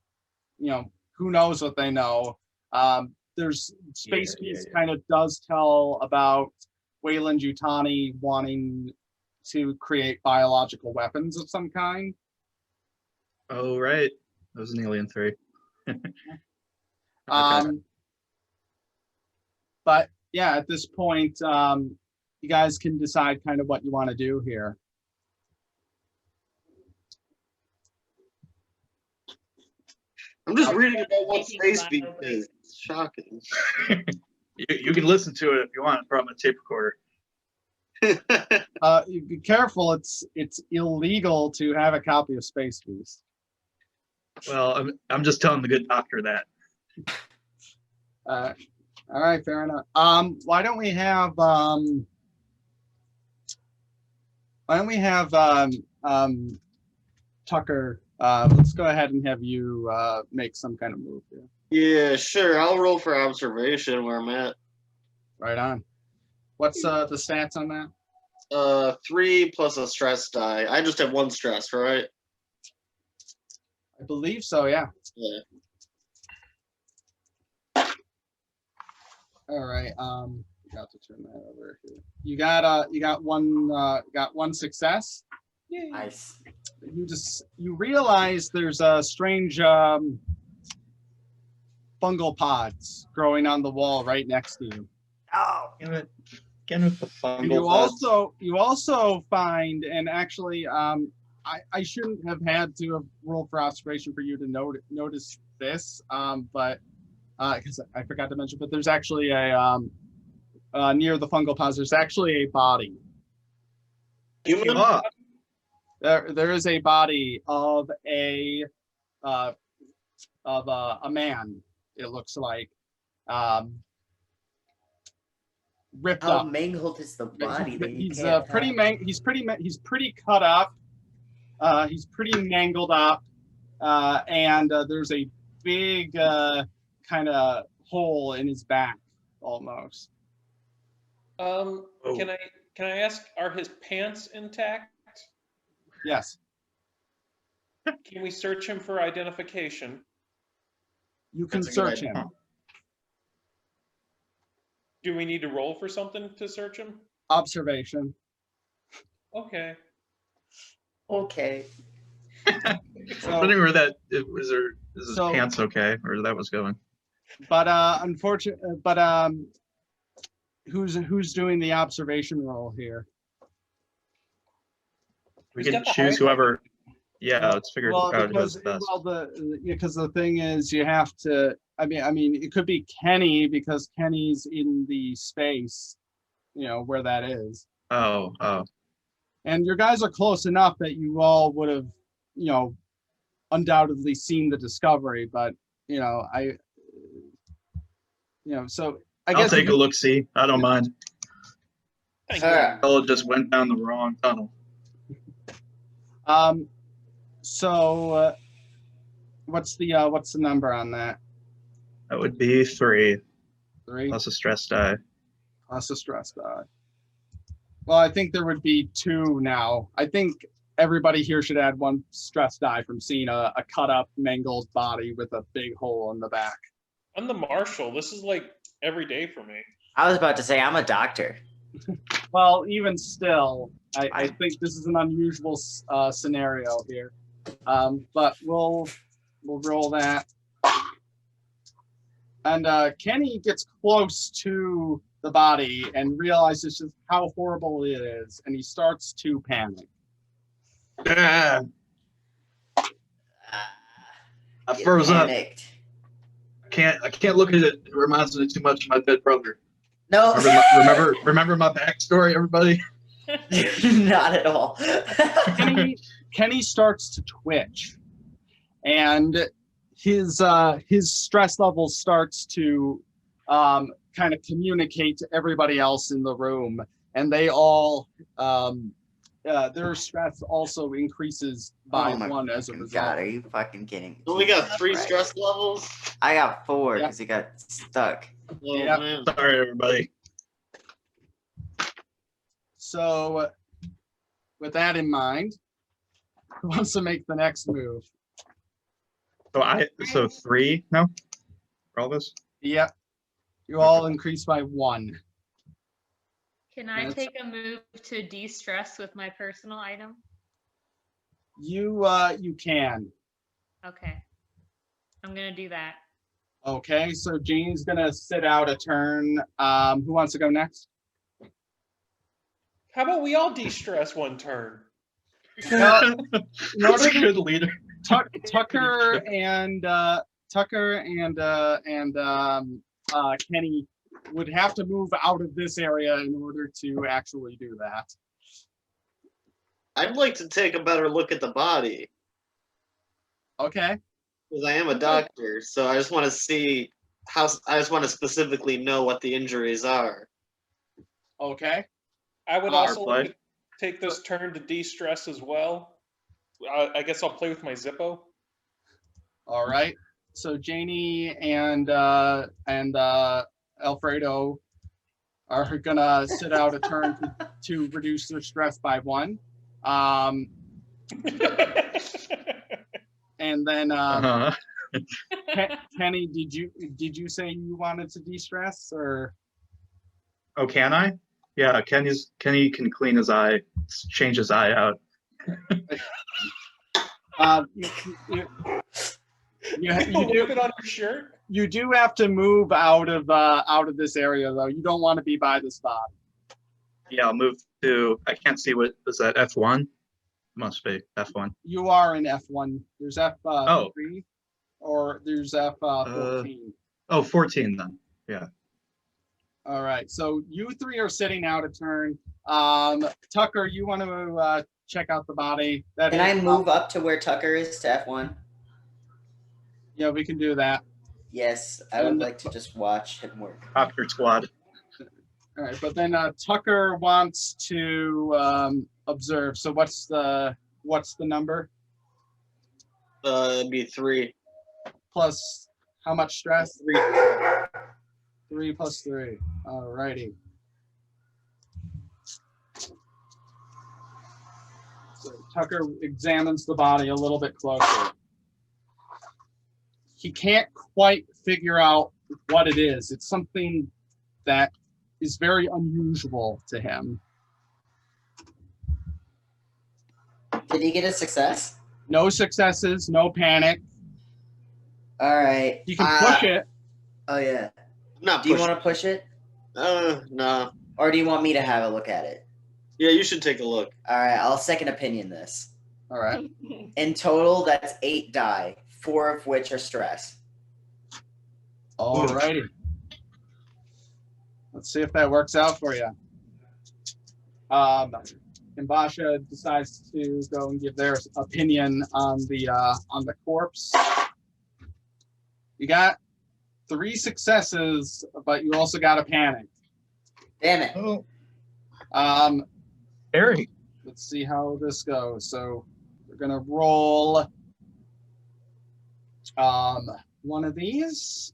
you know, who knows what they know. There's Space Beast kind of does tell about Weyland-Yutani wanting to create biological weapons of some kind. Oh, right. That was in Alien 3. But yeah, at this point, you guys can decide kind of what you want to do here. I'm just reading about what Space Beast is. It's shocking. You can listen to it if you want from a tape recorder. You be careful. It's illegal to have a copy of Space Beast. Well, I'm just telling the good doctor that. All right, fair enough. Why don't we have Tucker? Let's go ahead and have you make some kind of move here. Yeah, sure. I'll roll for observation where I'm at. Right on. What's the stats on that? 3 plus a stress die. I just have 1 stress, right? I believe so. Yeah. Yeah. All right. Got to turn that over here. You got one success. Yay. Nice. You realize there's a strange fungal pods growing on the wall right next to you. Oh, Again with the fungal And you also find, and actually, I shouldn't have had to have rolled for observation for you to notice this, but because I forgot to mention, but there's actually a near the fungal pods, there's actually a body. Human? There is a body of a man. It looks like ripped how up. mangled is the body that you He's can't pretty have? he's pretty cut up. He's pretty mangled up, and there's a big kind of hole in his back almost. Can I ask, are his pants intact? Yes. Can we search him for identification? You can That's a good search him. idea. Do we need to roll for something to search him? Observation. Okay. Okay. So, Wondering where that is his So- pants okay, or that was going. but unfortunately, but who's doing the observation roll here? We Who's can got the choose high whoever. Yeah, let's figure Well, out who because does best. because the thing is, you have to. I mean, it could be Kenny because Kenny's in the space, you know, where that is. Oh. And your guys are close enough that you all would have, you know, undoubtedly seen the discovery. But you know, so I I'll guess take a look. See, I don't mind. Thank All you. right. I'll just went down the wrong tunnel. So what's the number on that? That would be 3 3 plus a stress die. plus a stress die. Well, I think there would be 2 now. I think everybody here should add 1 stress die from seeing a cut up, mangled body with a big hole in the back. I'm the marshal. This is like every day for me. I was about to say I'm a doctor. Well, even still, I think this is an unusual scenario here. But we'll we'll roll that. And Kenny gets close to the body and realizes just how horrible it is, and he starts to panic. Yeah. I Get froze up. panicked. I can't look at it. It reminds me too much of my dead brother. No. Remember my backstory, everybody? Not at all. Kenny starts to twitch, and his stress level starts to kind of communicate to everybody else in the room, and they all their stress also increases by Oh my 1 as a result. God, are you fucking kidding? So we got 3 Right. stress levels. I got 4 Yep. because he got stuck. Oh, Yep. man. Sorry, everybody. So, with that in mind, who wants to make the next move? So 3 no? For all of us? Yep. You all increase by 1. Can I That's- take a move to de-stress with my personal item? You can. Okay. I'm gonna do that. Okay, so Jane's gonna sit out a turn. Who wants to go next? How about we all de-stress one turn? In order That's a to- good leader. Tucker and Kenny would have to move out of this area in order to actually do that. I'd like to take a better look at the body Okay. because I am a doctor, so I just want to see how. I just want to specifically know what the injuries are. Okay. I would Our also play. like to take this turn to de-stress as well. I guess I'll play with my Zippo. All right. So Janie and Alfredo are gonna sit out a turn to reduce their stress by 1. And then Uh-huh. Kenny, did you say you wanted to de-stress or? Oh, can I? Yeah, Kenny can clean his eye, change his eye out. You Whip do it on your shirt. you do have to move out of this area though. You don't want to be by this body. Yeah, I'll move to. I can't see what is that. F1 must be F1. You are in F1. There's F3 Oh. or there's F14. Oh, 14 then. Yeah. All right. So you 3 are sitting out a turn. Tucker, you want to check out the body? That Can I is- move up to where Tucker is to F1? Yeah, we can do that. Yes, I would And- like to just watch him work. Doctor squad. All right, but then Tucker wants to observe. So what's the number It'd be 3. plus how much stress? 3. 3 plus 3. All righty. So Tucker examines the body a little bit closer. He can't quite figure out what it is. It's something that is very unusual to him. Did he get a success? No successes, no panic. All right. You can push it. Oh yeah. I'm not Do you pushing. want to push it, No. or do you want me to have a look at it? Yeah, you should take a look. All right, I'll second opinion this. All right. In total, that's 8 die, 4 of which are stress. All righty. Let's see if that works out for you. And Basha decides to go and give their opinion on the corpse. You got 3 successes, but you also got a panic. Damn it. Oh, Um, Harry. let's see how this goes. So we're gonna roll one of these.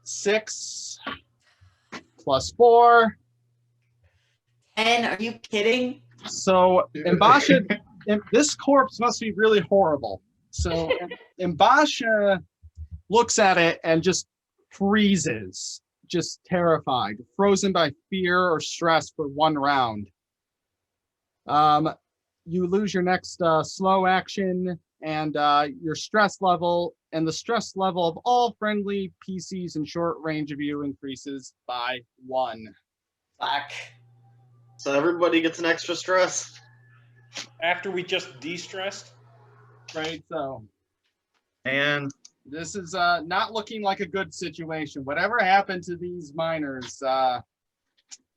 6 plus 4. 10? Are you kidding? So Mbasha, this corpse must be really horrible. So Mbasha looks at it and just freezes, just terrified, frozen by fear or stress for 1 round. You lose your next slow action, and your stress level and the stress level of all friendly PCs in short range of you increases by 1. Fuck. So everybody gets an extra stress. After we just de-stressed? Right, so And this is not looking like a good situation. Whatever happened to these miners,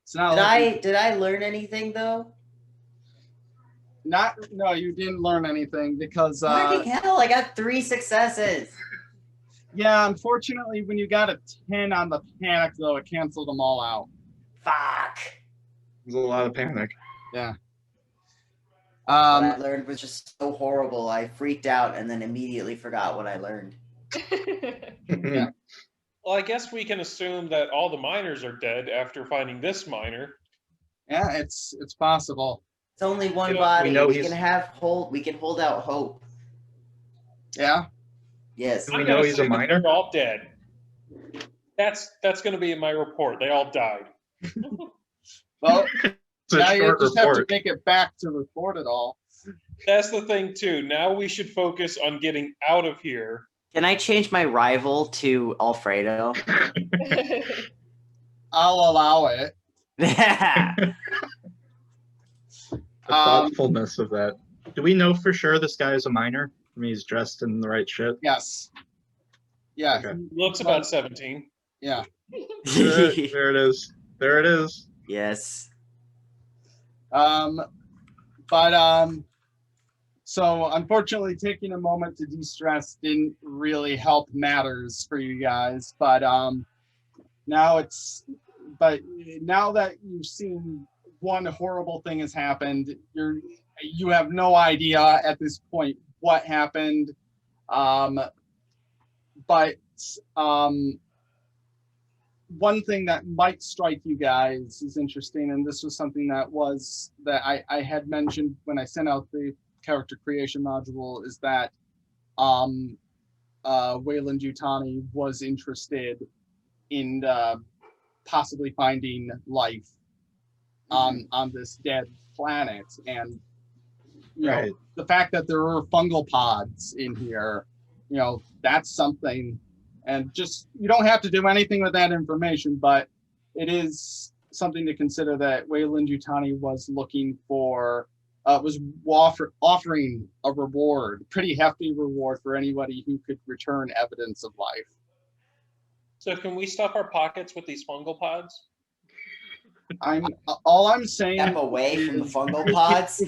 it's not. Did I learn anything though? No, you didn't learn anything because Fucking hell, I got 3 successes. yeah, unfortunately, when you got a 10 on the panic though, it canceled them all out. Fuck. there's a lot of panic. Yeah. What I learned was just so horrible. I freaked out and then immediately forgot what I learned. Yeah. Well, I guess we can assume that all the miners are dead after finding this miner. Yeah, it's possible. It's only one You know, body. we know We he's- can hold out hope. Yeah. Yes. We I'm know gonna he's say a that miner? they're all dead. That's going to be in my report. They all died. Well, It's now a you short just have to report. make it back to report it all. That's the thing too. Now we should focus on getting out of here. Can I change my rival to Alfredo? I'll allow it. The thoughtfulness of that. Do we know for sure this guy is a miner? I mean, he's dressed in the right shit. Yes. Yeah. Okay. Looks about 17. Yeah. There it is. There it is. Yes. So unfortunately, taking a moment to de-stress didn't really help matters for you guys. But now that you've seen one horrible thing has happened, you have no idea at this point what happened. But one thing that might strike you guys is interesting, and this was something that I had mentioned when I sent out the character creation module, is that Wayland Yutani was interested in possibly finding life on this dead planet, and you know, Right. the fact that there are fungal pods in here, you know, that's something. And just, you don't have to do anything with that information, but it is something to consider that Wayland Yutani was looking for, was offering a reward, pretty hefty reward for anybody who could return evidence of life. So can we stuff our pockets with these fungal pods? All I'm saying. Step away from the is fungal pods.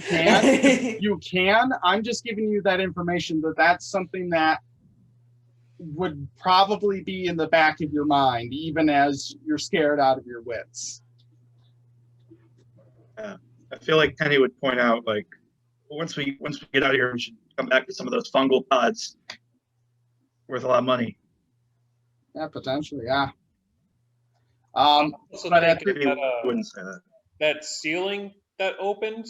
You can. I'm just giving you that information that's something that would probably be in the back of your mind, even as you're scared out of your wits. I feel like Penny would point out, like, once we get out of here, we should come back to some of those fungal pods. Worth a lot of money. Yeah, potentially, yeah. Also But thinking Maybe that, we wouldn't say that. that ceiling that opened,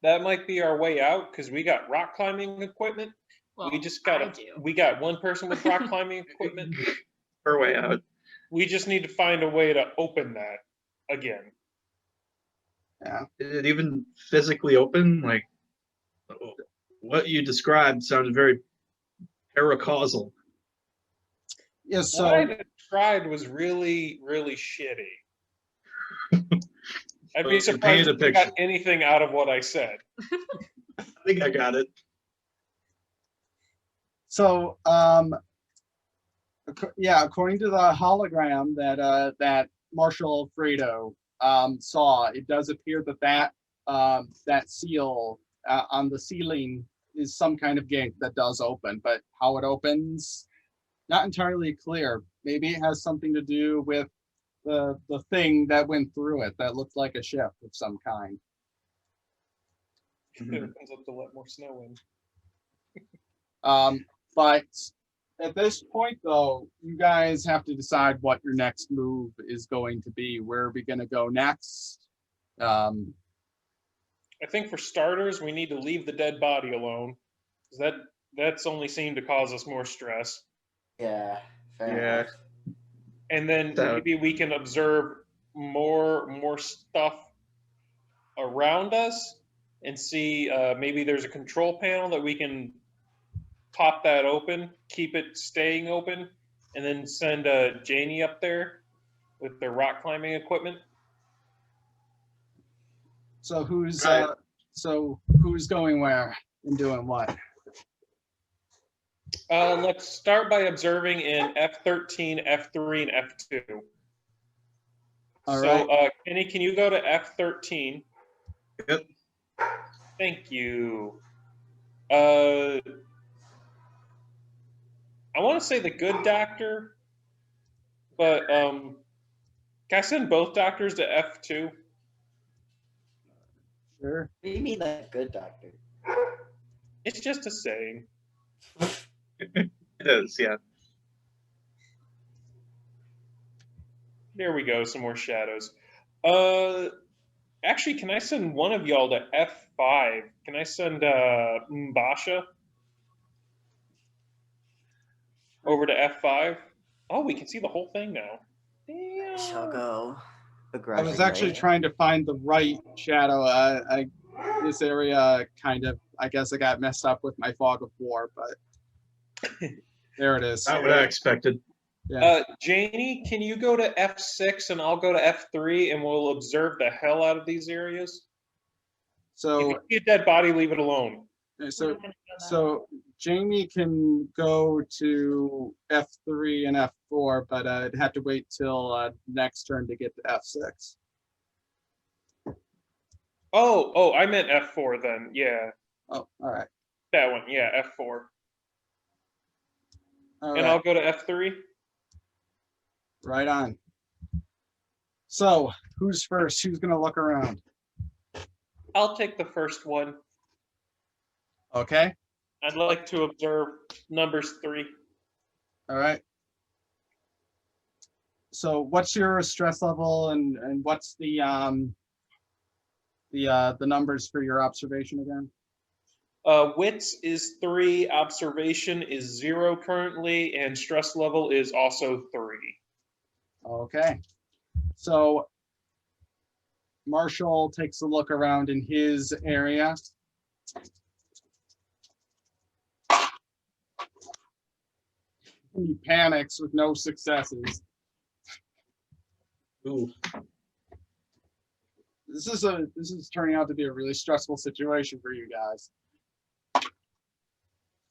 that might be our way out because we got rock climbing equipment. Well, we got one person with rock climbing equipment. Her way out. We just need to find a way to open that again. Is it even physically open? Like, what you described sounded very paracausal. Yeah, What so I tried was really, really shitty. I'd be You surprised painted a if I got picture. anything out of what I said. I think I got it. So, according to the hologram that Marshal Alfredo saw, it does appear that seal on the ceiling is some kind of gate that does open, but how it opens, not entirely clear. Maybe it has something to do with the thing that went through it that looked like a ship of some kind. It opens up to let more snow in. But at this point, though, you guys have to decide what your next move is going to be. Where are we going to go next? I think for starters, we need to leave the dead body alone. 'Cause that's only seemed to cause us more stress. Yeah. Fair Yeah. enough. And then maybe we can observe more stuff around us and see maybe there's a control panel that we can pop that open, keep it staying open, and then send Janie up there with their rock climbing equipment. So who's Right. who's going where and doing what? Let's start by observing in F13, F3, and F2. All So, right. Kenny, can you go to F13? Yep. Thank you. I want to say the good doctor, but can I send both doctors to F2? Sure. What do you mean that good doctor? It's just a saying. It is, yeah. There we go, some more shadows. Actually, can I send one of y'all to F5? Can I send Mbasha over to F5? Oh, we can see the whole thing now. I shall go I begrudgingly. was actually trying to find the right shadow. This area kind of, I guess I got messed up with my fog of war, but there it is. Not what I expected. Yeah. Janie, can you go to F6 and I'll go to F3 and we'll observe the hell out of these areas? If So you see a dead body, leave it alone. so Jamie can go to F3 and F4, but I'd have to wait till next turn to get to F6. Oh, I meant F4 then. Yeah, Oh, all right. that one. Yeah, F4. All And right. I'll go to F3. Right on. So who's first? Who's gonna look around? I'll take the first one. Okay. I'd like to observe numbers 3. All right. So what's your stress level and what's the numbers for your observation again? Wits is 3, observation is 0 currently, and stress level is also 3. Okay. So Marshall takes a look around in his area. He panics with no successes. Ooh. This is turning out to be a really stressful situation for you guys.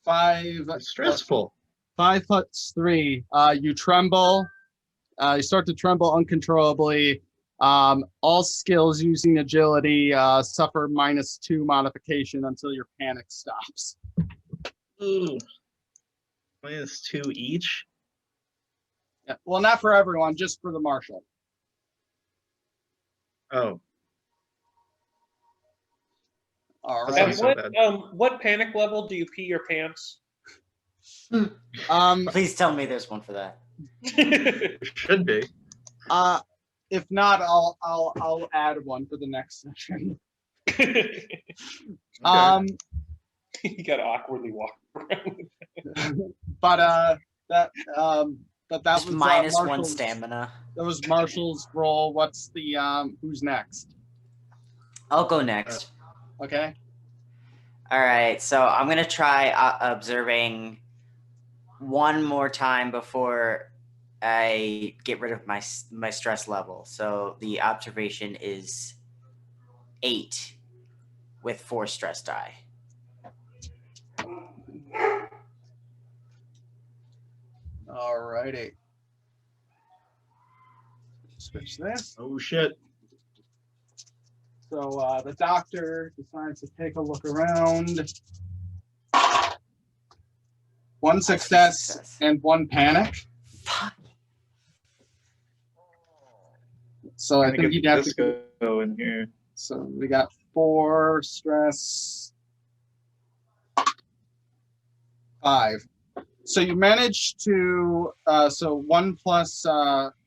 It's stressful. 5'3". You tremble. You start to tremble uncontrollably. All skills using agility suffer -2 modification until your panic stops. Ooh. -2 each. Yeah. Well, not for everyone, just for the marshal. Oh. All That's And right. not so bad. what panic level do you pee your pants? Please tell me there's one for that. Should be. If not, I'll add one for the next session. Okay. You gotta awkwardly walk around. But that Just was minus 1 Marshall's- stamina. That was Marshall's roll. What's the who's next? I'll go next. Okay. All right, so I'm gonna try observing one more time before I get rid of my stress level. So the observation is 8 with 4 stress die. All righty. Switch this. Oh shit. So the doctor decides to take a look around. 1 success and 1 panic. Fuck. So I Trying to think get he'd have this to. go in here. So we got 4 stress. 5. So you managed to. So 1 plus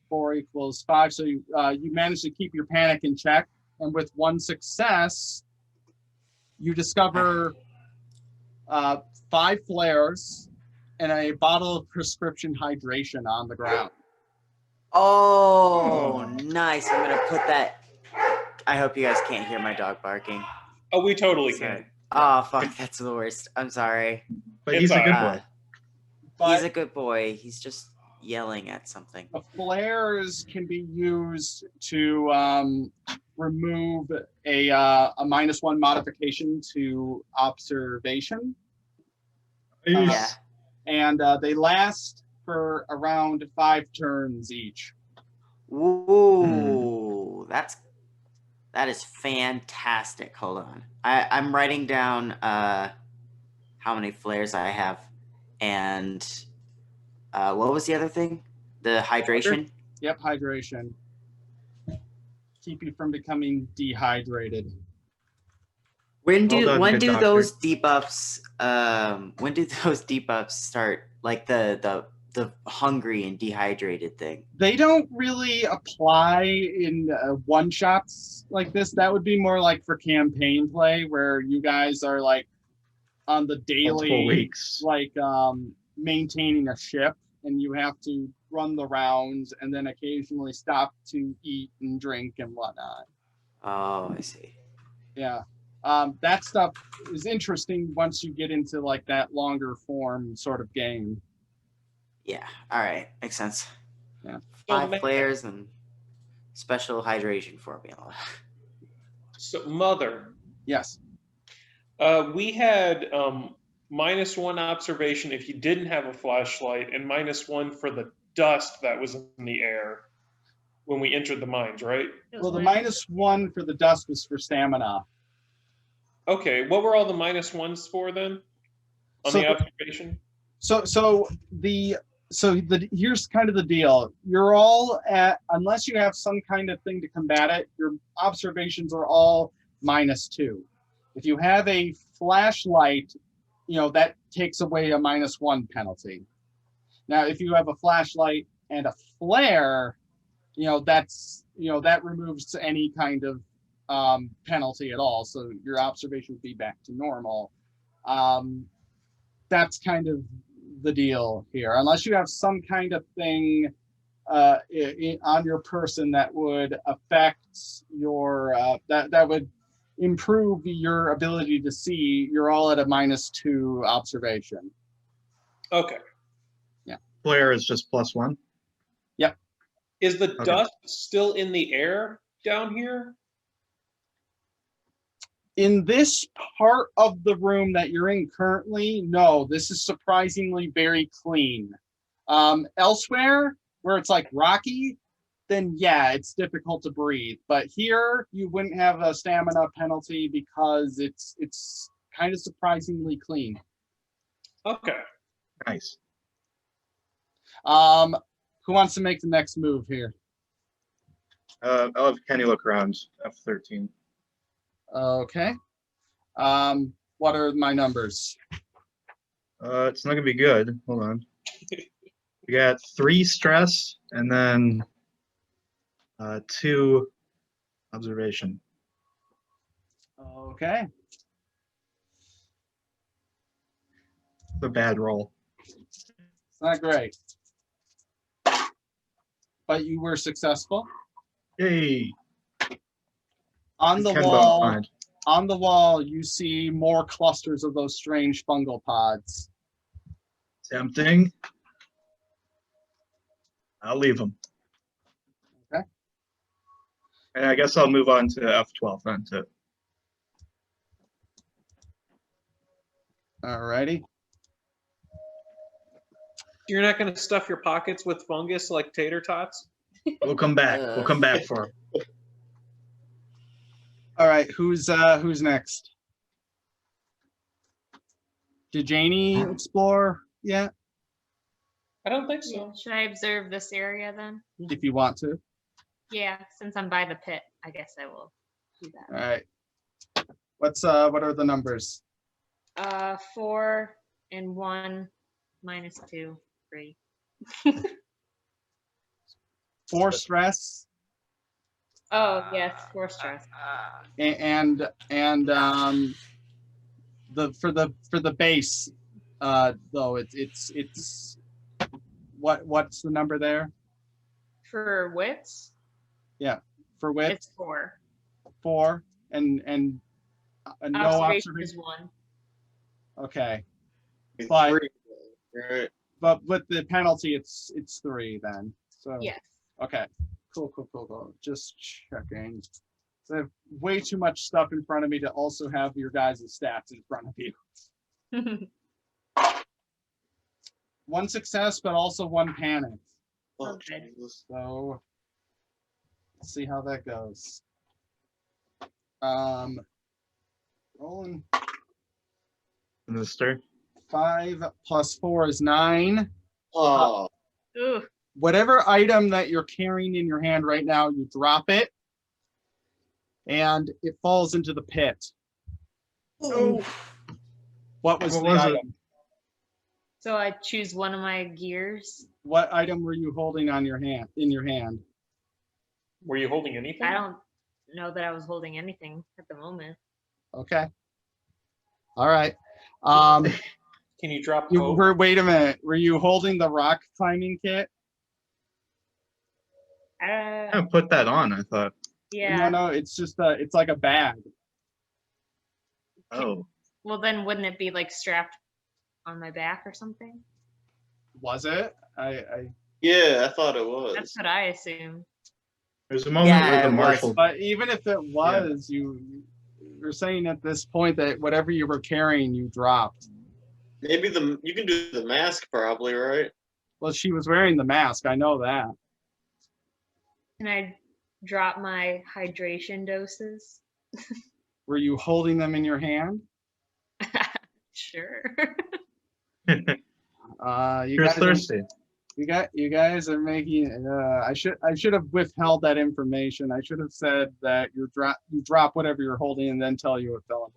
4 equals 5. So you managed to keep your panic in check, and with 1 success, you discover 5 flares and a bottle of prescription hydration on the ground. Oh, nice. I'm gonna put that. I hope you guys can't hear my dog barking. Oh, we totally Sorry. can. Oh, fuck, that's the worst. I'm sorry. But It's he's a good alright. boy. But He's a good boy. He's just yelling at something. the flares can be used to remove a -1 modification to observation. Nice. Yeah. And they last for around 5 turns each. Ooh, that is fantastic. Hold on. I'm writing down how many flares I have, and what was the other thing? The hydration. Yep, hydration. Keep you from becoming dehydrated. When Well do done, when good do doctor. those debuffs when do those debuffs start? Like the hungry and dehydrated thing. They don't really apply in one-shots like this. That would be more like for campaign play, where you guys are like on the Multiple daily, weeks. like maintaining a ship, and you have to run the rounds and then occasionally stop to eat and drink and whatnot. Oh, I see. Yeah. That stuff is interesting once you get into like that longer form sort of game. Yeah. All right. Makes sense. Yeah. 5 man. flares and special hydration formula. So, Mother, Yes. we had -1 observation if you didn't have a flashlight, and -1 for the dust that was in the air when we entered the mines, right? Well, the -1 for the dust was for stamina. Okay, what were all the -1s for then on So the the- observation? Here's kind of the deal. You're all at, unless you have some kind of thing to combat it, your observations are all -2. If you have a flashlight, that takes away a -1 penalty. Now, if you have a flashlight and a flare, that removes any kind of penalty at all. So your observation would be back to normal. That's kind of the deal here, unless you have some kind of thing on your person that would affect your that would improve your ability to see. You're all at a -2 observation. Okay. Flare is just +1. Is the Okay. dust still in the air down here? In this part of the room that you're in currently, no, this is surprisingly very clean. Elsewhere, where it's like rocky, then yeah, it's difficult to breathe. But here, you wouldn't have a stamina penalty because it's kind of surprisingly clean. Okay. Nice. Who wants to make the next move here? I'll have Kenny look around. F13. Okay. What are my numbers? It's not gonna be good. Hold on. We got 3 stress and then 2 observation. Okay. It's a bad roll. It's not great. But you were successful. Yay! On the Ken wall, won't mind. on the wall, you see more clusters of those strange fungal pods. Tempting. I'll leave them. Okay. And I guess I'll move on to F12 then too. Alrighty. You're not going to stuff your pockets with fungus like tater tots? We'll come back. We'll come back for him. All right. Who's next? Did Janie explore yet? I don't think so. Should I observe this area then? If you want to. Yeah, since I'm by the pit, I guess I will do that. All right. What are the numbers? 4 and 1 -2, 3. 4 stress Oh yes, 4 stress. and for the base though it's what's the number there For wits, for width? it's 4. 4 and no Observation observation. is 1. Okay. But- 3. Right. But with the penalty, it's 3 then. So Yes. okay, cool. Just checking. So I have way too much stuff in front of me to also have your guys' stats in front of you. 1 success, but also 1 panic. Oh, Okay. Jesus. So let's see how that goes. Rolling Mister. 5 plus 4 is 9. Oh, Ooh. Whatever item that you're carrying in your hand right now, you drop it, and it falls into the pit. Oh. What was What the was it? item? So I choose one of my gears. What item were you holding on your hand? In your hand? Were you holding anything? I don't know that I was holding anything at the moment. Okay. All right. Can you drop You hope? were. Wait a minute. Were you holding the rock climbing kit? I put that on, I thought. Yeah. No. It's just it's like a bag. Oh. Well, then wouldn't it be like strapped on my back or something? Was it? I. yeah, I thought it was. That's what I assumed. There's a moment Yeah, where the it was. marshal. But even if it was, you're saying at this point that whatever you were carrying, you dropped. Maybe you can do the mask probably, right? Well, she was wearing the mask. I know that. Can I drop my hydration doses? Were you holding them in your hand? Sure. You You're guys are- thirsty. You guys are making. I should have withheld that information. I should have said that you drop whatever you're holding and then tell you it fell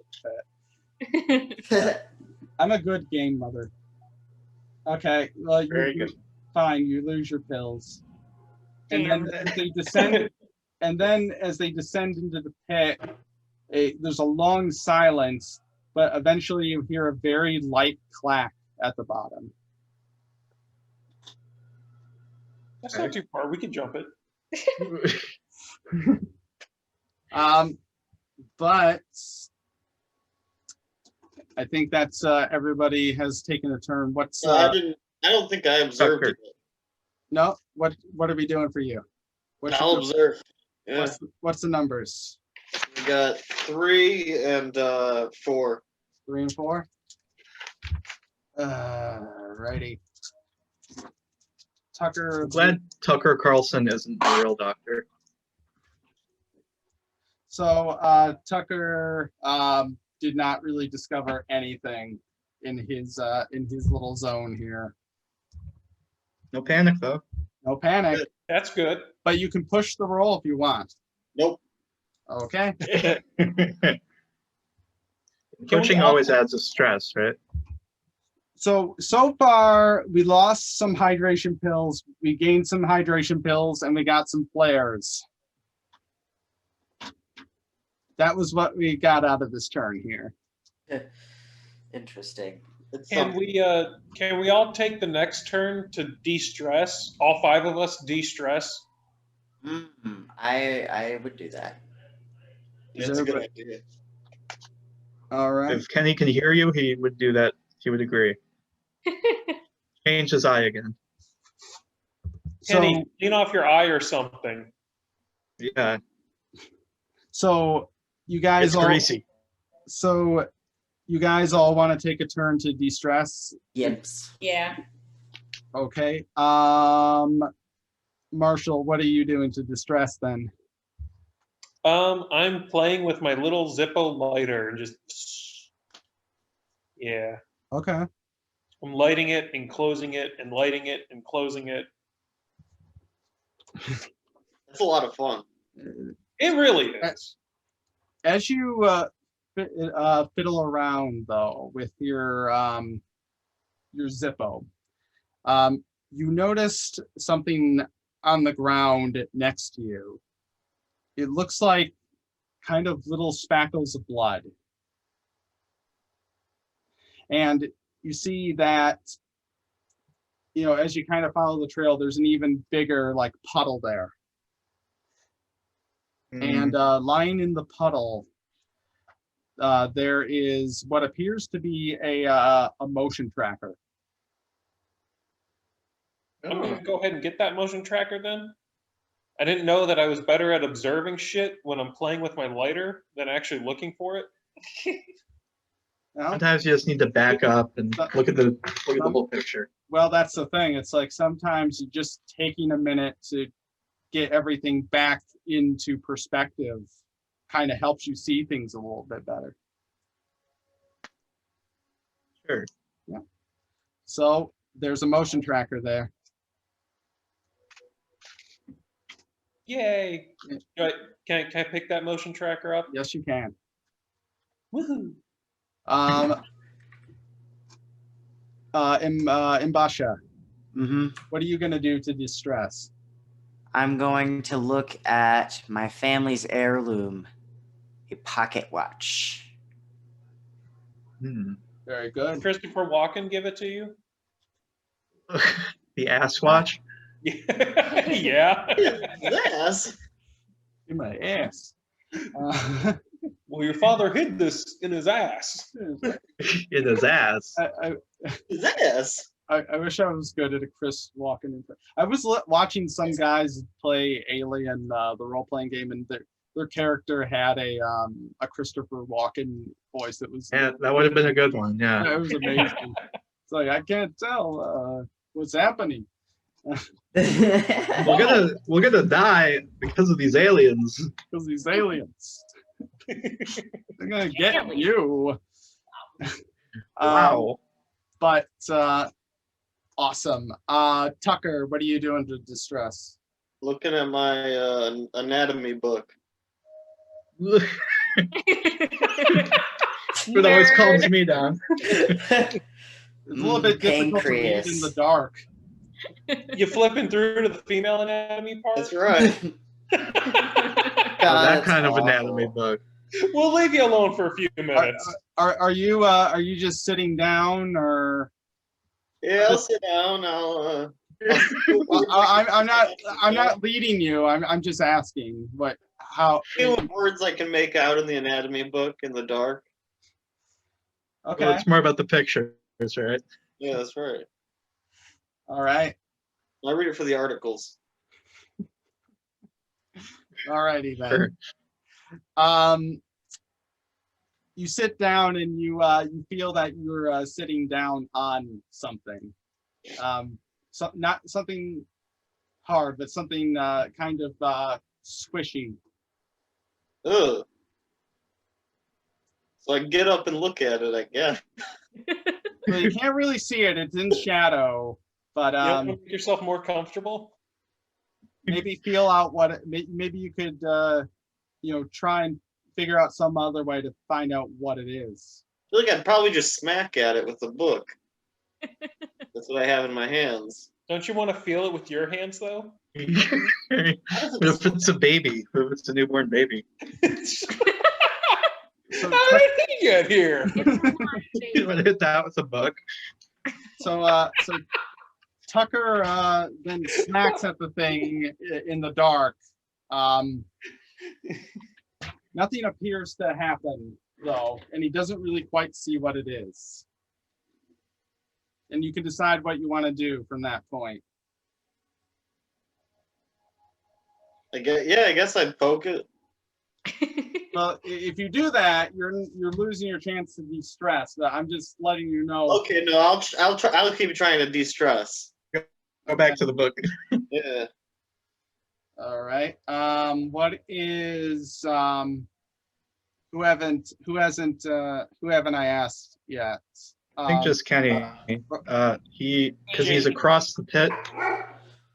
into the pit. I'm a good game mother. Okay, well Very good. fine. You lose your pills, and Damn. then as they descend, as they descend into the pit, there's a long silence, but eventually you hear a very light clack at the bottom. That's not too far. We can jump it. But I think that's everybody has taken a turn. What's No, I don't think I observed Tucker. it. no? What are we doing for you? What's I'll your, observe. Yeah, what's the numbers? we got 3 and 4. 3 and 4. Righty. Tucker. I'm glad Tucker Carlson isn't the real doctor. So Tucker did not really discover anything in his little zone here. No panic though. No panic, That's good. but you can push the roll if you want. Nope. Okay. Pushing always adds a stress, right? So far we lost some hydration pills, we gained some hydration pills, and we got some flares. That was what we got out of this turn here. Interesting. It's Can we all take the next turn to de-stress? All 5 of us de-stress. I would do that. Is It's a good everybody- idea. All right. If Kenny can hear you, he would do that. He would agree. Change his eye again. Kenny, clean off your eye or something. Yeah, So you guys it's all greasy. so you guys all want to take a turn to de-stress. Yips. Yeah. Okay. Marshall, what are you doing to distress then? I'm playing with my little Zippo lighter and just, yeah. Okay. I'm lighting it and closing it and lighting it and closing it. It's a lot of fun. It really is. As you fiddle around though with your Zippo, you noticed something on the ground next to you. It looks like kind of little spackles of blood. And you see that, as you kind of follow the trail, there's an even bigger like puddle there. And lying in the puddle, there is what appears to be a motion tracker. I'm gonna go ahead and get that motion tracker then. I didn't know that I was better at observing shit when I'm playing with my lighter than actually looking for it. No? Sometimes you just need to back up and look at the whole picture. Well, that's the thing. It's like sometimes just taking a minute to get everything back into perspective kind of helps you see things a little bit better. Sure. Yeah. So there's a motion tracker there. Yay! Can I pick that motion tracker up? Yes, you can. Woohoo! Mbasha, Mm-hmm. what are you going to do to distress? I'm going to look at my family's heirloom, a pocket watch. Hmm. Very good. Christopher Walken give it to you? The ass watch. Yeah. Yes. In my ass. Well, your father hid this in his ass. In his ass. Yes. I wish I was good at a Chris Walken. I was watching some guys play Alien, the role-playing game, and their character had a Christopher Walken voice that was. Yeah, that would have been a good one. Yeah, Yeah. it was amazing. It's like I can't tell what's happening. We're gonna die because of these aliens. Because these aliens, they're gonna get you. Wow. But awesome. Tucker, what are you doing to distress? Looking at my anatomy book. It always calms me down. It's a little bit difficult to read in the dark. You flipping through to the female anatomy part? That's right. That kind of anatomy book. We'll leave you alone for a few minutes. Are you just sitting down, or Yeah, I'll sit down. I'll I'm not leading you. I'm just asking how. see what words I can make out in the anatomy book in the dark. Okay. Well, it's more about the pictures, right? Yeah, that's right. All right. I read it for the articles. All righty then. Sure. You sit down and you feel that you're sitting down on something. So not something hard, but something kind of squishy. Ugh. So I get up and look at it, I guess. So you can't really see it; it's in shadow. But You want to make yourself more comfortable? maybe feel out maybe you could try and figure out some other way to find out what it is. I feel like I'd probably just smack at it with the book. That's what I have in my hands. Don't you want to feel it with your hands, though? If it's a baby, if it's a newborn baby. So, How did he get here? You want to hit that with a book? so Tucker then smacks at the thing in the dark. Nothing appears to happen though, and he doesn't really quite see what it is. And you can decide what you want to do from that point. I guess I'd poke it. Well, if you do that, you're losing your chance to de-stress. But I'm just letting you know. Okay, no, I'll keep trying to de-stress. Go back to the book. Yeah. All right. What is who haven't I asked yet? I think just Kenny. Because he's across the pit.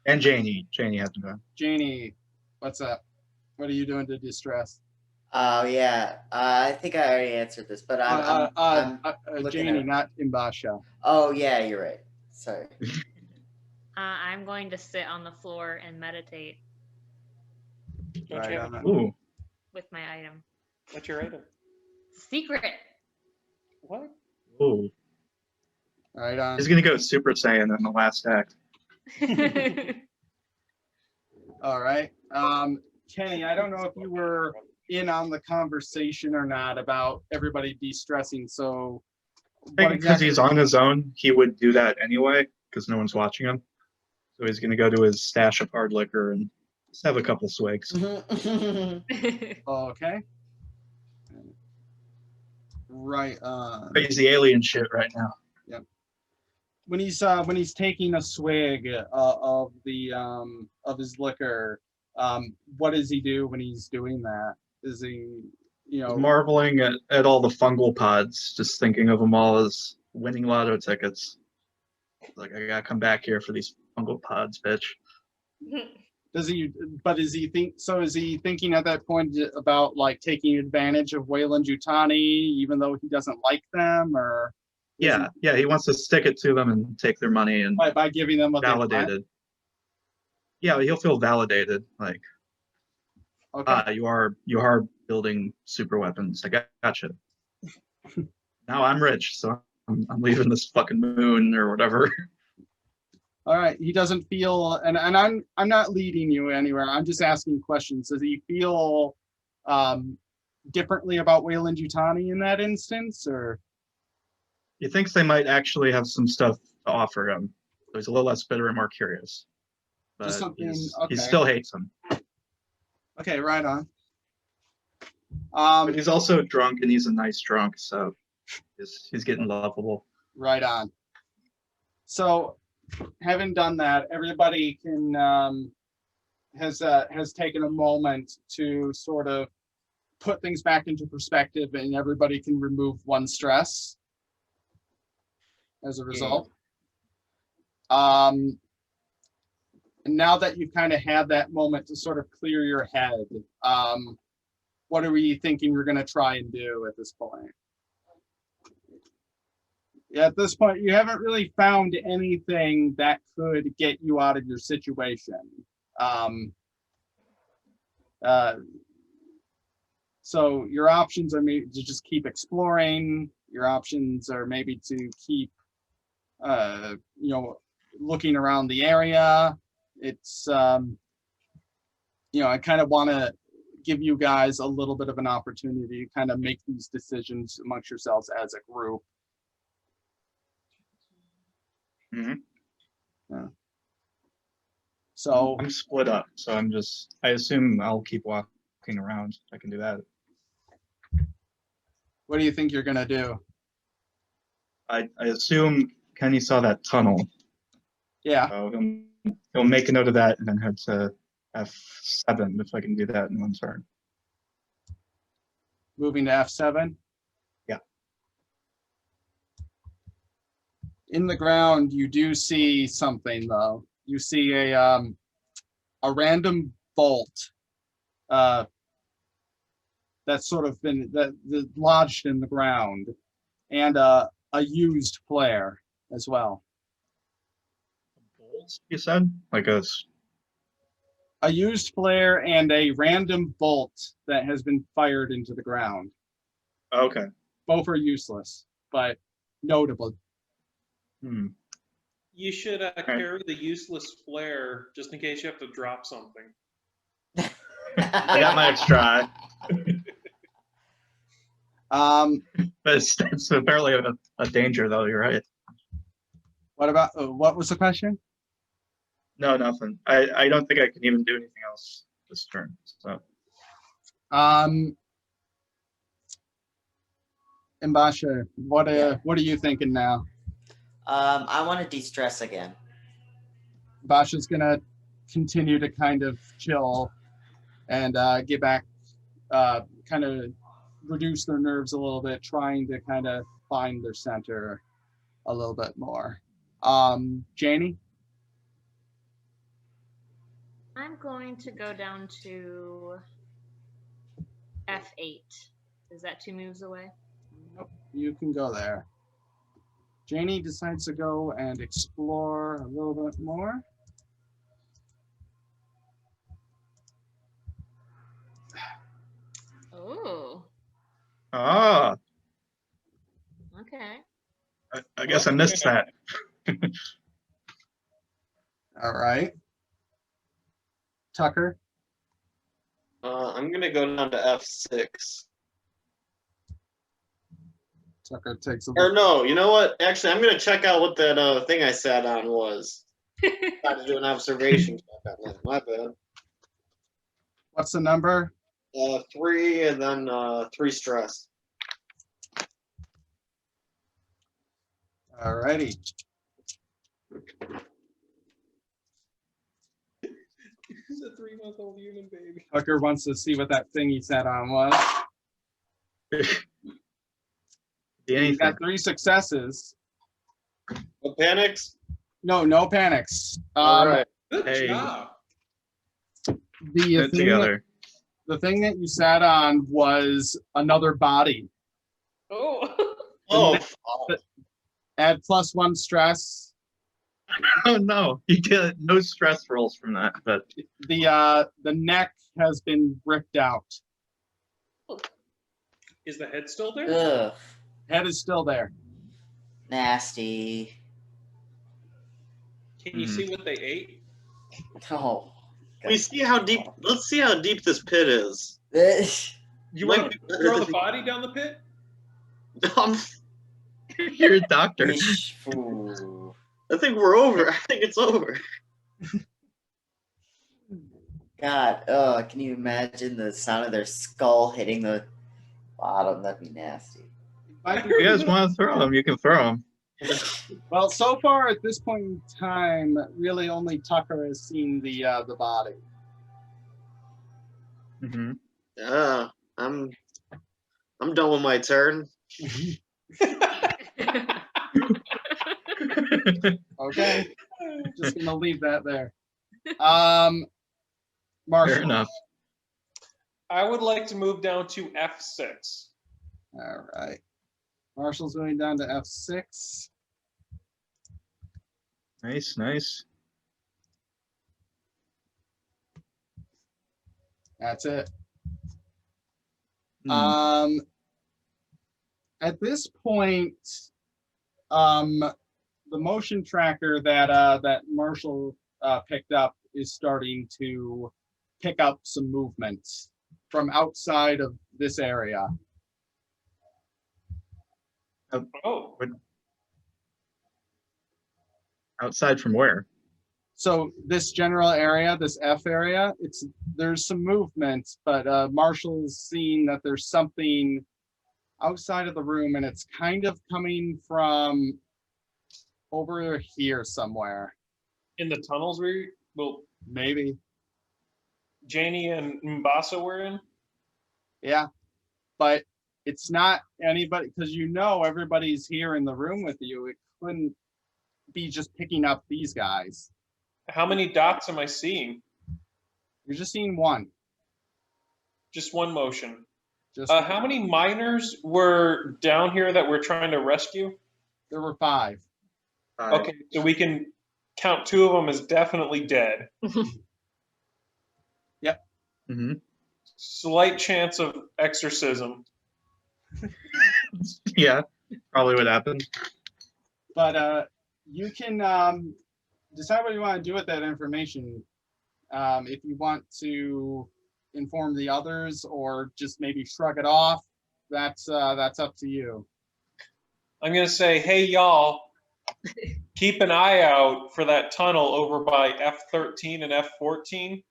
And Janie. Janie hasn't gone. Janie, what's up? What are you doing to distress? Oh yeah, I think I already answered this, but I'm looking Janie, at- not Mbasha. Oh yeah, you're right. Sorry. I'm going to sit on the floor and meditate Don't Right you have on. Ooh. with my item. What's your item? Secret. What? Ooh. Right on. He's gonna go Super Saiyan in the last act. All right. Kenny, I don't know if you were in on the conversation or not about everybody de-stressing. So I think what because exactly? he's on his own, he would do that anyway, because no one's watching him. So he's going to go to his stash of hard liquor and just have a couple swigs. Okay. Right. Crazy alien shit right now. When he's taking a swig of his liquor, what does he do when he's doing that? Is he, He's marveling at all the fungal pods, just thinking of them all as winning lotto tickets. Like, I gotta come back here for these fungal pods, bitch. Does he? But is he Is he thinking at that point about like taking advantage of Wayland Yutani, even though he doesn't like them, or? Yeah, he wants to stick it to them and take their money and By giving them what they want? validated. Yeah, he'll feel validated. Like, Okay. you are building super weapons. I gotcha. Now I'm rich, so I'm leaving this fucking moon or whatever. All right. He doesn't feel, and I'm not leading you anywhere. I'm just asking questions. Does he feel differently about Wayland Yutani in that instance, or? He thinks they might actually have some stuff to offer him. So he's a little less bitter and more curious. But Just something. he Okay. still hates him. Okay. Right on. But he's also drunk, and he's a nice drunk, so he's getting lovable. Right on. So, having done that, everybody can has taken a moment to sort of put things back into perspective, and everybody can remove one stress as a result. And now that you've kind of had that moment to sort of clear your head, what are we thinking you're going to try and do at this point? At this point, you haven't really found anything that could get you out of your situation. So your options are maybe to just keep exploring. Your options are maybe to keep, looking around the area. It's, I kind of want to give you guys a little bit of an opportunity to kind of make these decisions amongst yourselves as a group. Mm-hmm. Yeah. So I'm split up, so I assume I'll keep walking around. I can do that. what do you think you're going to do? I assume Kenny saw that tunnel. Yeah. So he'll make a note of that and then head to F7 if I can do that in one turn. Moving to F7? Yeah. In the ground, you do see something, though. You see a random bolt that's sort of been lodged in the ground, and a used flare as well. Bolts, you said? Like a used flare and a random bolt that has been fired into the ground. okay. Both are useless, but notable. You should carry the useless flare just in case you have to drop something. I got my extra eye. But it's apparently a danger, though. You're right. What about what was the question? No, nothing. I don't think I can even do anything else this turn. So. Mbasha, what are you thinking now? I want to de-stress again. Mbasha's gonna continue to kind of chill and get back, kind of reduce their nerves a little bit, trying to kind of find their center a little bit more. Janie? I'm going to go down to F8. Is that 2 moves away? Nope, you can go there. Janie decides to go and explore a little bit more. Oh, Ah, okay. I guess I missed that. All right. Tucker? I'm gonna go down to F6. Tucker takes a Or look. no, you know what? Actually, I'm gonna check out what that thing I sat on was. Try to do an observation check on that. My bad. What's the number? 3 and then 3 stress. Alrighty. He's a 3-month-old human baby. Tucker wants to see what that thing he sat on was. You got 3 successes. No panics. No panics. All right. Good Hey. job. The thing that you sat on was another body. Oh. Oh, Add +1 stress. Oh no, you get no stress rolls from that. But The neck has been ripped out. Is the head still there? Ugh, Head is still there. nasty. Can you see what they ate? Oh. we see how deep. Let's see how deep this pit is. You Might want be to better throw than the body down the pit? you're a doctor. Ooh. I think we're over. I think it's over. God, can you imagine the sound of their skull hitting the bottom? That'd be nasty. Might be- If you guys want to throw them, you can throw them. Well, so far at this point in time, really only Tucker has seen the body. Mm-hmm. I'm done with my turn. Okay, just gonna leave that there. Marshall. Fair enough. I would like to move down to F6. All right. Marshall's going down to F6. Nice. That's it. Hmm. At this point, the motion tracker that Marshall picked up is starting to pick up some movement from outside of this area. Oh, Outside from where? So this general area, this F area, there's some movement, but Marshall's seeing that there's something outside of the room, and it's kind of coming from over here somewhere. in the tunnels Maybe. Janie and Mbasa were in? Yeah. But it's not anybody, because everybody's here in the room with you. It couldn't be just picking up these guys. How many dots am I seeing? You're just seeing one. Just one motion. Just How many miners were down here that we're trying to rescue? There were 5. Okay, so we can count 2 of them as definitely dead. Mm-hmm. Slight chance of exorcism. Yeah, probably what happened. But you can decide what you want to do with that information. If you want to inform the others or just maybe shrug it off, that's up to you. I'm going to say, hey, y'all, keep an eye out for that tunnel over by F13 and F14.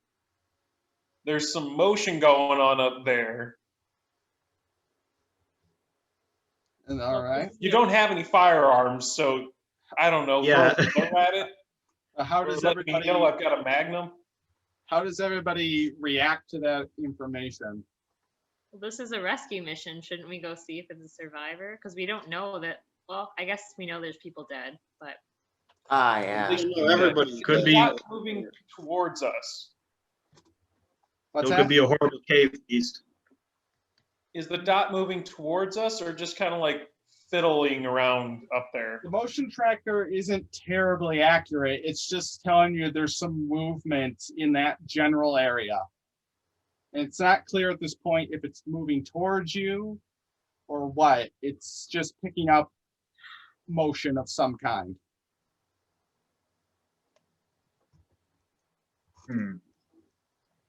There's some motion going on up there. And all right. You don't have any firearms, so I don't know. Yeah. Throw a bow at it. How Or does let me everybody know I've got a magnum. how does everybody react to that information? Well, this is a rescue mission. Shouldn't we go see if it's a survivor? Because we don't know that. Well, I guess we know there's people dead, but Ah, At yeah. least everybody Could be. Not moving towards us. What's It that? could be a horrible cave beast. Is the dot moving towards us or just kind of like fiddling around up there? The motion tracker isn't terribly accurate. It's just telling you there's some movement in that general area. And it's not clear at this point if it's moving towards you or what. It's just picking up motion of some kind. Hmm.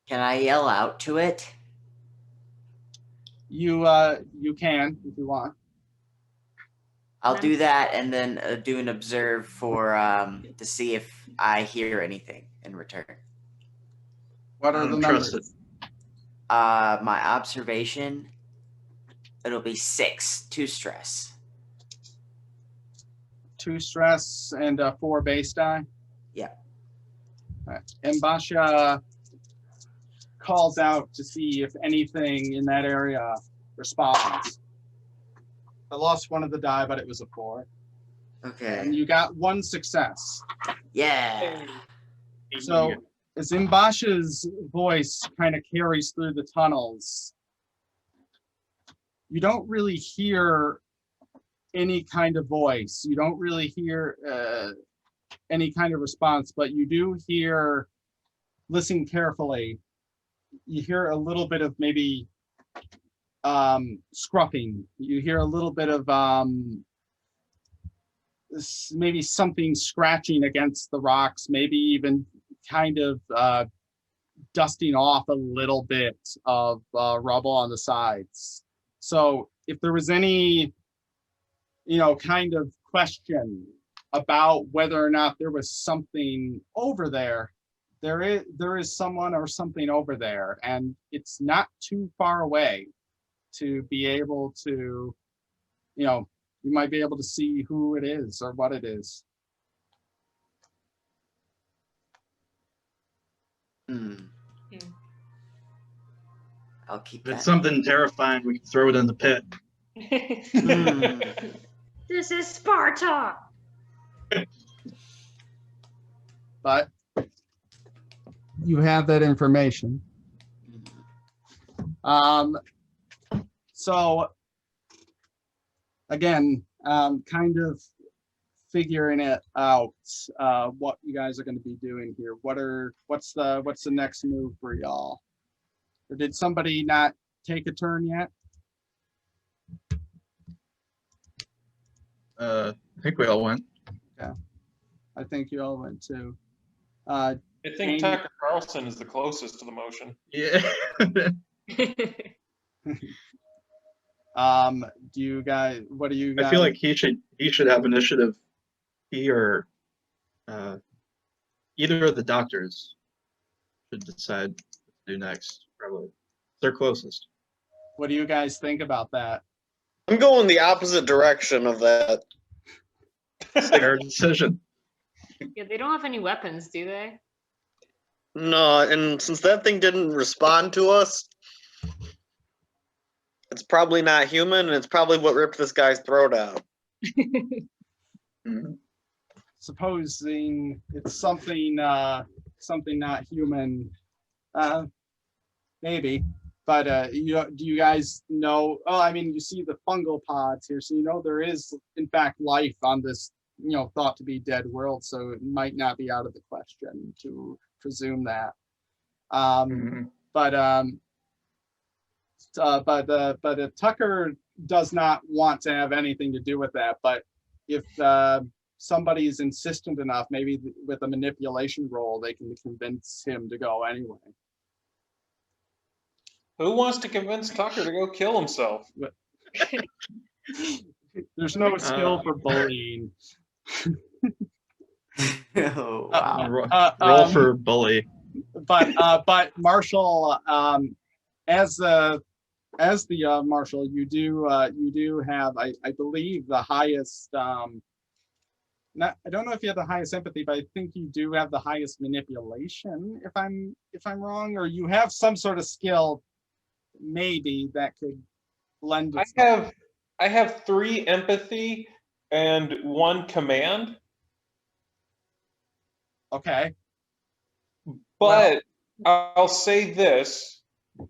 Can I yell out to it? You can if you want. I'll do that and then do an observe for to see if I hear anything in return. What I are the don't trust numbers? it. My observation, it'll be 6, 2 stress. 2 stress and 4 base die. Yeah. All right. And Basha calls out to see if anything in that area responds. I lost one of the die, but it was a 4. Okay. And you got 1 success. Yeah. So as Mbasha's voice kind of carries through the tunnels, you don't really hear any kind of voice. You don't really hear any kind of response, but you do hear, listen carefully, you hear a little bit of maybe scruffing. You hear a little bit of maybe something scratching against the rocks, maybe even kind of dusting off a little bit of rubble on the sides. So if there was any, kind of question about whether or not there was something over there, there is someone or something over there, and it's not too far away to be able to, you might be able to see who it is or what it is. I'll keep If it's that. something terrifying, we can throw it in the pit. This is Sparta. But you have that information. So again, kind of figuring it out, what you guys are going to be doing here. What's the next move for y'all? Or did somebody not take a turn yet? I think we all went. Yeah, I think you all went too. I Jane? think Tucker Carlson is the closest to the motion. Yeah. Do you guys? What do you guys? I feel like he should have initiative. He or either of the doctors should decide what to do next. Probably they're closest. What do you guys think about that? I'm going the opposite direction of that. Fair decision. Yeah, they don't have any weapons, do they? No, and since that thing didn't respond to us, it's probably not human, and it's probably what ripped this guy's throat out. Mhm. Supposing it's something not human, maybe. But do you guys know? Oh, I mean, you see the fungal pods here, so there is in fact life on this, thought to be dead world. So it might not be out of the question to presume that. But Tucker does not want to have anything to do with that. But if somebody's insistent enough, maybe with a manipulation roll, they can convince him to go anyway. Who wants to convince Tucker to go kill himself? There's no skill for bullying. Oh, wow. Roll for bully. But Marshall, as the Marshall, you do have, I believe, the highest. I don't know if you have the highest empathy, but I think you do have the highest manipulation. If I'm wrong, or you have some sort of skill, maybe that could lend. I have 3 empathy and 1 command. Okay. But I'll say this: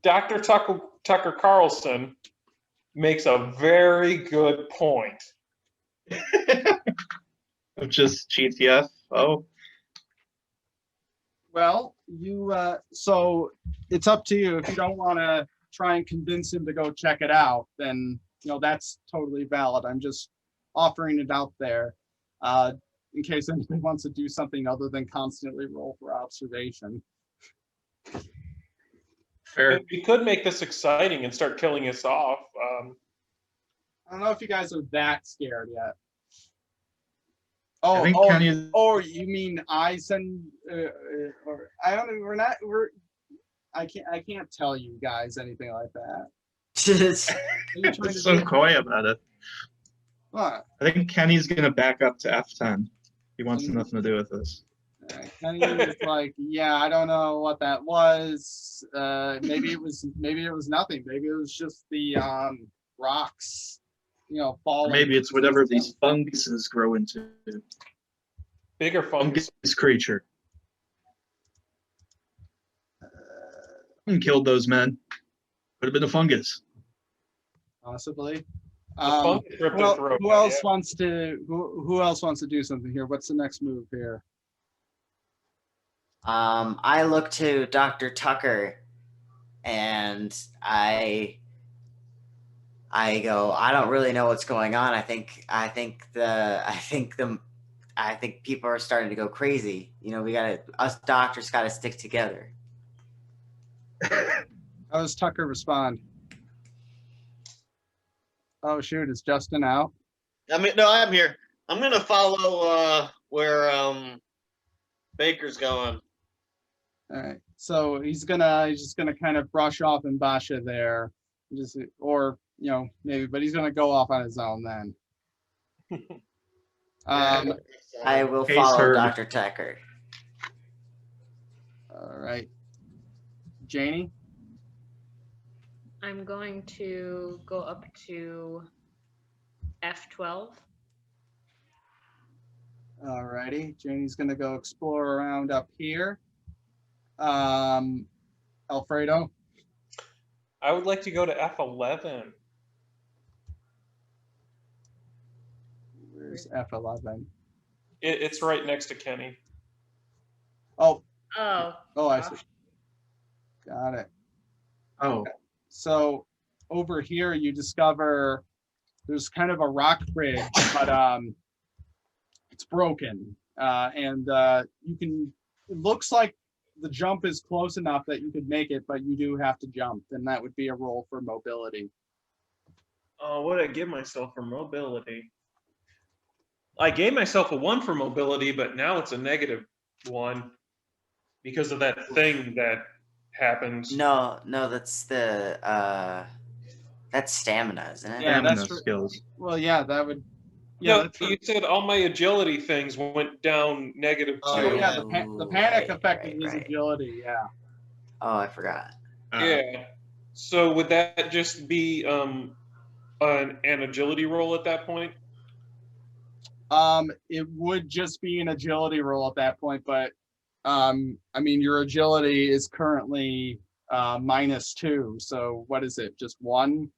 Dr. Tucker Carlson makes a very good point. Just GTF. Oh. Well, so it's up to you. If you don't want to try and convince him to go check it out, then that's totally valid. I'm just offering it out there in case anybody wants to do something other than constantly roll for observation. Fair. We could make this exciting and start killing us off. I don't know if you guys are that scared yet. I Oh, think oh, Kenny. or you mean I send? Or I don't know. We're not. We're. I can't tell you guys anything like that. What are you trying to so do? coy about it. What? I think Kenny's gonna back up to F10. He wants Mm. nothing to do with this. Kenny is like, yeah, I don't know what that was. Maybe it was nothing. Maybe it was just the rocks, Or falling. maybe it's whatever these funguses grow into. Bigger fungus. Fungus creature. And killed those men. Could have been a fungus. Possibly. The fungus ripped their throat Who out, else yeah. wants to? Who else wants to do something here? What's the next move here? I look to Dr. Tucker and I go, I don't really know what's going on. I think people are starting to go crazy. Us doctors gotta stick together. How does Tucker respond? Oh shoot, is Justin out? I mean, no, I'm here. I'm gonna follow where Baker's going. All right. So he's just gonna kind of brush off Mbasha there, maybe, but he's gonna go off on his own then. I will Case follow heard. Dr. Tucker. All right. Janie? I'm going to go up to F12. All righty. Janie's gonna go explore around up here. Alfredo? I would like to go to F11. Where's F11? It's right next to Kenny. Oh, Oh, I see. Got it. Oh, So over here you discover there's kind of a rock bridge, but it's broken. It looks like the jump is close enough that you could make it, but you do have to jump, and that would be a roll for mobility. Oh, what did I give myself for mobility? I gave myself a 1 for mobility, but now it's a -1 because of that thing that happens. No, that's that's stamina, isn't it? Yeah, stamina that's true. skills. Well, yeah, that would. Yeah, No, that's you said all my agility things went down -2. Oh, yeah, the panic Right, affected his right. agility. Yeah. Oh, I forgot. Yeah. So would that just be an agility roll at that point? It would just be an agility roll at that point, but I mean, your agility is currently -2. So what is it? Just 1?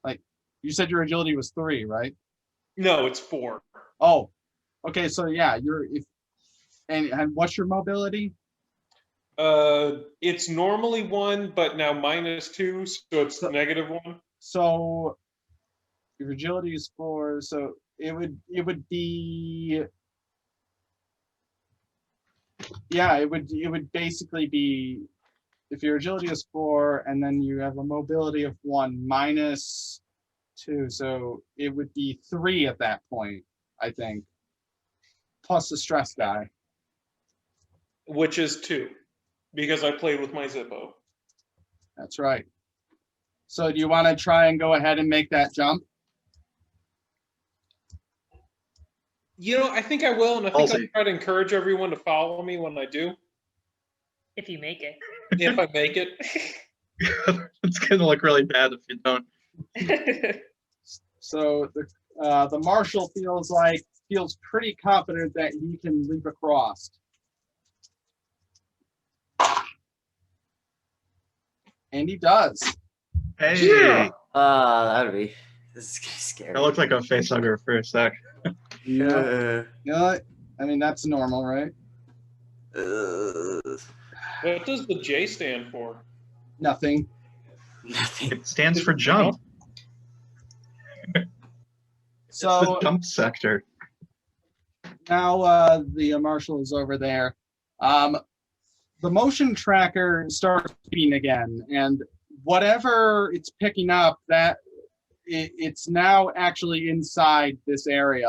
Like you said, your agility was 3, right? No, it's 4. Oh, okay. So yeah, and what's your mobility? It's normally 1, but now -2, so it's -1. So your agility is 4. So it would be. Yeah, it would basically be if your agility is 4 and then you have a mobility of 1 -2, so it would be 3 at that point, I think. Plus the stress die. Which is 2, because I played with my Zippo. That's right. So do you want to try and go ahead and make that jump? I think I will, and I think I'll I'll try to encourage everyone to follow me when I do, if you make it. if I make it. It's gonna look really bad if you don't. So the marshal feels pretty confident that he can leap across. And he does. Hey, Yeah. This is scary. that looked like a facehugger for a sec. Yeah. You know what? I mean, that's normal, right? What does the J stand for? Nothing. Nothing. It stands for jump. So The jump sector. now the marshal is over there. the motion tracker starts beeping again, and whatever it's picking up, that it's now actually inside this area,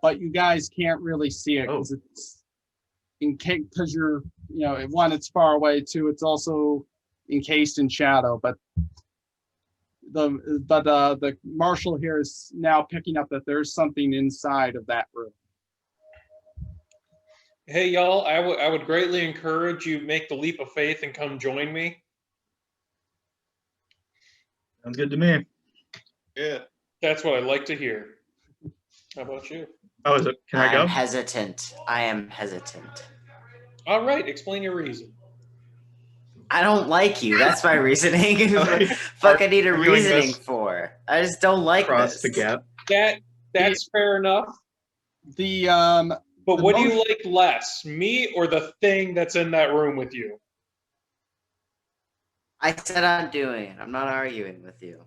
but you guys can't really see it because it's because you're, you know, one, it's far away, two, it's also encased in shadow, but the marshal here is now picking up that there's something inside of that room. Hey, y'all, I would greatly encourage you make the leap of faith and come join me. Sounds good to me. Yeah. That's what I like to hear. How about you? Oh, is it? Can I I'm go? hesitant. I am hesitant. All right, explain your reason. I don't like you. That's my reasoning. Fuck, I need a Arguing reasoning this for. I just don't like Across this. the gap. That's fair enough. The But what do you like less, me or the thing that's in that room with you? I said I'm doing it. I'm not arguing with you.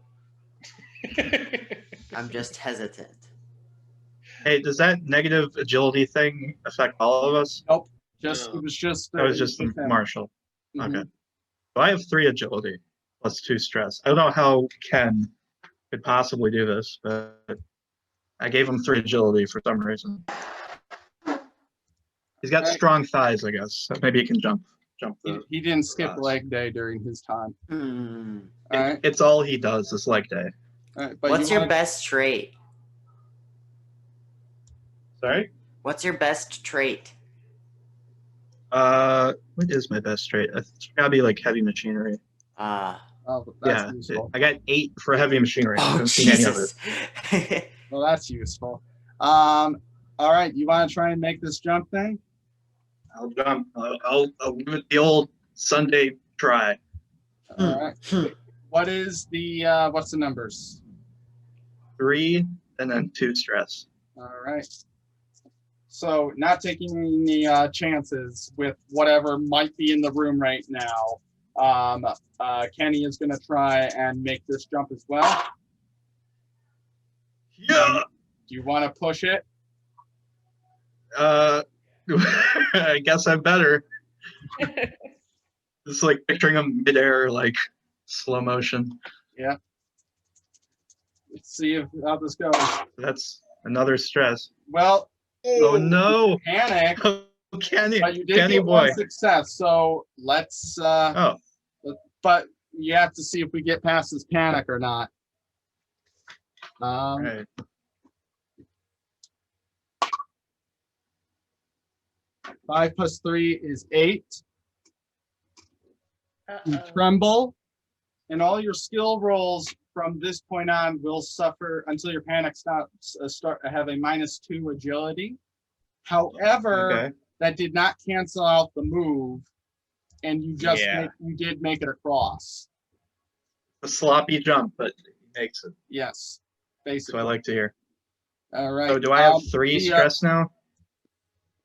I'm just hesitant. Hey, does that negative agility thing affect all of us? Nope. No. It was just That was just the him. marshal. Mhm. Okay. So I have 3 agility plus 2 stress. I don't know how Ken could possibly do this, but I gave him 3 agility for some reason. He's got Right. strong thighs, I guess. So maybe he can jump He didn't skip Us. leg day during his time. Hmm. All right. It's all he does is leg day. All right. But What's you your wanna- best trait? Sorry? What's your best trait? What is my best trait? It's gotta be like heavy machinery. Oh, that's useful. I got 8 for heavy machinery. I Oh, haven't seen any of it. Jesus. Well, that's useful. All right. You want to try and make this jump thing? I'll jump. I'll give it the old Sunday try. All right. What is the what's the numbers? 3 and then 2 stress. All right. So not taking any chances with whatever might be in the room right now. Kenny is going to try and make this jump as well. Yeah. Do you want to push it? I guess I better. Just like picturing him midair, like slow motion. Yeah. Let's see how this goes. That's another stress. Well, Oh no! panic. Kenny, But you did Kenny get boy. one success, so let's. Oh, But you have to see if we get past this panic or not. right. 5 plus 3 is 8. You Uh-oh. tremble, and all your skill rolls from this point on will suffer until your panic stops. Have a -2 agility. However, Okay. that did not cancel out the move, and you just Yeah. you did make it across. A sloppy jump, but he makes it. Yes, So basically. I like to hear. All right. So do I have 3 the, stress now?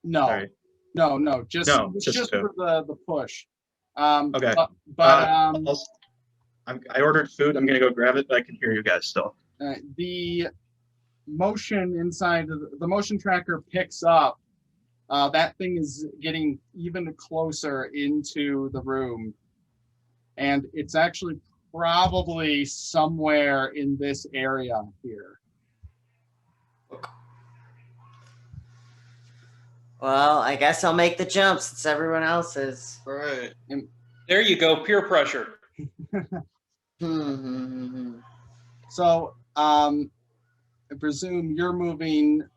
No, Sorry. no, just No, it's just just two. for the push. Okay. But I ordered food. I'm gonna go grab it, but I can hear you guys still. the motion inside of the motion tracker picks up. That thing is getting even closer into the room, and it's actually probably somewhere in this area here. Well, I guess I'll make the jump since everyone else is. All right. There you go, peer pressure. So, I presume you're moving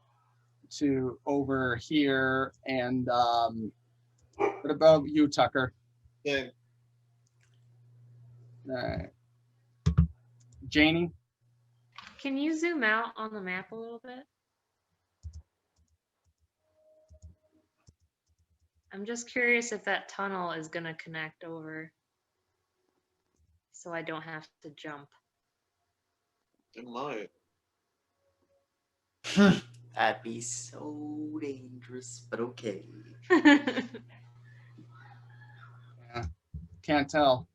to over here, and what about you, Tucker? Yeah. Janie? Can you zoom out on the map a little bit? I'm just curious if that tunnel is going to connect over so I don't have to jump. It might. That'd be so dangerous, but okay. Can't tell.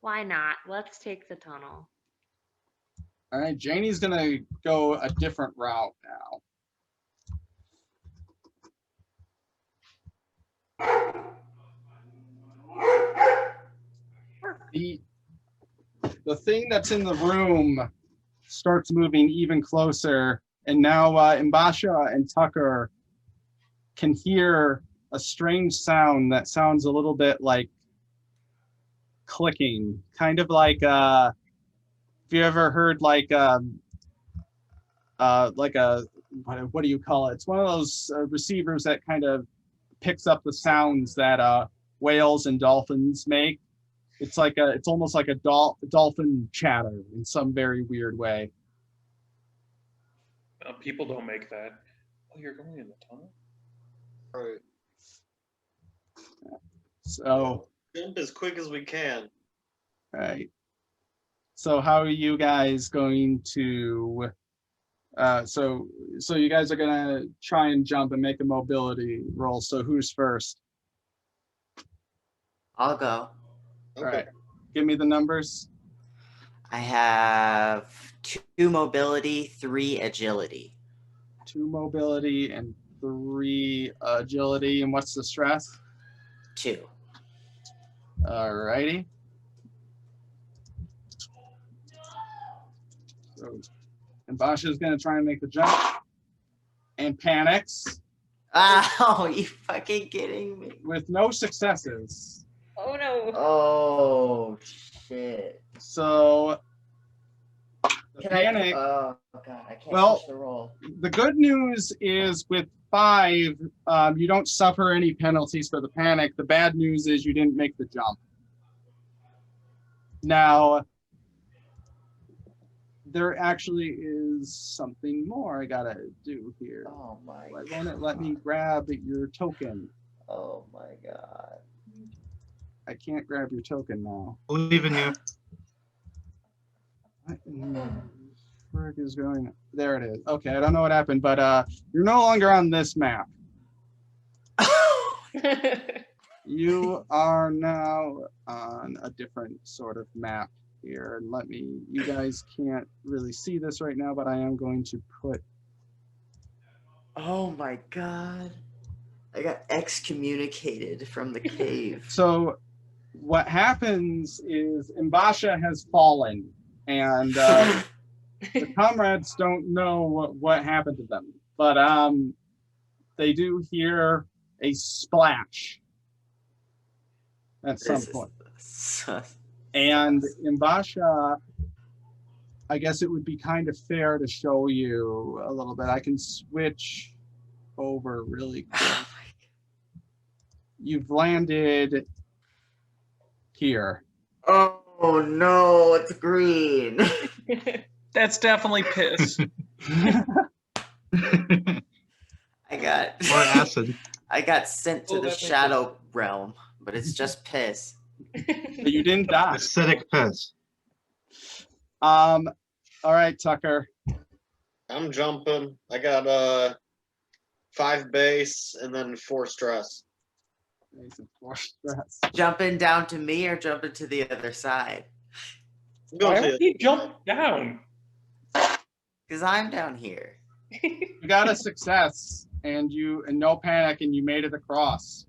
Why not? Let's take the tunnel. All right, Janie's gonna go a different route now. The thing that's in the room starts moving even closer, and now Mbasha and Tucker can hear a strange sound that sounds a little bit like clicking, kind of like if you ever heard like a what do you call it? It's one of those receivers that kind of picks up the sounds that whales and dolphins make. It's like it's almost like a dolphin chatter in some very weird way. People don't make that. Oh, you're going in the tunnel? Right. So, Jump as quick as we can. right. So how are you guys going to? So you guys are gonna try and jump and make a mobility roll. So who's first? I'll go. All right. Give me the numbers. I have 2 mobility, 3 agility. 2 mobility and 3 agility. And what's the stress? 2. All righty. So, and Basha's gonna try and make the jump and panics Oh, you fucking kidding me? with no successes. Oh no. Oh shit. So the Can panic. Oh god, I can't Well, push the roll. The good news is with 5, you don't suffer any penalties for the panic. The bad news is you didn't make the jump. Now, there actually is something more I gotta do here. Oh my Why god. won't it let me grab your token? Oh my god. I can't grab your token now. Believe in you. What in the frick is going on? There it is. Okay, I don't know what happened, but you're no longer on this map. You are now on a different sort of map here. And you guys can't really see this right now, but I am going to put. Oh my god. I got excommunicated from the cave. So what happens is Mbasha has fallen, and the comrades don't know what happened to them, but they do hear a splash at some point. And Mbasha, I guess it would be kind of fair to show you a little bit. I can switch over really quick. You've landed here. Oh no, it's green. That's definitely piss. I got Or acid. I got sent to Oh, the that makes shadow realm, but it's just piss. But you didn't die. Acidic piss. All right, Tucker. I'm jumping. I got 5 base and then 4 stress. Jumping down to me or jumping to the other side? I'm going Why to would he jump down? Because I'm down here. You got a success, and no panic, and you made it across.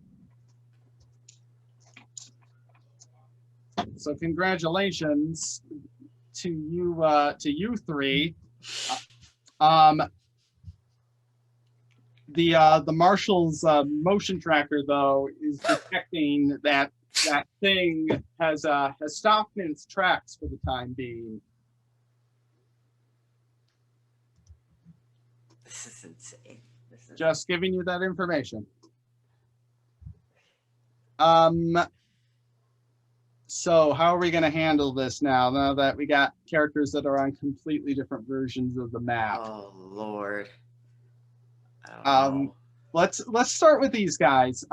So congratulations to you 3. The marshal's motion tracker, though, is detecting that thing has stopped in its tracks for the time being. This is insane. Just giving you that information. So how are we going to handle this now that we got characters that are on completely different versions of the map? Oh Lord. I don't know. Let's start with these guys.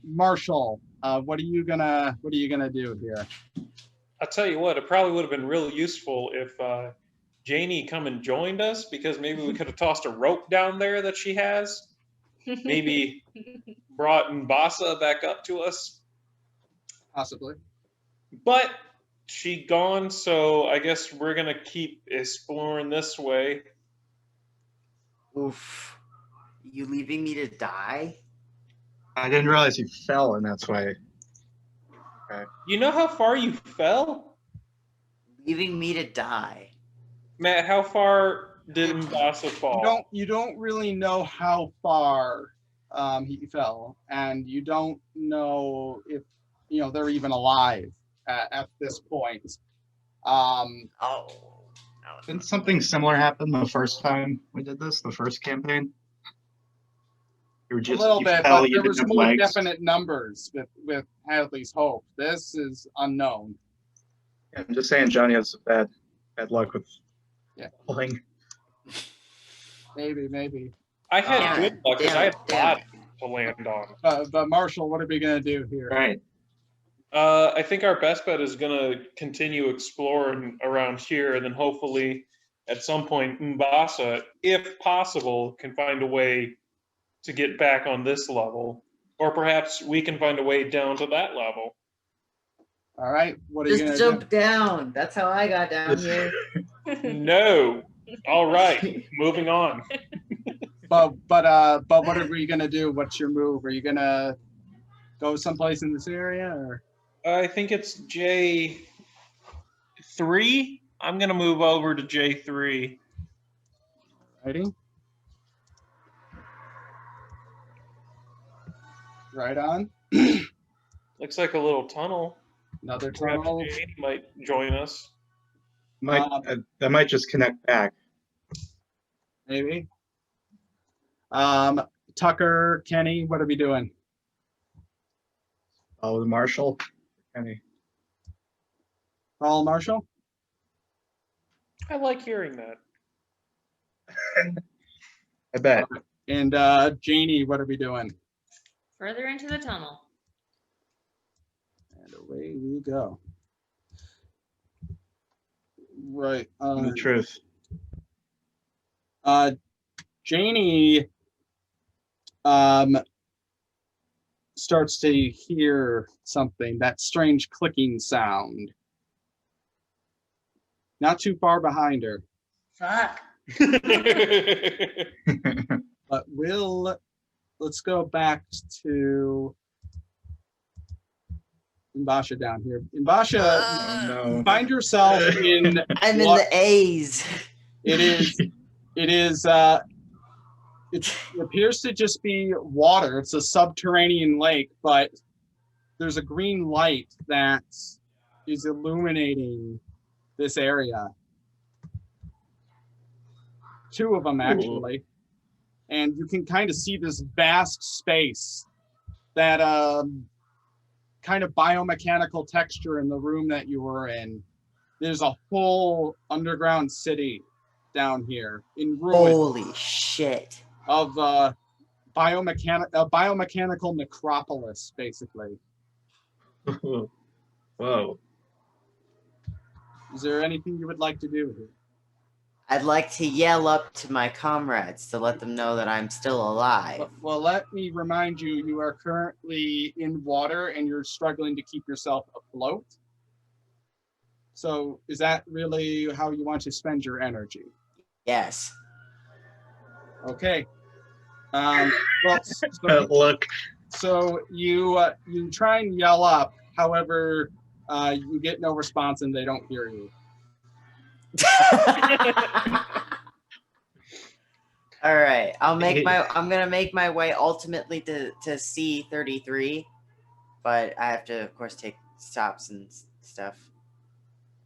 Marshall, what are you gonna do here? I'll tell you what, it probably would have been really useful if Janie come and joined us, because maybe we could have tossed a rope down there that she has. Maybe brought Mbasa back up to us. Possibly. But she gone, so I guess we're gonna keep exploring this way. Oof. You leaving me to die? I didn't realize you fell, and that's why. You know how far you fell? Leaving me to die. Matt, how far did Mbasa fall? You don't really know how far he fell, and you don't know if they're even alive at this point. Oh. No. Didn't something similar happen the first time we did this? The first campaign. You were A just little you bit, fell. but You there didn't was have more legs. definite numbers with Hadley's Hope. This is unknown. I'm just saying, Johnny has bad luck with falling. Maybe. I had Damn good it, luck because damn I it, had damn bodies to land on. But Marshall, what are we gonna do here? Right. I think our best bet is going to continue exploring around here, and then hopefully at some point Mbasa, if possible, can find a way to get back on this level. Or perhaps we can find a way down to that level. All right, what are you Just gonna jump down. That's how I got down here. No. All right. Moving on. do? But what are we gonna do? What's your move? Are you gonna go someplace in this area, or? I think it's J3. I'm going to move over to J3. Righty. Right on. Looks like a little tunnel. Another Perhaps tunnel. Jane might join us. That might just connect back. Maybe. Tucker, Kenny, what are we doing? Oh, the Marshall. Kenny. Paul, Marshall? I like hearing that. I bet. And Janie, what are we doing? Further into the tunnel. And away we go. Right. The truth. Janie starts to hear something, that strange clicking sound. Not too far behind her. Fuck. But let's go back to Mbasha down here. Mbasha, Oh, no. you find yourself in I'm in the A's. it appears to just be water. It's a subterranean lake, but there's a green light that is illuminating this area. Two of them, actually. And you can kind of see this vast space, that kind of biomechanical texture in the room that you were in. There's a whole underground city down here in ruins Holy shit. of biomechanical necropolis, basically. Whoa. Is there anything you would like to do here? I'd like to yell up to my comrades to let them know that I'm still alive. Well, let me remind you, you are currently in water and you're struggling to keep yourself afloat. So is that really how you want to spend your energy? Yes. Okay. Well, Look. so you try and yell up. However, you get no response and they don't hear you. All right. I'm gonna make my way ultimately to C33, but I have to, of course, take stops and stuff.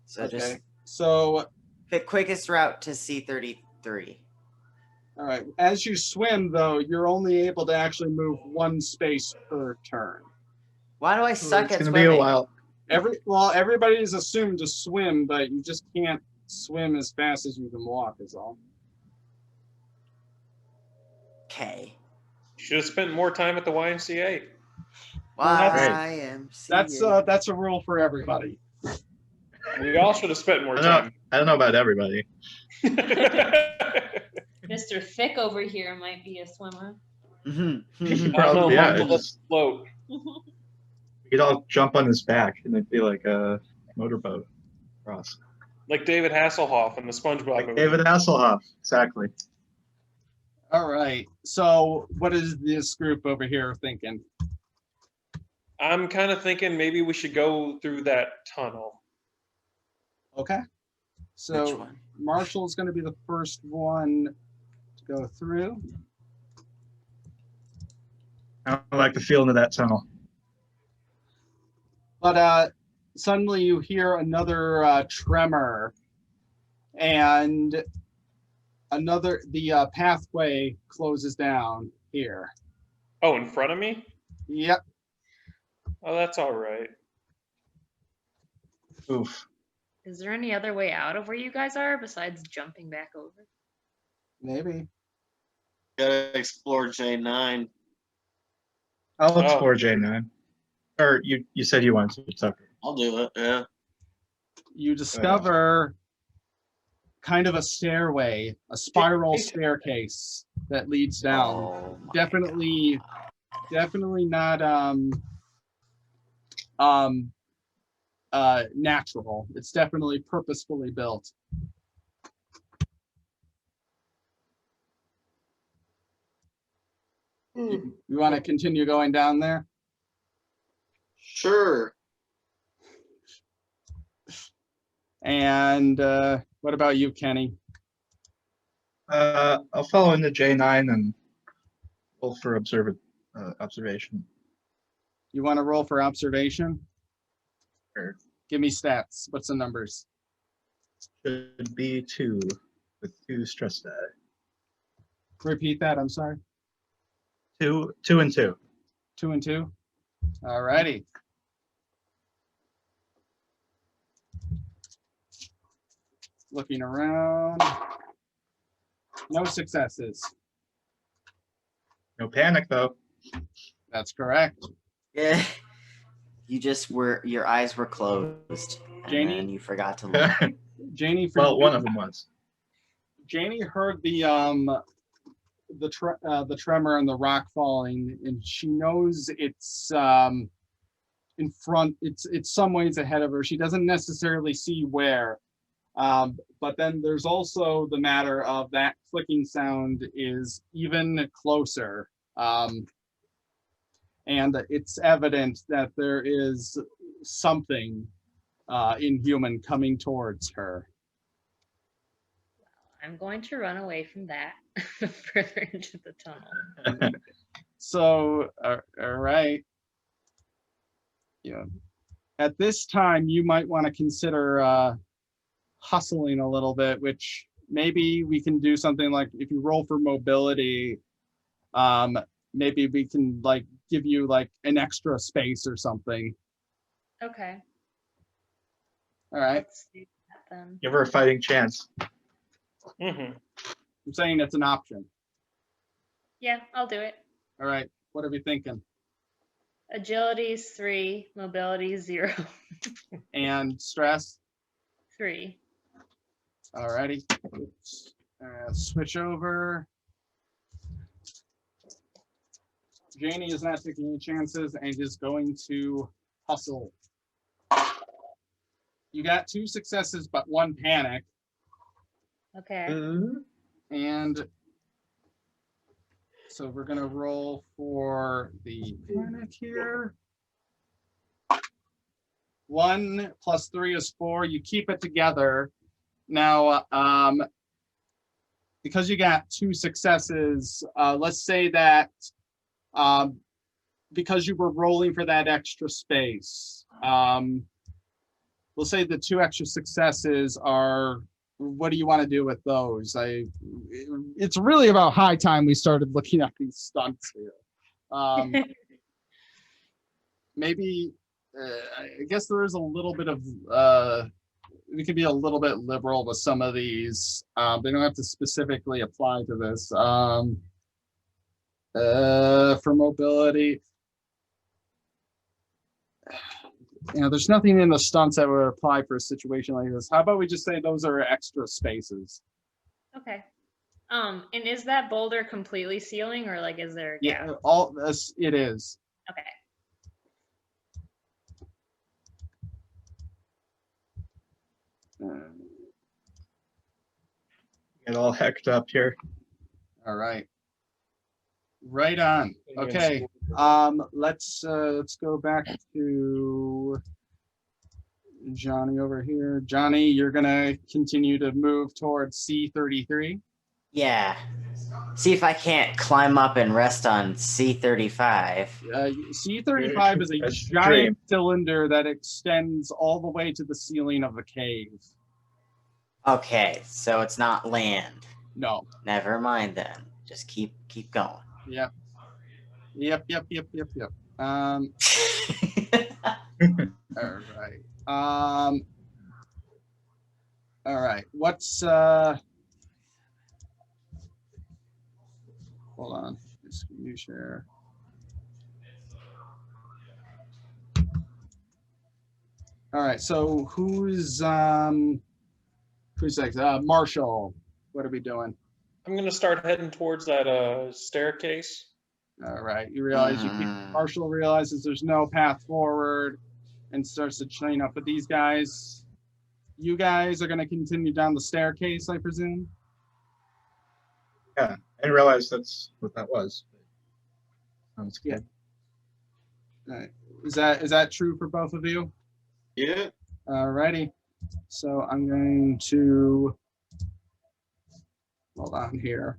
So Okay. just So the quickest route to C33. all right. As you swim, though, you're only able to actually move one space per turn. Why do I suck It's at gonna swimming? be a while. Everybody's assumed to swim, but you just can't swim as fast as you can walk, is all. Okay. Should have spent more time at the YMCA. YMCA. That's a rule for everybody. We all should have spent more time. I don't know about everybody. Mr. Thick over here might be a swimmer. Mhm. Probably, yeah. Let's float. We could all jump on his back and it'd be like a motorboat cross. Like David Hasselhoff in the SpongeBob Like movie. David Hasselhoff, exactly. All right. So what is this group over here thinking? I'm kind of thinking maybe we should go through that tunnel. Okay. Which So one? Marshall's going to be the first one to go through. I don't like the feeling of that tunnel. But suddenly you hear another tremor, and the pathway closes down here. Oh, in front of me? Yep. Oh, that's all right. Oof. Is there any other way out of where you guys are besides jumping back over? Maybe. Gotta explore J9. I'll Oh. explore J9. Or you said you wanted to, Tucker. I'll do it. Yeah. You discover kind of a stairway, a spiral staircase that leads down. Oh my Definitely not natural. It's definitely purposefully built. You want to continue going down there? Sure. And what about you, Kenny? I'll follow into J9 and roll for observation. You want to roll for observation? Sure. Give me stats. What's the numbers? Should be 2 with 2 stress die. Repeat that. I'm sorry. 2 and 2. 2 and 2. All righty. Looking around. No successes. No panic though. That's correct. Yeah. You just your eyes were closed. And Janie? then you forgot to look. Janie, Well, one of them was. Janie heard the tremor and the rock falling, and she knows it's in front. It's some ways ahead of her. She doesn't necessarily see where. But then there's also the matter of that clicking sound is even closer. And it's evident that there is something inhuman coming towards her. I'm going to run away from that further into the tunnel. So, all right. Yeah. At this time, you might want to consider hustling a little bit, which maybe we can do something like if you roll for mobility, maybe we can like give you like an extra space or something. Okay. All right. Let's do that then. Give her a fighting chance. Mm-hmm. I'm saying it's an option. Yeah, I'll do it. All right. What are we thinking? Agility is 3, mobility is 0. And stress? 3. All righty. Switch over. Janie is not taking any chances and is going to hustle. You got 2 successes, but 1 panic. Okay. And so we're going to roll for the panic here. 1 plus 3 is 4. You keep it together. Now, because you got 2 successes, let's say that because you were rolling for that extra space, we'll say the 2 extra successes are, what do you want to do with those? It's really about high time we started looking at these stunts here. Maybe, I guess there is a little bit of, we could be a little bit liberal with some of these. They don't have to specifically apply to this. For mobility, there's nothing in the stunts that would apply for a situation like this. How about we just say those are extra spaces? Okay. And is that boulder completely sealing or like is there a gap? Yeah, all this it is. Okay. Get all hecked up here. All right. Right on. Okay. Let's go back to Johnny over here. Johnny, you're gonna continue to move towards C33. Yeah. See if I can't climb up and rest on C35. C35 is a That's the giant dream. cylinder that extends all the way to the ceiling of the cave. Okay, so it's not land. No. Never mind then. Just keep going. Yep. All right. All right. What's hold on. Just you share. All right. So who's next? Marshall. What are we doing? I'm gonna start heading towards that staircase. All right. You realize Marshall realizes there's no path forward and starts to chain up with these guys. You guys are going to continue down the staircase, I presume? Yeah, I didn't realize that's what that was. Sounds good. All right. Is that true for both of you? Yeah. All righty. So I'm going to hold on here.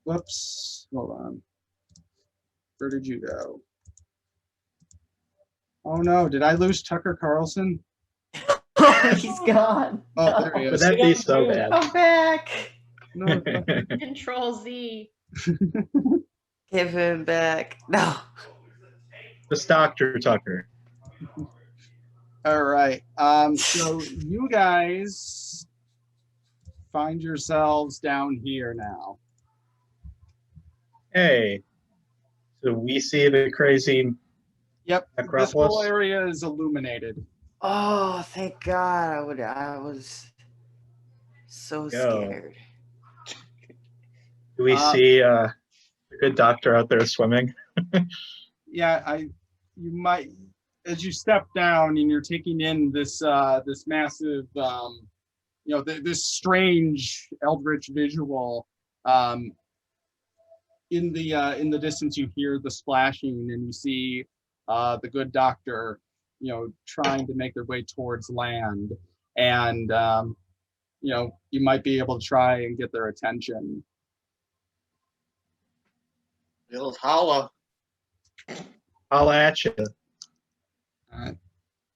Whoops. Hold on. Where did you go? Oh no, did I lose Tucker Carlson? He's gone. Oh, there he Would is. that be so bad? Come back. No, Control Z. Give him back. No. Just Dr. Tucker. all right. So you guys find yourselves down here now. Hey, so we see the crazy Yep. This Acropolis. whole area is illuminated. Oh, thank God. I was so scared. Do we see a good doctor out there swimming? Yeah, you might, as you step down and you're taking in this this massive this strange eldritch visual, in the distance you hear the splashing and you see the good doctor trying to make their way towards land, and you might be able to try and get their attention. You'll holla. I'll at you.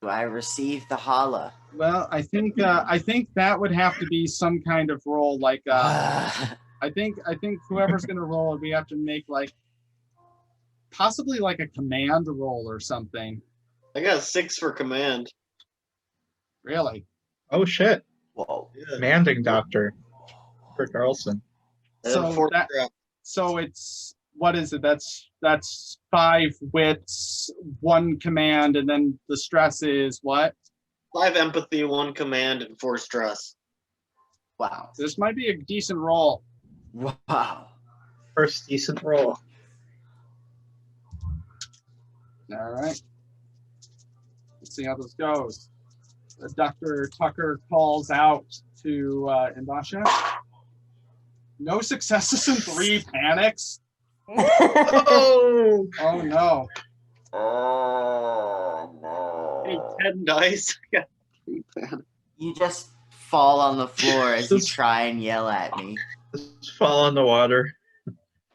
Do I receive the holla? Well, I think that would have to be some kind of roll, like I think whoever's gonna roll, we have to make like possibly like a command roll or something. I got 6 for command. Really? Oh shit. Whoa. Yeah. Commanding Doctor. For Carlson. And 4 stress. So it's, what is it? That's 5 wits, 1 command, and then the stress is what? 5 empathy, 1 command, and 4 stress. Wow. This might be a decent roll. Wow. First decent roll. All right. Let's see how this goes. Dr. Tucker calls out to Mbasha. No successes and 3 panics. Oh! Oh no. Oh no. Hey, 10 dice. I got 3 panic. You just fall on the floor as you try and yell at me. Just fall in the water.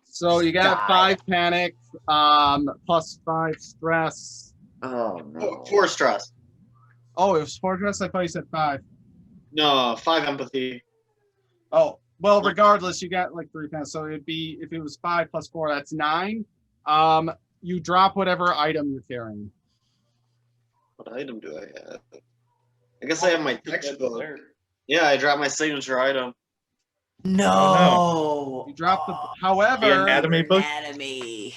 So you got Die. 5 panic, plus 5 stress. Oh no. 4 stress. Oh, it was 4 stress? I thought you said 5. No, 5 empathy. Oh, well, regardless, you got like 3 panic. So it'd be, if it was 5 plus 4, that's 9. You drop whatever item you're carrying. What item do I have? I guess I have my textbook. There. Yeah, I dropped my signature item. No. You drop the, The however, anatomy book? Anatomy.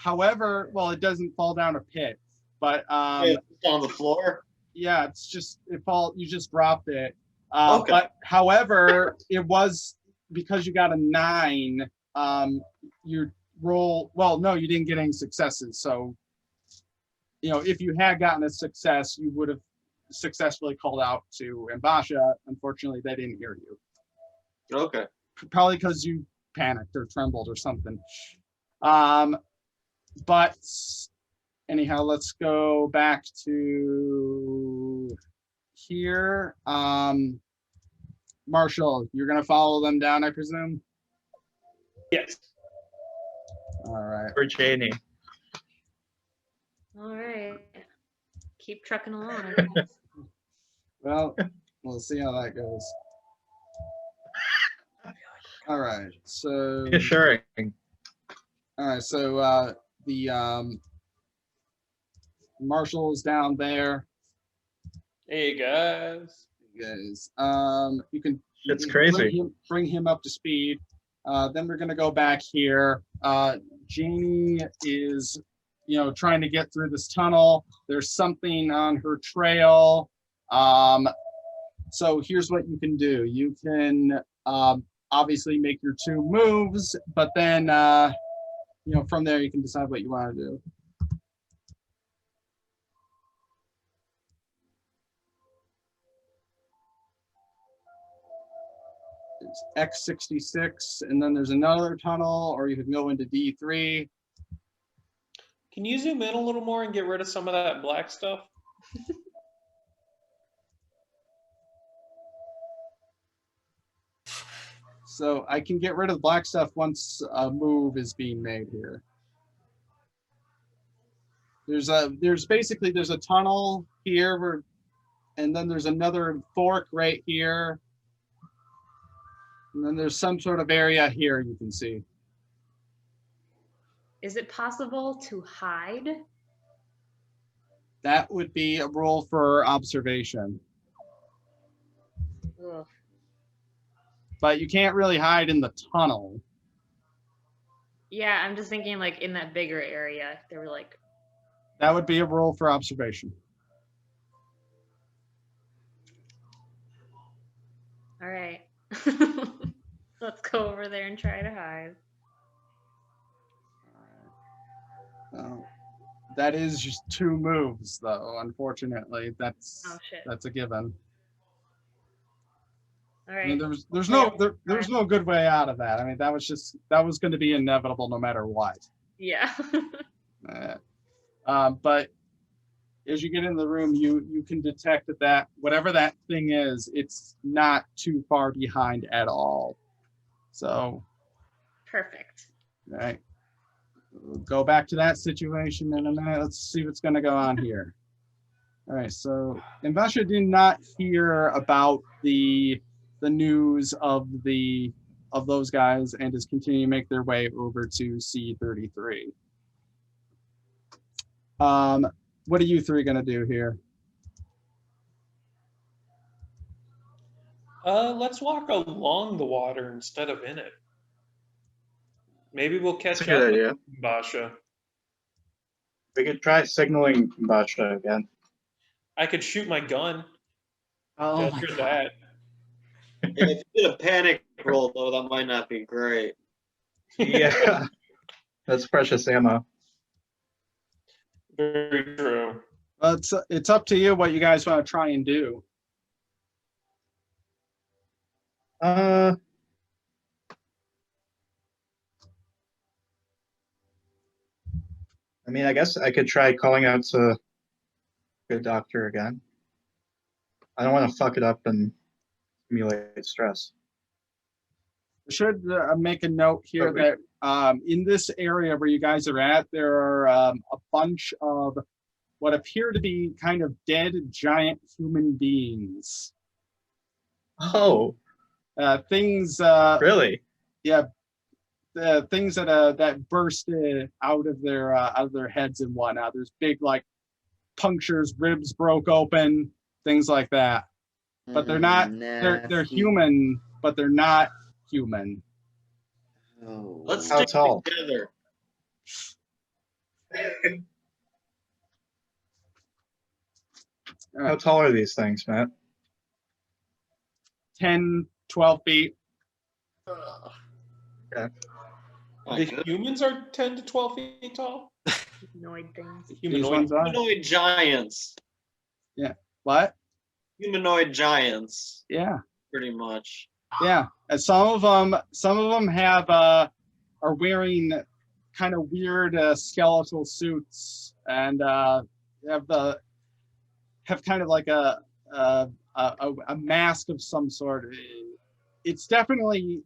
well, it doesn't fall down a pit, but It's on the floor. yeah, it's just, you just dropped it. Okay. But however, it was, because you got a 9, you roll, well, no, you didn't get any successes. So, if you had gotten a success, you would have successfully called out to Mbasha. Unfortunately, they didn't hear you. Okay. Probably because you panicked or trembled or something. But anyhow, let's go back to here. Marshall, you're gonna follow them down, I presume? Yes. All right. For Janie. All right. Keep trucking along. Well, we'll see how that goes. All right. So Reassuring. all right. So the Marshall is down there. Hey guys. You guys, you can It's crazy. Bring him up to speed. Then we're gonna go back here. Janie is, trying to get through this tunnel. There's something on her trail. So here's what you can do. You can obviously make your 2 moves, but then from there you can decide what you want to do. There's X66, and then there's another tunnel, or you can go into D3. Can you zoom in a little more and get rid of some of that black stuff? So I can get rid of the black stuff once a move is being made here. There's basically a tunnel here and then there's another fork right here. And then there's some sort of area here you can see. Is it possible to hide? That would be a roll for observation. Ugh. But you can't really hide in the tunnel. Yeah, I'm just thinking like in that bigger area. They were like, That would be a roll for observation. all right. Let's go over there and try to hide. That is just 2 moves, though. Unfortunately, that's Oh shit. that's a given. All I right. mean, there's no good way out of that. I mean, that was going to be inevitable no matter what. Yeah. But as you get in the room, you can detect that whatever that thing is, it's not too far behind at all. So, Perfect. all right, we'll go back to that situation in a minute. Let's see what's going to go on here. All right, so Mbasha did not hear about the news of those guys and is continuing to make their way over to C33. What are you 3 gonna do here? Let's walk along the water instead of in it. Maybe we'll catch That's up a good with idea. Basha. We could try signaling Basha again. I could shoot my gun. Oh After that. Yeah, if you did a panic roll, though, that might not be great. Yeah. That's precious ammo. Very true. Well, it's up to you what you guys want to try and do. I mean, I guess I could try calling out to Good Doctor again. I don't want to fuck it up and simulate stress. I should make a note here that in this area where you guys are at, there are a bunch of what appear to be kind of dead giant human beings. Oh, Things. really? Yeah. Things that bursted out of their heads and whatnot. There's big like punctures, ribs broke open, things like that. But they're not. They're human, but they're not human. Oh. Let's How stick tall? together. How tall are these things, Matt? 10, 12 feet. My The goodness. humans are 10 to 12 feet tall? Humanoid things. These Humanoid. ones are. Humanoid giants. What? humanoid giants, Yeah, pretty much. yeah. And some of them have are wearing kind of weird skeletal suits and have kind of like a mask of some sort. It's definitely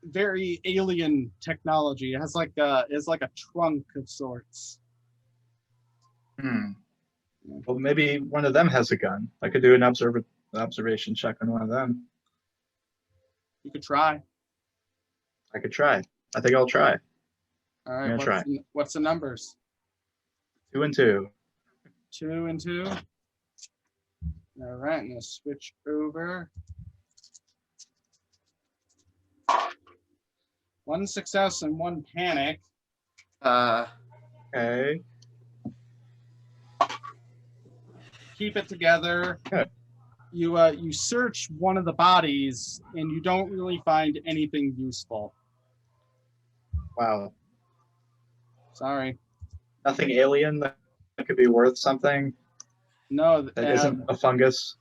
very alien technology. It has like a trunk of sorts. Well, maybe one of them has a gun. I could do an observation check on one of them. You could try. I could try. I think I'll try. All I'm right. gonna try. What's the numbers? 2 and 2. 2 and 2. All right. I'm gonna switch over. 1 success and 1 panic. Okay. Keep it together. Good. You search one of the bodies and you don't really find anything useful. Wow. Sorry. Nothing alien that could be worth something No, that isn't a fungus.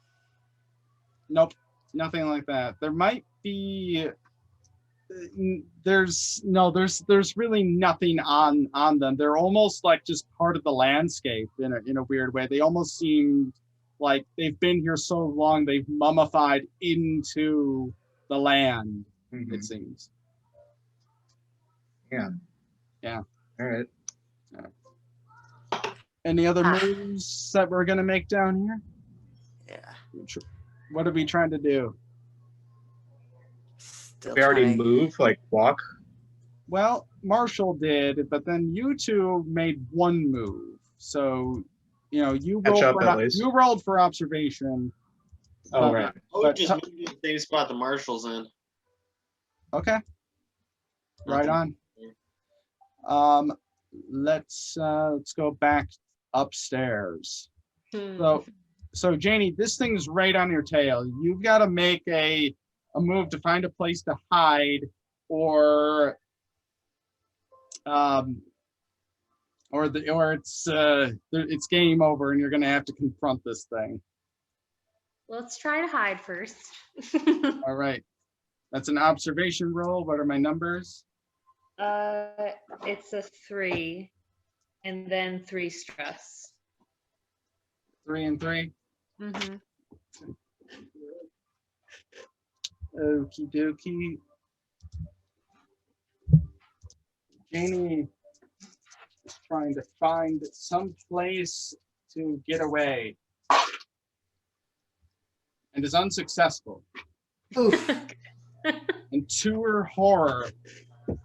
nope, nothing like that. There might be. There's really nothing on them. They're almost like just part of the landscape in a weird way. They almost seem like they've been here so long they've mummified into the land. Mhm. It seems. Yeah. Yeah. All right. Any other moves that we're gonna make down here? Yeah. What are we trying to do? Still We already trying. move, like walk. Well, Marshall did, but then you two made one move. So, you Catch rolled up at least. you rolled for observation. Oh, but- right. I would But just t- move to the same spot the Marshall's in. Okay. Right Nothing. on. Let's go back upstairs. So Janie, this thing's right on your tail. You've got to make a move to find a place to hide, or it's game over and you're gonna have to confront this thing. Let's try to hide first. All right, that's an observation roll. What are my numbers? It's a 3, and then 3 stress. 3 and 3. Mm-hmm. Okie dokie. Janie is trying to find some place to get away and is unsuccessful. Oof. And to her horror,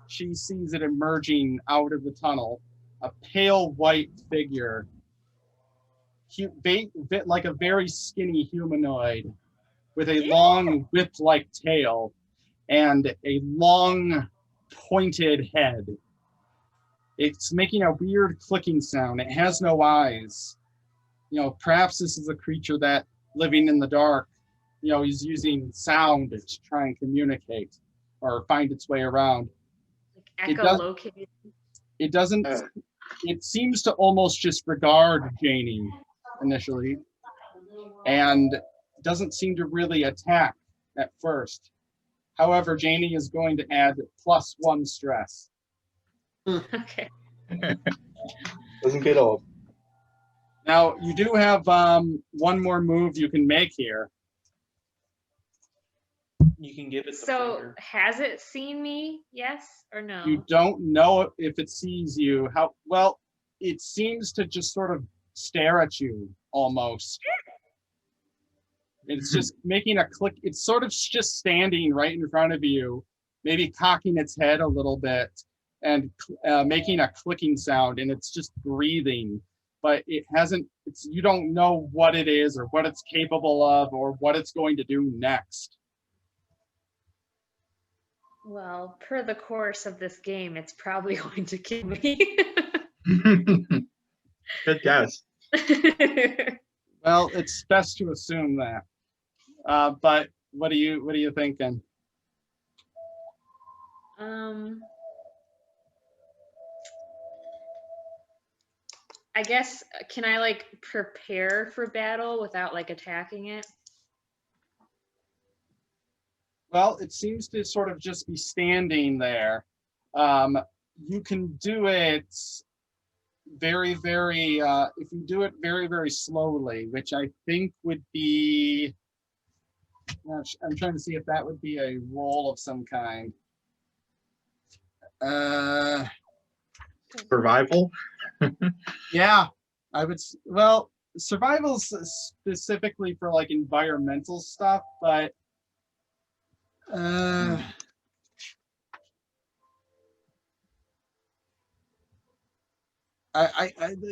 she sees it emerging out of the tunnel, a pale white figure, like a very skinny humanoid with a long whip-like tail and a long pointed head. It's making a weird clicking sound. It has no eyes. Perhaps this is a creature that, living in the dark, is using sound to try and communicate or find its way around. Like It does- echolocated. It doesn't. It seems to almost just regard Janie initially, and doesn't seem to really attack at first. However, Janie is going to add +1 stress. Okay. Doesn't get old. Now, you do have one more move you can make here. You can give it the So finger. has it seen me? Yes or no? You don't know if it sees you. Well, it seems to just sort of stare at you almost. It's just making a click. It's sort of just standing right in front of you, maybe cocking its head a little bit and making a clicking sound, and it's just breathing. But it hasn't. You don't know what it is or what it's capable of or what it's going to do next. Well, per the course of this game, it's probably going to kill me. Good guess. Well, it's best to assume that. But what are you thinking? I guess, can I prepare for battle without attacking it? Well, it seems to sort of just be standing there. You can do it very, very, if you do it very, very slowly, which I think would be, I'm trying to see if that would be a roll of some kind. Survival? Yeah, well, survival's specifically for like environmental stuff, but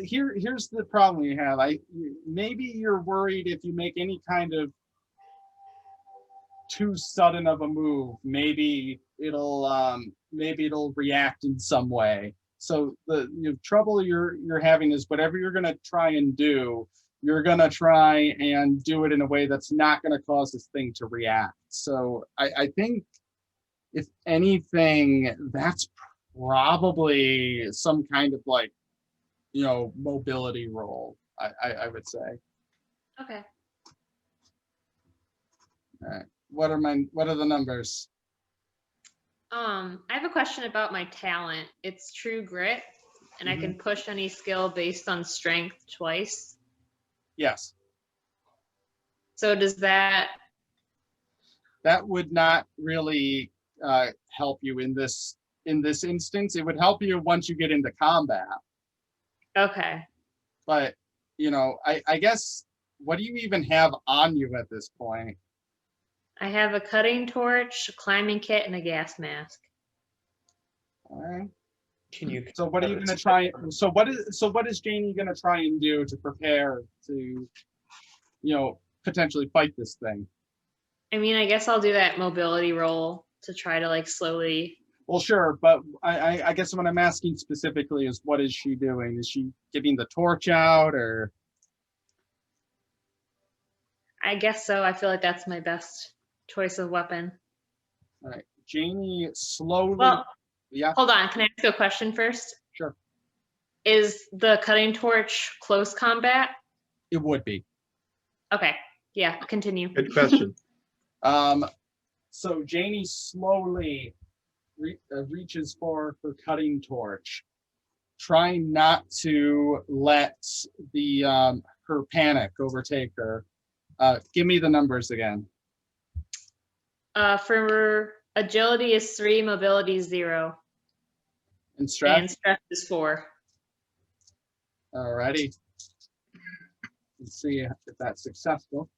here's the problem you have. Maybe you're worried if you make any kind of too sudden of a move, maybe it'll react in some way. So the trouble you're having is whatever you're gonna try and do, you're gonna try and do it in a way that's not gonna cause this thing to react. So I think if anything, that's probably some kind of like, mobility roll, I would say. Okay. All right. What are the numbers? I have a question about my talent. It's True Grit, and I can push any skill based on strength twice. Yes. So does that? That would not really help you in this instance. It would help you once you get into combat. Okay. But I guess, what do you even have on you at this point? I have a cutting torch, a climbing kit, and a gas mask. All right. Can you? So what are you gonna try? So what is Janie gonna try and do to prepare to, potentially fight this thing? I mean, I guess I'll do that mobility roll to try to like slowly. Well, sure, but I guess what I'm asking specifically is, what is she doing? Is she getting the torch out, or? I guess so. I feel like that's my best choice of weapon. All right, Janie slowly. Well, yeah. Hold on. Can I ask you a question first? Sure. Is the cutting torch close combat? It would be. Okay. Yeah. Continue. Good question. So Janie slowly reaches for her cutting torch, trying not to let the her panic overtake her. Give me the numbers again. For agility is 3, mobility is 0, And stress? and stress is 4. Alrighty. Let's see if that's successful.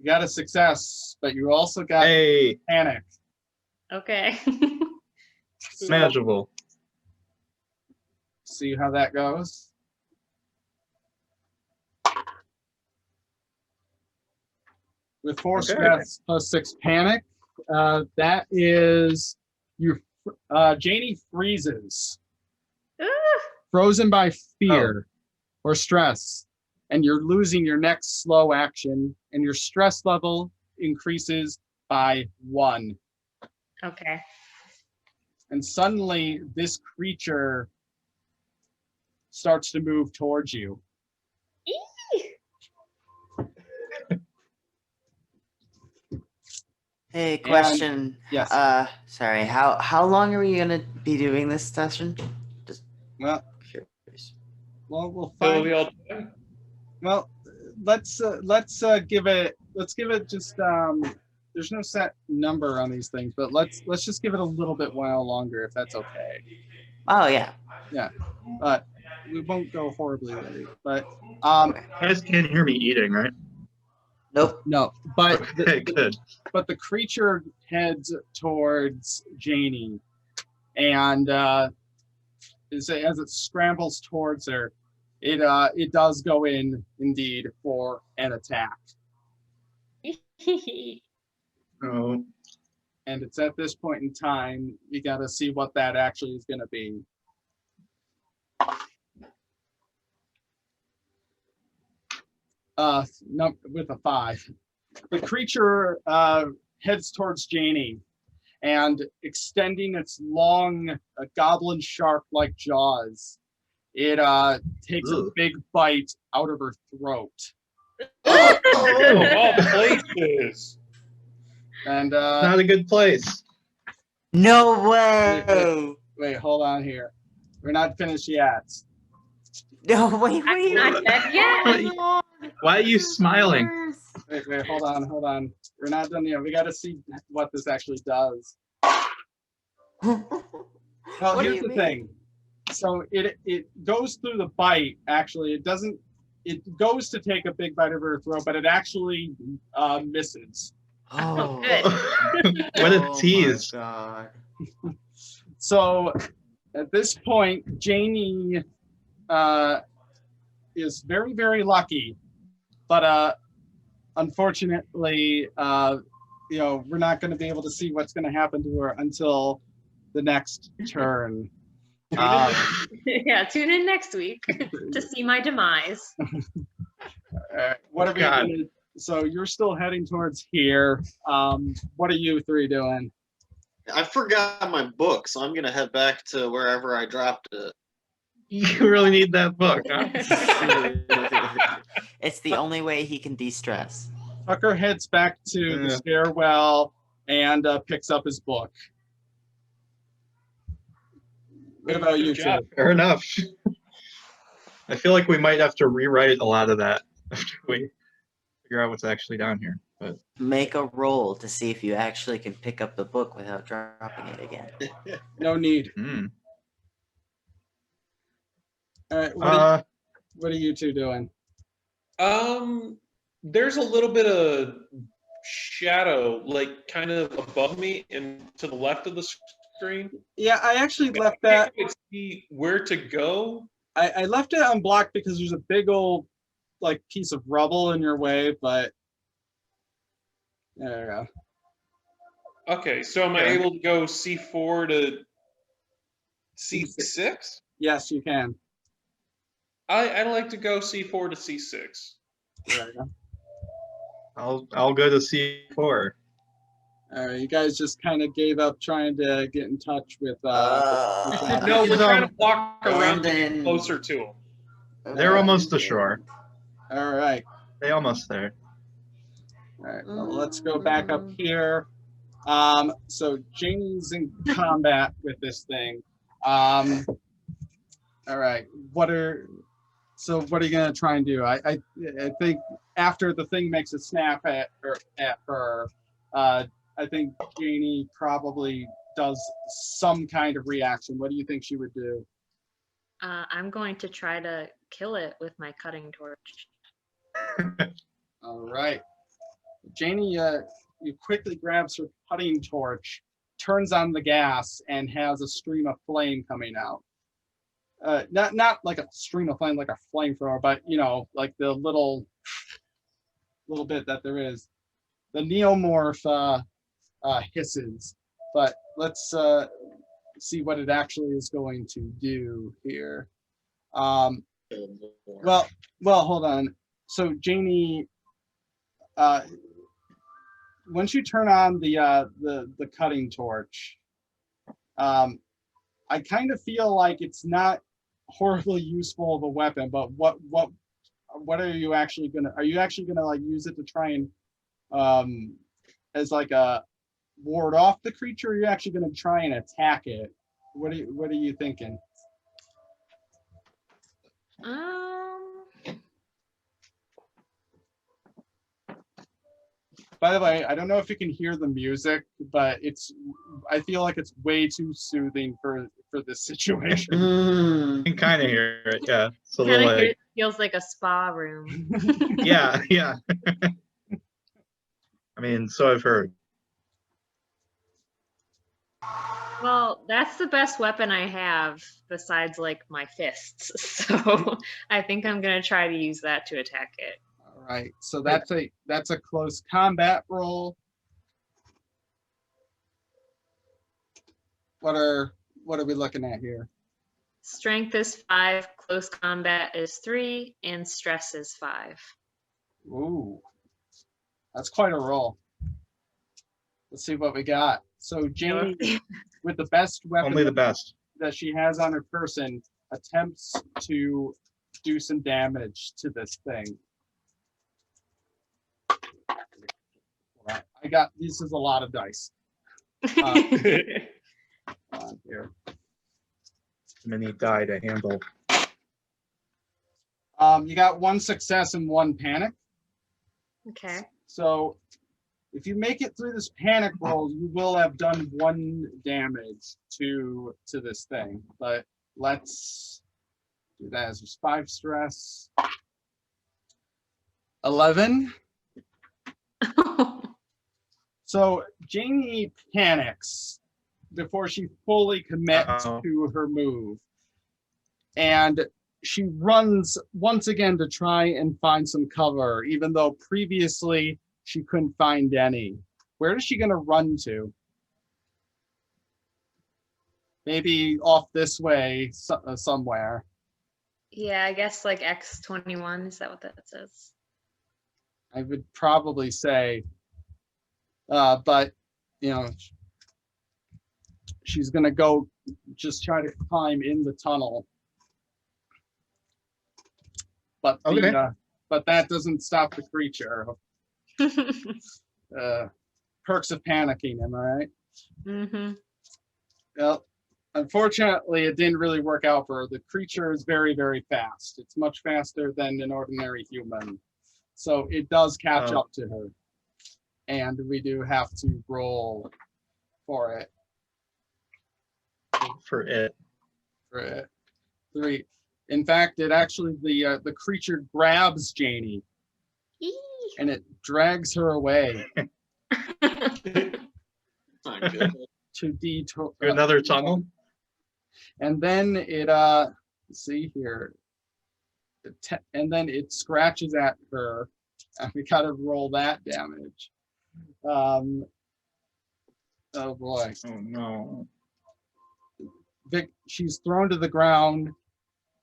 You got a success, but you also got Hey, panic. Okay. manageable. See how that goes. With 4 Okay. stress plus 6 panic, that is Janie freezes, frozen by fear or stress, and you're losing your next slow action, and your stress level increases by 1. Okay. And suddenly, this creature starts to move towards you. Hey, question. yes. Sorry. How long are we gonna be doing this session? Just Well, curious. we'll Will find. we all die? Well, let's give it just there's no set number on these things, but let's just give it a little bit while longer, if that's okay. Oh yeah. But we won't go horribly late. But You guys can't hear me eating, right? Nope. no, but Okay, good. but the creature heads towards Janie, and as it scrambles towards her, it does go in indeed for an attack. Oh, And it's at this point in time, you got to see what that actually is going to be. With a 5. The creature heads towards Janie, and extending its long, goblin shark-like jaws, it takes a Ugh. big bite out of her throat. Of all places. And Not a good place. No way! wait, hold on here. We're not finished yet. No, wait, I'm wait. not dead yet. Why are you smiling? Wait, hold on. We're not done yet. We got to see what this actually does. Well, What do here's you the mean? thing. So it goes through the bite. Actually, it doesn't. It goes to take a big bite of her throat, but it actually misses. Oh, good. What a Oh my tease. God. So at this point, Janie is very, very lucky, but unfortunately, we're not going to be able to see what's going to happen to her until the next turn. Yeah, tune in next week to see my demise. What are we God. gonna, so you're still heading towards here. What are you three doing? I forgot my book, so I'm gonna head back to wherever I dropped it. You really need that book, huh? It's the only way he can de-stress. Tucker heads back to the Yeah. stairwell and picks up his book. What about you Good job. two? Fair enough. I feel like we might have to rewrite a lot of that after we figure out what's actually down here. But Make a roll to see if you actually can pick up the book without dropping it again. No need. All right, what are you two doing? There's a little bit of shadow, like kind of above me and to the left of the screen. Yeah, I actually left I that. can't quite see where to go. I left it unblocked because there's a big old like piece of rubble in your way, but there you go. Okay, so am I Okay. able to go C4 to C6? Yes, you can. I like to go C4 to C6. There you go. I'll go to C4. All right, you guys just kind of gave up trying to get in touch with. No, we're trying to walk around to get Abandoned. closer to him. They're almost ashore. All right. They almost there. All right, well, let's go back up here. So Janie's in combat with this thing. All right, what are you gonna try and do? I think after the thing makes a snap at her, I think Janie probably does some kind of reaction. What do you think she would do? I'm going to try to kill it with my cutting torch. All right. Janie, you quickly grabs her cutting torch, turns on the gas, and has a stream of flame coming out. Not like a stream of flame, like a flamethrower, but like the little bit that there is. The neomorph hisses, but let's see what it actually is going to do here. Well, hold on. So Janie, once you turn on the cutting torch, I kind of feel like it's not horribly useful of a weapon. But what are you actually gonna? Are you actually gonna like use it to try and as like a ward off the creature? Or are you actually gonna try and attack it? What are you thinking? By the way, I don't know if you can hear the music, but I feel like it's way too soothing for this situation. You can kind of hear it, yeah. It's a little Kind of like, feels like a spa room. yeah. I mean, so I've heard. Well, that's the best weapon I have besides like my fists. So I think I'm gonna try to use that to attack it. All right, so that's a close combat roll. What are we looking at here? Strength is 5, close combat is 3, and stress is 5. Ooh, that's quite a roll. Let's see what we got. So Janie, with the best weapon Only the best. that she has on her person, attempts to do some damage to this thing. This is a lot of dice. Here. Mini die to handle. You got 1 success and 1 panic. Okay. So if you make it through this panic roll, you will have done 1 damage to this thing. But let's do that as just 5 stress. 11. So Jamie panics before she fully commits to her move. And she runs once again to try and find some cover, even though previously she couldn't find any. Where is she going to run to? Maybe off this way somewhere. Yeah, I guess like X21. Is that what that says? I would probably say, but you know, she's going to go just try to climb in the tunnel. But but that doesn't stop the creature. Perks of panicking, am I right? Mm-hmm. Well, unfortunately, it didn't really work out for her. The creature is very, very fast. It's much faster than an ordinary human. So it does catch up to her. And we do have to roll for it. For it. 3. In fact, it actually, the creature grabs Janie. And it drags her away. My goodness. To detour. Another tunnel? And then it, let's see here. And then it scratches at her. And we gotta roll that damage. Oh boy. Oh no. Vic, she's thrown to the ground.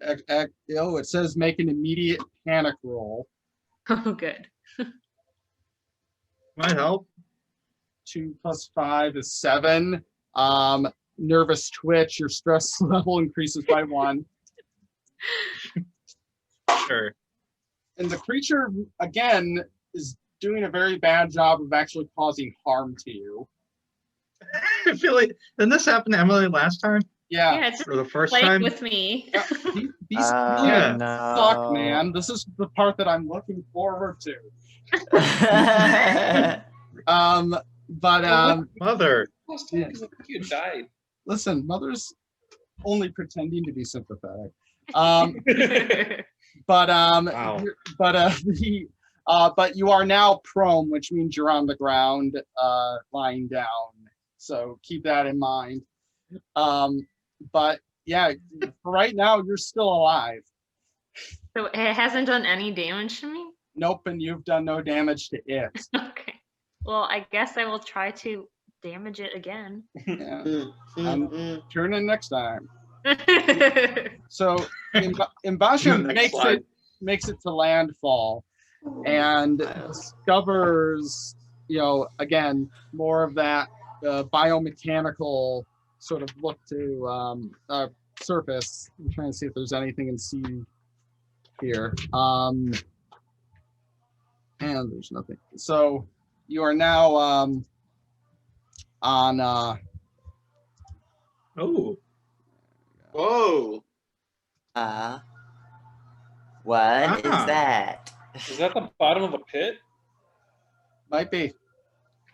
It says make an immediate panic roll. Oh, good. Might help. 2 + 5 is 7. Nervous twitch, your stress level increases by 1. Sure. And the creature, again, is doing a very bad job of actually causing harm to you. I feel like, didn't this happen to Emily last time? Yeah. It's For the first playing time? with me. These Yeah. suck, man. This is the part that I'm looking forward to. Mother. Because you died. Listen, Mother's only pretending to be sympathetic. But you are now prone, which means you're on the ground, lying down. So keep that in mind. But yeah, for right now you're still alive. So it hasn't done any damage to me? Nope, and you've done no damage to it. Okay. Well, I guess I will try to damage it again. Yeah. Turn in next time. So Mbasha makes it to landfall and discovers, again, more of that biomechanical sort of look to surface. I'm trying to see if there's anything in C here. And there's nothing. So you are now on Oh. Whoa. What is that? Is that the bottom of a pit? might be,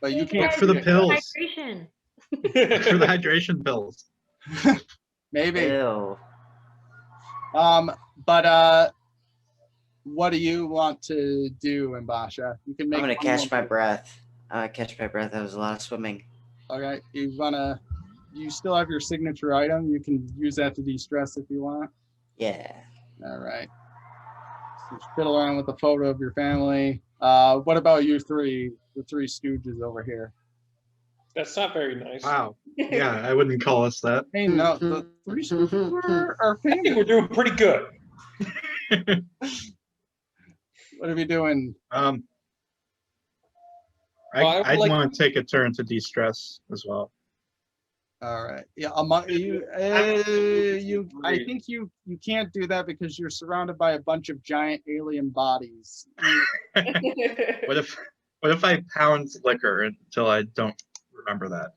but you can't For the see it. pills. Hydration. For the hydration pills. Maybe. Ew. But what do you want to do, Mbasha? You can make. I'm gonna one catch more my move. breath. Catch my breath. That was a lot of swimming. Okay, you still have your signature item. You can use that to de-stress if you want. Yeah. All right. So fiddle around with the photo of your family. What about you three, the three stooges over here? That's not very nice. Wow. Yeah, I wouldn't call us that. Hey, no, the three stooges are I think family. we're doing pretty good. What are we doing? I'd I would like- want to take a turn to de-stress as well. All right. Yeah, you, I think you can't do that because you're surrounded by a bunch of giant alien bodies. What if What if I pound liquor until I don't remember that?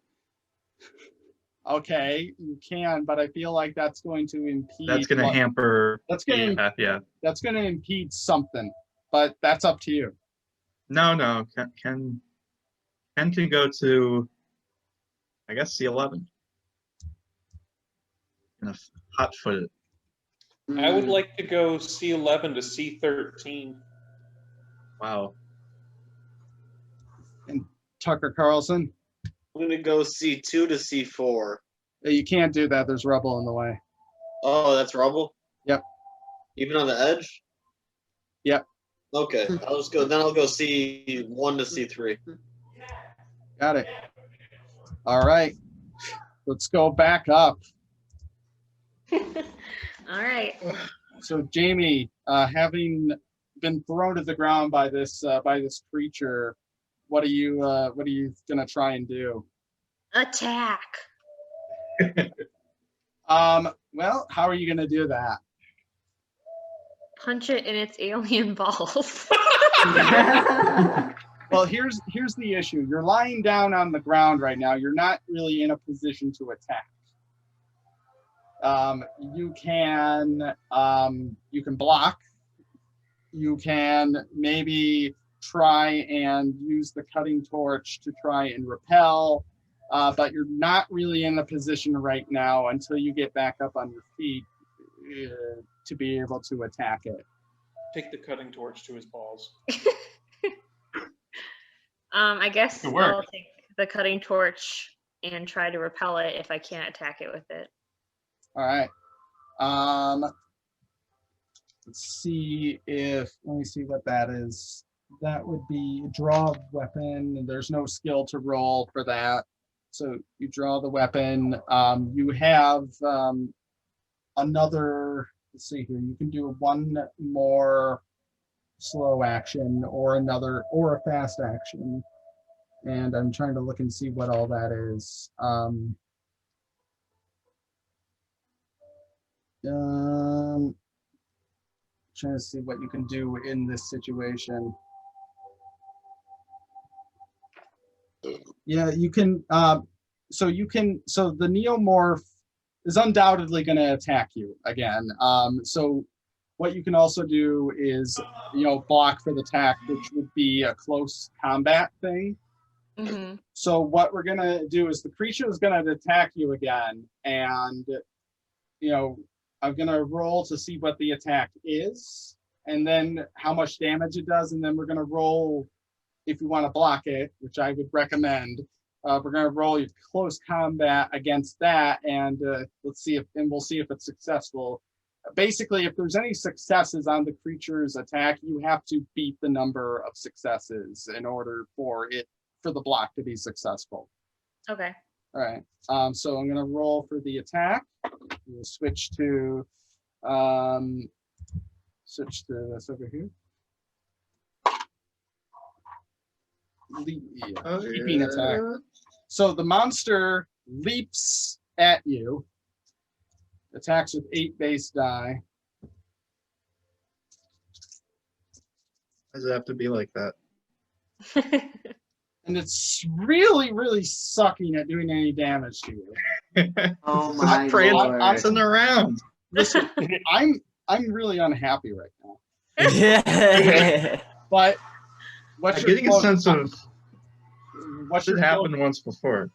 Okay, you can, but I feel like that's going to impede. That's going to hamper. That's going to Yeah. That's going to impede something, but that's up to you. No. Ken can go to, I guess, C11. Hot foot it. I would like to go C11 to C13. Wow. And Tucker Carlson, I'm gonna go C2 to C4. you can't do that. There's rubble in the way. Oh, that's rubble? Yep. Even on the edge? Yep. Okay, I'll just go. Then I'll go C1 to C3. Got it. All right. Let's go back up. All right. So Jamie, having been thrown to the ground by this creature, what are you gonna try and do? Attack. Well, how are you gonna do that? Punch it in its alien balls. Well, here's the issue. You're lying down on the ground right now. You're not really in a position to attack. You can block. You can maybe try and use the cutting torch to try and repel, but you're not really in a position right now until you get back up on your feet to be able to attack it. Take the cutting torch to his balls. I guess Good work. I'll take the cutting torch and try to repel it if I can't attack it with it. All right. Let me see what that is. That would be draw weapon. There's no skill to roll for that. So you draw the weapon. You have another, let's see here. You can do one more slow action or a fast action. And I'm trying to look and see what all that is. Trying to see what you can do in this situation. Yeah, you can. So the neomorph is undoubtedly going to attack you again. So what you can also do is, block for the attack, which would be a close combat thing. Mm-hmm. So what we're going to do is the creature is going to attack you again, and I'm going to roll to see what the attack is, and then how much damage it does, and then we're going to roll if you want to block it, which I would recommend. We're going to roll your close combat against that, and we'll see if it's successful. Basically, if there's any successes on the creature's attack, you have to beat the number of successes in order for the block to be successful. Okay. All right. So I'm going to roll for the attack. We'll switch to this over here. Leaping attack. So the monster leaps at you. Attacks with 8 base die. Why does it have to be like that? And it's really, really sucking at doing any damage to you. Oh Stop my praying lord. bouncing around. Listen, I'm really unhappy right now. Yeah. But what's I'm your getting a close sense of what's what your happened once before.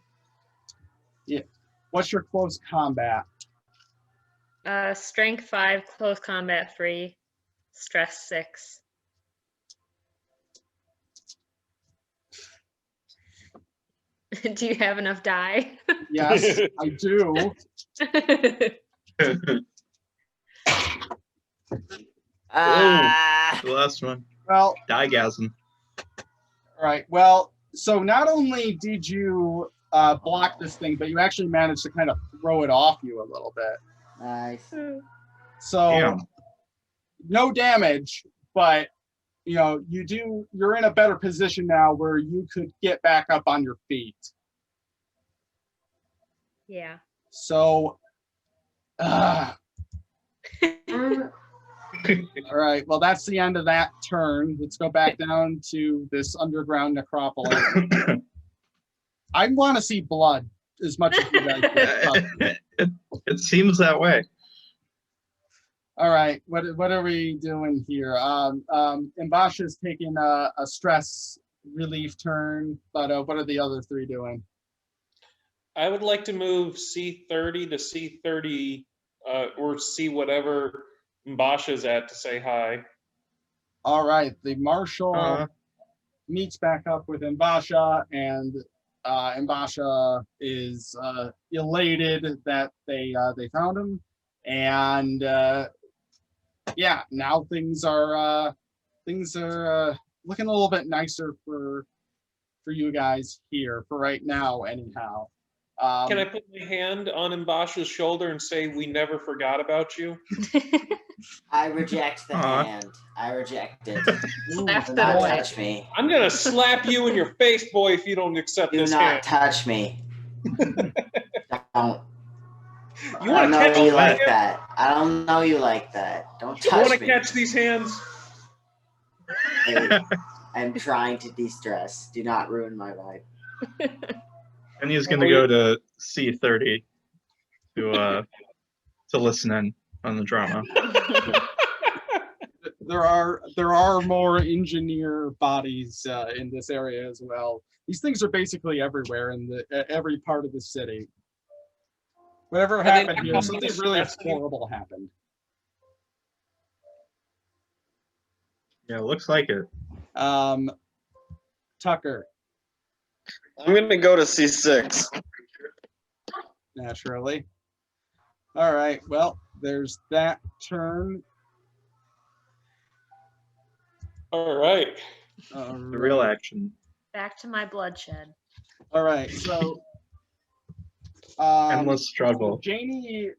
what's your close combat? Strength 5, close combat 3, stress 6. Do you have enough die? Yes, I do. Ah. The last one. Well, Digasm. all right. Well, so not only did you block this thing, but you actually managed to kind of throw it off you a little bit. Nice. So Damn. no damage, but you're in a better position now where you could get back up on your feet. Yeah. So All right. Well, that's the end of that turn. Let's go back down to this underground necropolis. I want to see blood as much as you guys do. It seems that way. All right. What are we doing here? Mbasha's taking a stress relief turn, but what are the other three doing? I would like to move C30 to C30, or C whatever Mbasha's at to say hi. All right. The marshal meets back up with Mbasha, and Mbasha is elated that they found him, and yeah, now things are looking a little bit nicer for you guys here for right now, anyhow. Can I put my hand on Mbasha's shoulder and say, "We never forgot about you"? I reject the hand. I reject it. Slap Do it not away. touch me. I'm gonna slap you in your face, boy, if you don't accept Do this not hand. touch me. Don't. You I want don't to know catch you these like hands? that. I don't know you like that. Don't You want touch to me. catch these hands? I'm trying to de-stress. Do not ruin my vibe. And he's going to go to C30 to listen in on the drama. There are more engineer bodies in this area as well. These things are basically everywhere in every part of the city. Whatever they happened not here, coming something to really stress you? horrible happened. Yeah, it looks like it. Tucker, I'm gonna go to C6. naturally. All right, well, there's that turn. All right. All The real right. action. Back to my bloodshed. All right, so Endless struggle. Janie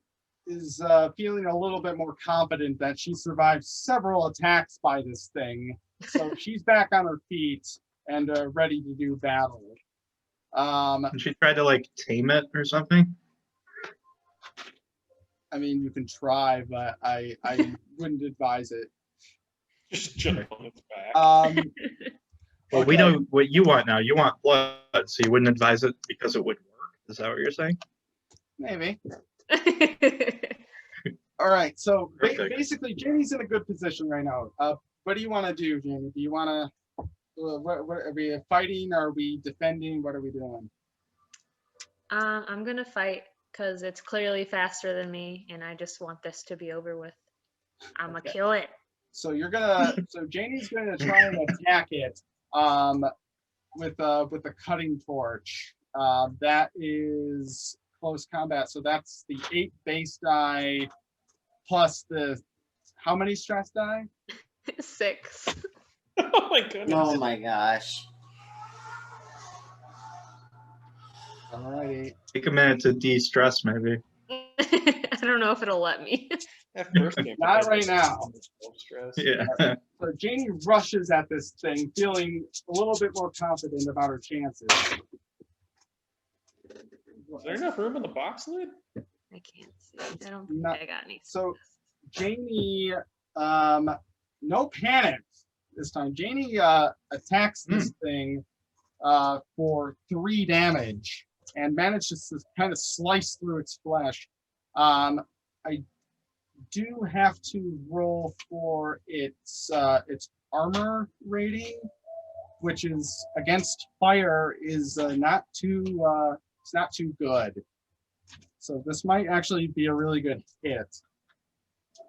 is feeling a little bit more confident that she survived several attacks by this thing. So she's back on her feet and ready to do battle. And she tried to like tame it or something. I mean, you can try, but I wouldn't advise it. Just jump on its back. Well, we Okay. know what you want now. You want blood, so you wouldn't advise it because it would work. Is that what you're saying? Maybe. All right, so Perfect. basically, Janie's in a good position right now. What do you want to do, Janie? Do you want to? What are we fighting? Are we defending? What are we doing? I'm gonna fight because it's clearly faster than me, and I just want this to be over with. I'm gonna Okay. kill it. So you're gonna. So Janie's gonna try and attack it. With a cutting torch. That is close combat. So that's the 8 base die plus the how many stress die? 6. Oh my goodness. Oh my gosh. Alrighty. Take a minute to de-stress, maybe. I don't know if it'll let me. That first game. Not right now. Stress. Yeah. So Janie rushes at this thing, feeling a little bit more confident about her chances. Is there enough room in the box lid? I can't see. I don't think Not- I got any. So Janie, no panic this time. Janie attacks this thing for 3 damage and manages to kind of slice through its flesh. I do have to roll for its armor rating, which is against fire is not too it's not too good. So this might actually be a really good hit.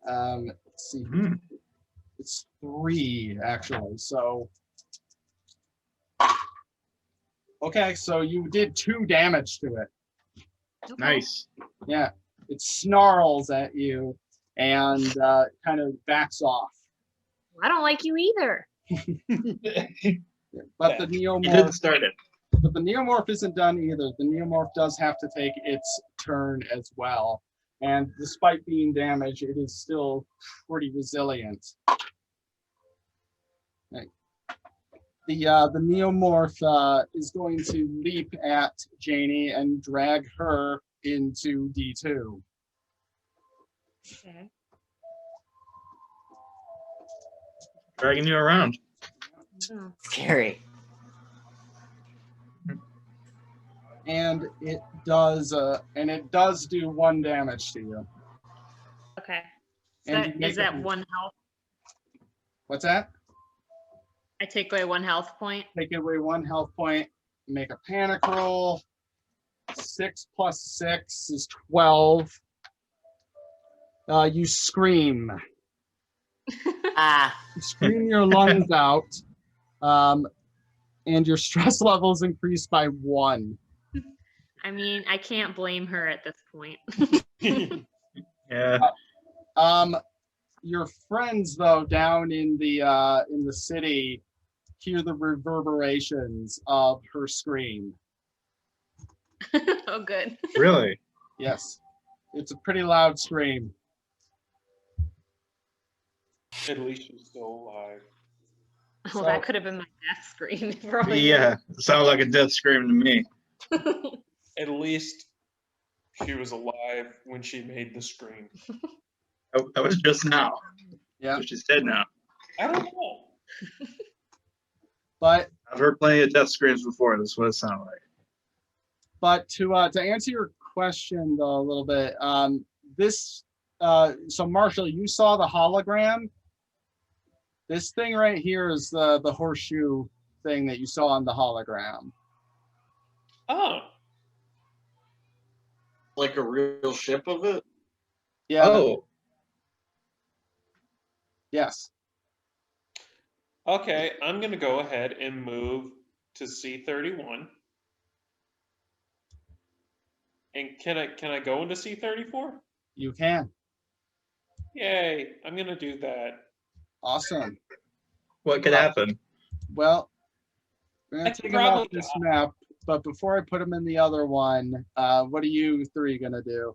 Let's see. It's 3 actually. So okay, so you did 2 damage to it. Okay. Nice. Yeah, it snarls at you and kind of backs off. I don't like you either. But the He neomorph, didn't start it. but the neomorph isn't done either. The neomorph does have to take its turn as well, and despite being damaged, it is still pretty resilient. Right. The neomorph is going to leap at Janie and drag her into D2. Okay. dragging you around. Oh. Scary. And it does do 1 damage to you. Okay. And you Is make that a- 1 health? What's that? I take away 1 health point. Take away 1 health point. Make a panic roll. 6 plus 6 is 12. You scream. Ah. You scream your lungs out. And your stress levels increase by 1. I mean, I can't blame her at this point. Yeah. Your friends, though, down in the city, hear the reverberations of her scream. Oh, good. Really? Yes, it's a pretty loud scream. At least she's still alive. Well, that could have been my death scream. for all I Yeah. Sounds like a death scream to me. knew. At least she was alive when she made the scream. That was just now. Yeah, So she's dead now. I don't know. but I've heard plenty of death screams before. This is what it sounded like. But to answer your question though a little bit, so Marshall, you saw the hologram. This thing right here is the horseshoe thing that you saw on the hologram. Oh, Like a real ship of it? Yeah. Oh, Yes. okay. I'm gonna go ahead and move to C31. And can I go into C34? You can. Yay! I'm gonna do that. Awesome. what could happen? Well, we're gonna I could take them off probably- this map, but before I put them in the other one, what are you 3 gonna do?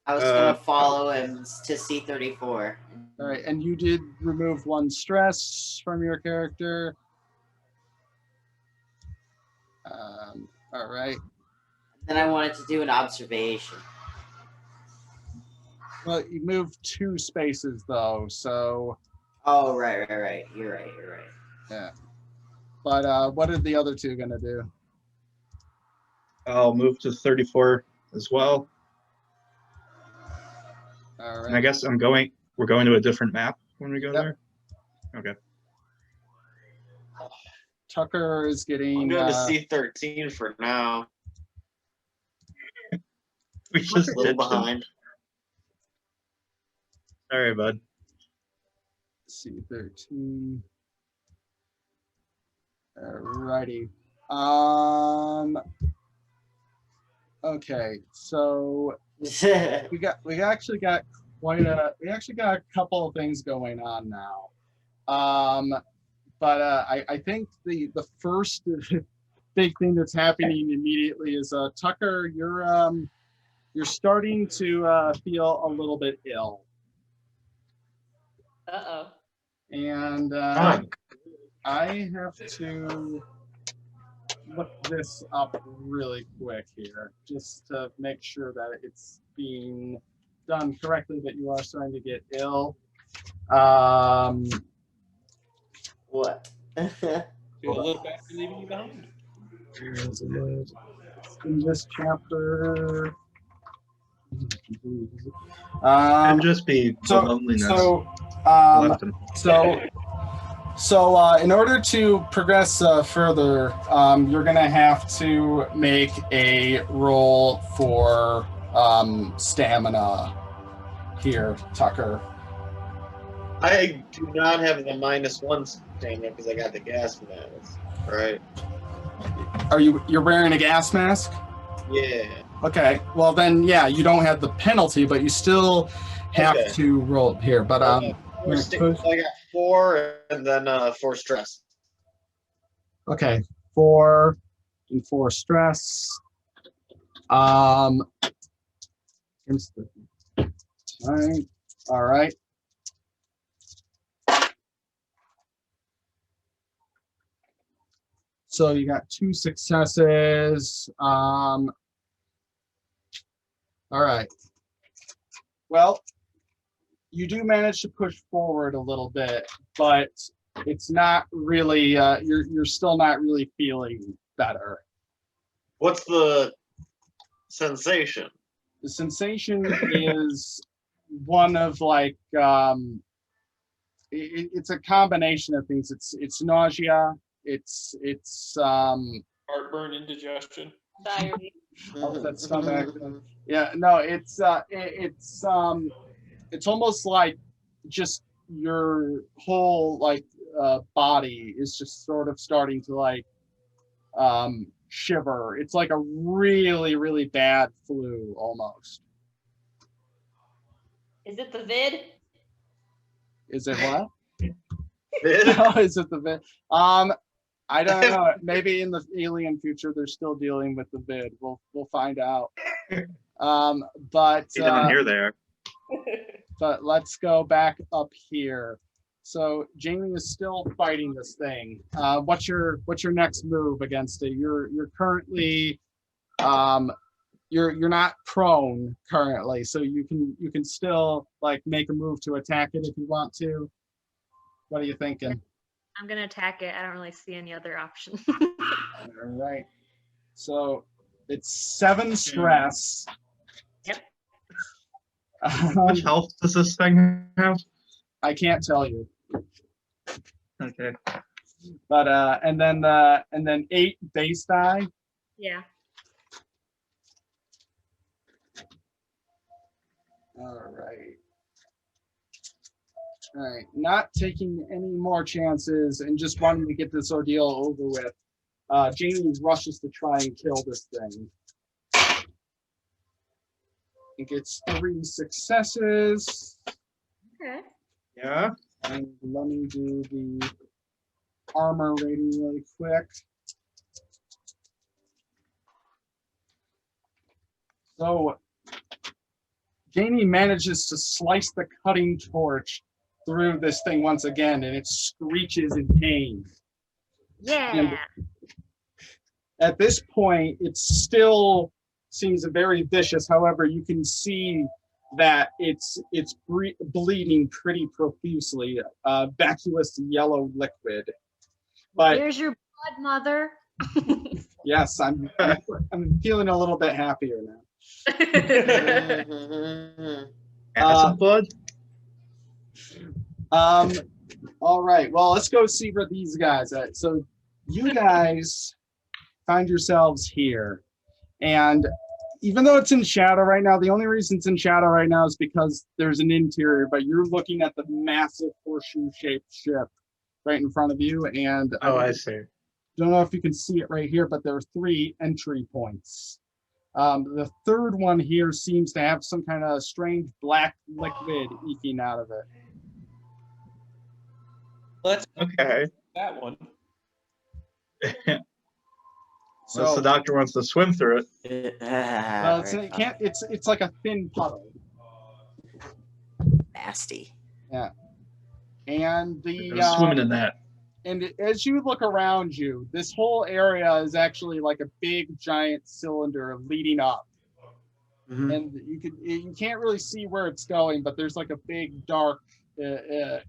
I was gonna follow him to C34. All right, and you did remove 1 stress from your character. All right. Then I wanted to do an observation. Well, you moved 2 spaces though, so Oh, right. You're right. yeah. But what are the other 2 gonna do? I'll move to 34 as well. All And I right. guess we're going to a different map when we go Yep. there. Okay. Tucker is getting. I'm going to C13 for now. We just A little ditched him. behind. Sorry, bud. C13. Alrighty. Okay, so we actually got a couple of things going on now. But I think the first big thing that's happening immediately is Tucker, you're starting to feel a little bit ill. Uh-oh. And Ah. I have to look this up really quick here, just to make sure that it's being done correctly, that you are starting to get ill. What? Feel a little bad for leaving you behind. Where is it? In this chapter. It'd just be the loneliness left him. So in order to progress further, you're gonna have to make a roll for stamina here, Tucker. I do not have the -1 stamina because I got the gas mask. Right? You're wearing a gas mask? Yeah. Okay. Well then, yeah, you don't have the penalty, but you still have Okay. to roll here. But I got 4 and then 4 stress. okay, 4 and 4 stress. All right. So you got 2 successes. All right. Well, you do manage to push forward a little bit, but it's not really. You're still not really feeling better. What's the sensation? The sensation is one of like it's a combination of things. It's nausea. It's Heartburn, indigestion. Diary. upset stomach. Yeah, no, it's almost like just your whole like body is just sort of starting to like shiver. It's like a really, really bad flu almost. Is it the vid? Is it what? Vid? Oh, is it the vid? I don't know. Maybe in the alien future they're still dealing with the vid. We'll find out. But See down here there. but let's go back up here. So Jamie is still fighting this thing. What's your next move against it? You're currently you're not prone currently, so you can still like make a move to attack it if you want to. What are you thinking? I'm gonna attack it. I don't really see any other option. All right. So it's 7 stress. Yep. How much health does this thing have? I can't tell you. Okay. But and then 8 base die. Yeah. All right. All right. Not taking any more chances and just wanting to get this ordeal over with. Jamie rushes to try and kill this thing. It gets 3 successes. Okay. Yeah. And let me do the armor rating really quick. So Jamie manages to slice the cutting torch through this thing once again, and it screeches in pain. Yeah. And at this point, it still seems very vicious. However, you can see that it's bleeding pretty profusely, vacuous yellow liquid. But Here's your blood, mother. yes, I'm feeling a little bit happier now. Acid blood? All right. Well, let's go see where these guys are. So you guys find yourselves here, and even though it's in shadow right now, the only reason it's in shadow right now is because there's an interior, but you're looking at the massive horseshoe-shaped ship right in front of you, and Oh, I see. don't know if you can see it right here, but there are 3 entry points. The third one here seems to have some kind of strange black liquid eking out of it. Let's Okay. that one. Unless the doctor wants to swim through it. Well, it can't. It's like a thin puddle. Nasty. Yeah. And I'm swimming in that. and as you look around you, this whole area is actually like a big giant cylinder leading up. Mm-hmm. And you can't really see where it's going, but there's like a big dark pit.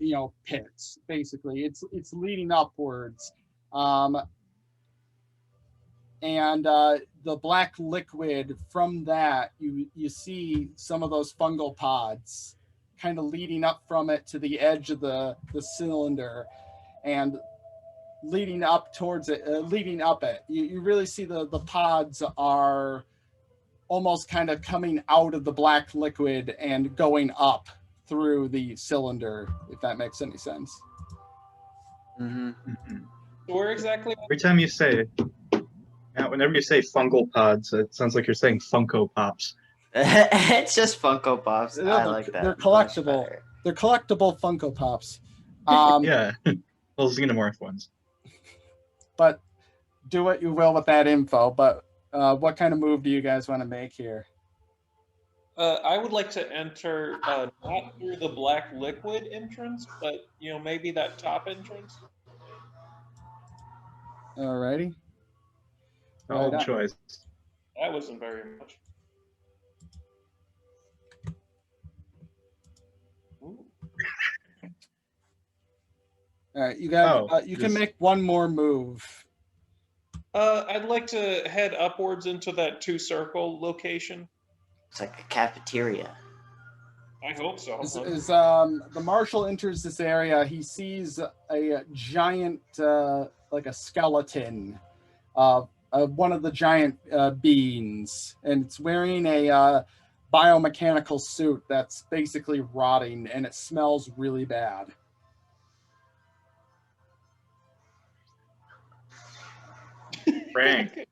Basically, it's leading upwards. And the black liquid from that, you see some of those fungal pods kind of leading up from it to the edge of the cylinder, and leading up towards it, leading up it. You really see the pods are almost kind of coming out of the black liquid and going up through the cylinder, if that makes any sense. Mm-hmm. Where exactly? Every time you say, whenever you say fungal pods, it sounds like you're saying Funko Pops. It's just Funko Pops. No, I like that. they're much collectible. better. They're collectible Funko Pops. Yeah. Well, xenomorph ones. But do what you will with that info. But what kind of move do you guys want to make here? I would like to enter not through the black liquid entrance, but maybe that top entrance. Alrighty. Solid Right. choice. That wasn't very much. Ooh. All right, you got. Oh, You can just- make one more move. I'd like to head upwards into that 2-circle location. It's like a cafeteria. I hope so. As the marshal enters this area, he sees a giant, like a skeleton, one of the giant beings, and it's wearing a biomechanical suit that's basically rotting, and it smells really bad. Frank.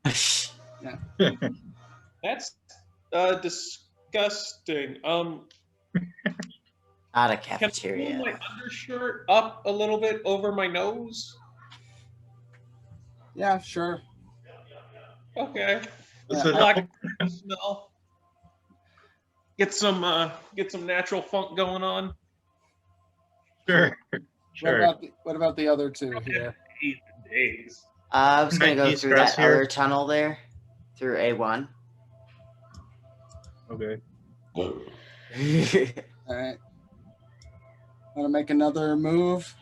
That's disgusting. Not a Can I cafeteria. pull my undershirt up a little bit over my nose? Yeah, sure. Okay. Is Yeah. it Black smell. Get some natural funk going on. Sure. Sure. What about the other two here? 8 days. I was gonna Can I go through de-stress that here? other tunnel there, through A1. Okay. All right. Want to make another move?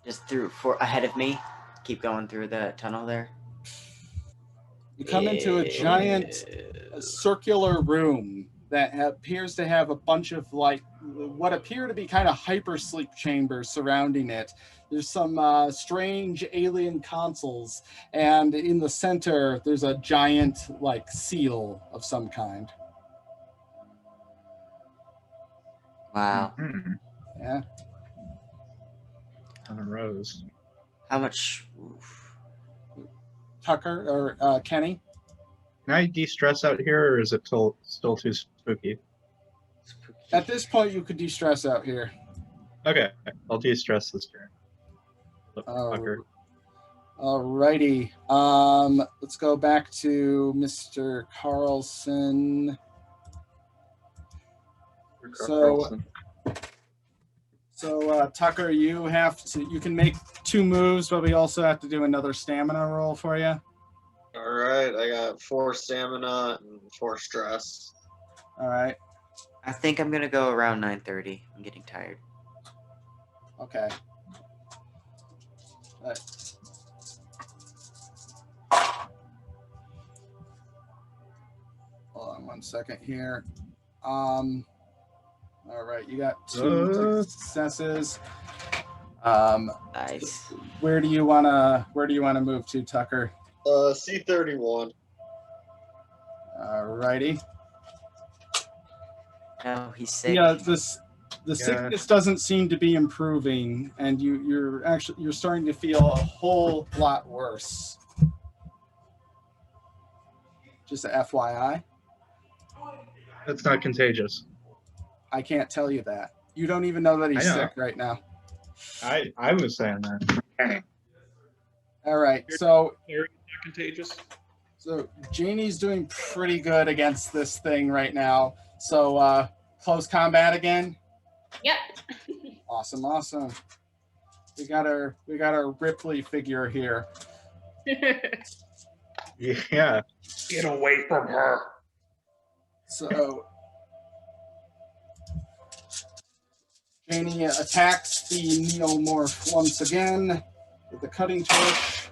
Just through ahead of me. Keep going through the tunnel there. You come into a giant circular room that appears to have a bunch of like what appear to be kind of hypersleep chambers surrounding it. There's some strange alien consoles, and in the center there's a giant like seal of some kind. Wow. Hmm. Yeah. On a rose. How much? Oof. Tucker or Kenny? Can I de-stress out here, or is it still too spooky? At this point, you could de-stress out here. Okay, I'll de-stress this turn. Oh. Fucker. Alrighty. Let's go back to Mr. Carlson. So, Tucker, you can make 2 moves, but we also have to do another stamina roll for you. All right, I got 4 stamina and 4 stress. All right. I think I'm gonna go around 9:30. I'm getting tired. Okay. All right. Hold on 1 second here. All right, you got 2 successes. Nice. Where do you wanna move to, Tucker? C31. Alrighty. No, he's sick. Yeah, the sickness doesn't seem to be improving, and you're starting to feel a whole lot worse. Just a FYI. That's not contagious. I can't tell you that. You don't even know that he's I know. sick right now. I was saying that. All right, so Not contagious. Janie's doing pretty good against this thing right now. So close combat again. Yep. Awesome. We got our Ripley figure here. Yeah. Get away from her. So Janie attacks the neomorph once again with the cutting torch.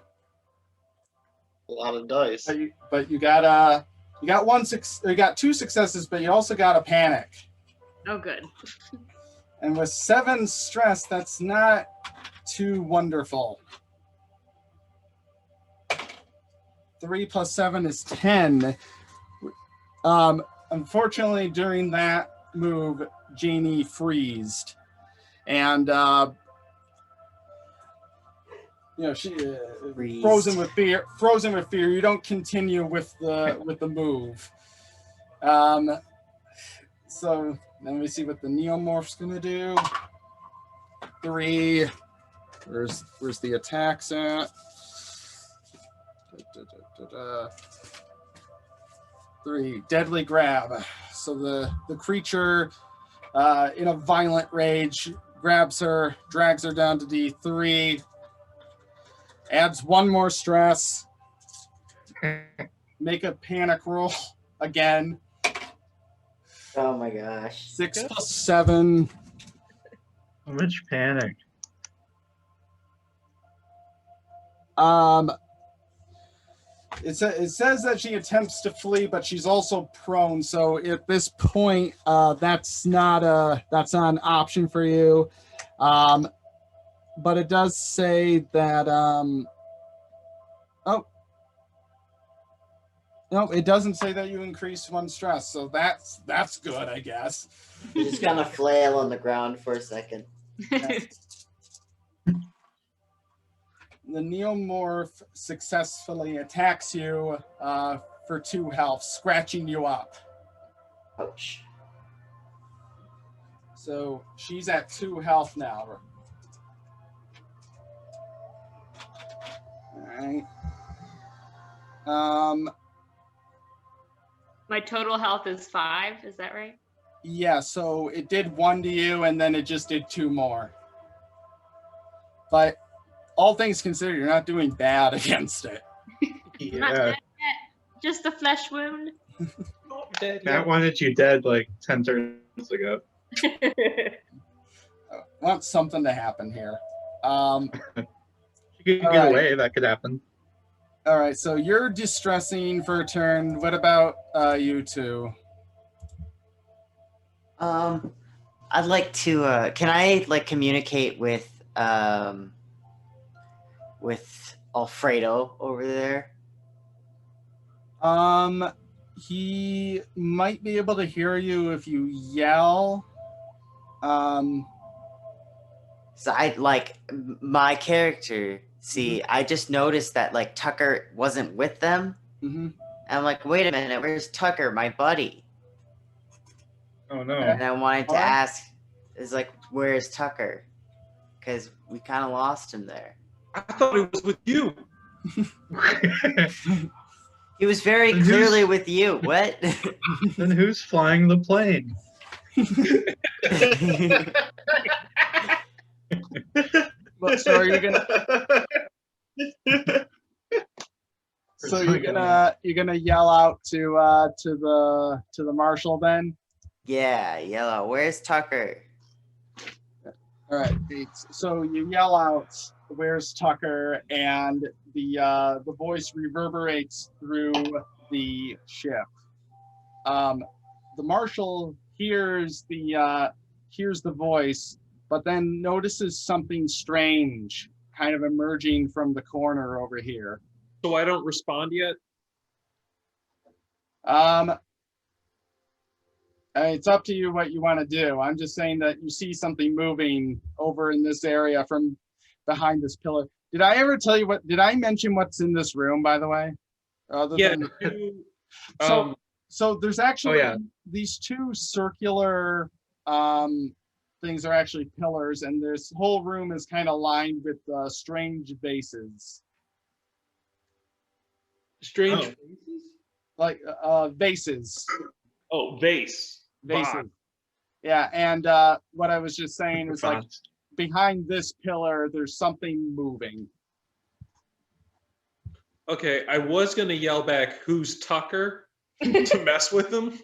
A lot of dice. But you got 2 successes, but you also got a panic. Oh, good. And with 7 stress, that's not too wonderful. 3 plus 7 is 10. Unfortunately, during that move, Janie freezed. And she frozen with fear. You don't continue with the move. So then we see what the neomorph's gonna do. 3. Where's the attacks at? 3. Deadly grab. So the creature, in a violent rage, grabs her, drags her down to D3, adds 1 more stress. Make a panic roll again. Oh my gosh. 6 plus 7. How much panic? It says that she attempts to flee, but she's also prone. So at this point, that's not an option for you. But it does say that. Oh, no, it doesn't say that you increase one stress. So that's good, I guess. You just kind of flail on the ground for a second. The neomorph successfully attacks you for 2 health, scratching you up. Ouch. So she's at 2 health now. All right. My total health is 5. Is that right? Yeah, so it did 1 to you, and then it just did 2 more. But all things considered, you're not doing bad against it. I'm not dead yet. Just a flesh wound. That wanted you dead like 10 turns ago. Want something to happen here. You could All get right. away, that could happen. All right, so you're distressing for a turn. What about you two? I'd like to. Can I like communicate with Alfredo over there? He might be able to hear you if you yell. So I like my character. See, I just noticed that like Tucker wasn't with them. Mm-hmm. And I'm like, wait a minute, where's Tucker, my buddy? Oh no. And I wanted to Alright. ask, is like, where's Tucker? Because we kind of lost him there. I thought it was with you. He was very Then clearly with you. What? Then who's flying the plane? So are you gonna? So you're gonna yell out to the marshal then? Yeah, yellow. Where's Tucker? All right. So you yell out, "Where's Tucker?" and the voice reverberates through the ship. The marshal hears the voice, but then notices something strange kind of emerging from the corner over here. So I don't respond yet. It's up to you what you want to do. I'm just saying that you see something moving over in this area from behind this pillar. Did I ever tell you did I mention what's in this room, by the way? Yeah. So there's actually yeah. these 2 circular things are actually pillars, and this whole room is kind of lined with strange vases. Strange Oh. faces? Like vases. Oh, vase. Vases. Yeah, and what I was just saying is like behind this pillar, there's something moving. Okay, I was gonna yell back, "Who's Tucker?" to mess with him,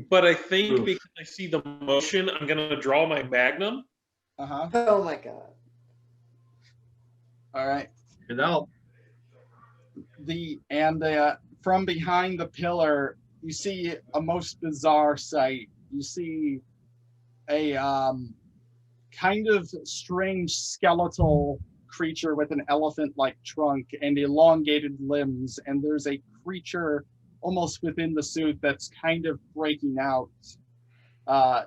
but I think Oof. because I see the motion, I'm gonna draw my magnum. Uh-huh. Oh my god. All right. Good help. From behind the pillar, you see a most bizarre sight. You see a kind of strange skeletal creature with an elephant-like trunk and elongated limbs, and there's a creature almost within the suit that's kind of breaking out.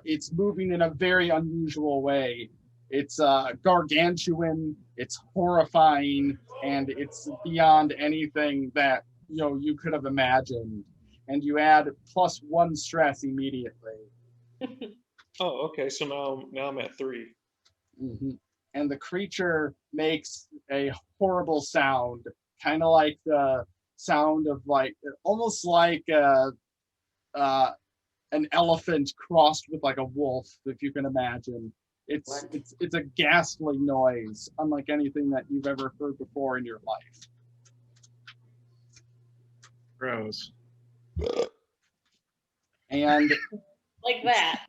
It's moving in a very unusual way. It's gargantuan, it's horrifying, and it's beyond anything that you could have imagined. And you add +1 stress immediately. Oh, okay. So now I'm at 3. Mm-hmm. And the creature makes a horrible sound, kind of like the sound of almost like an elephant crossed with like a wolf, if you can imagine. It's a ghastly noise, unlike anything that you've ever heard before in your life. Gross. And Like that.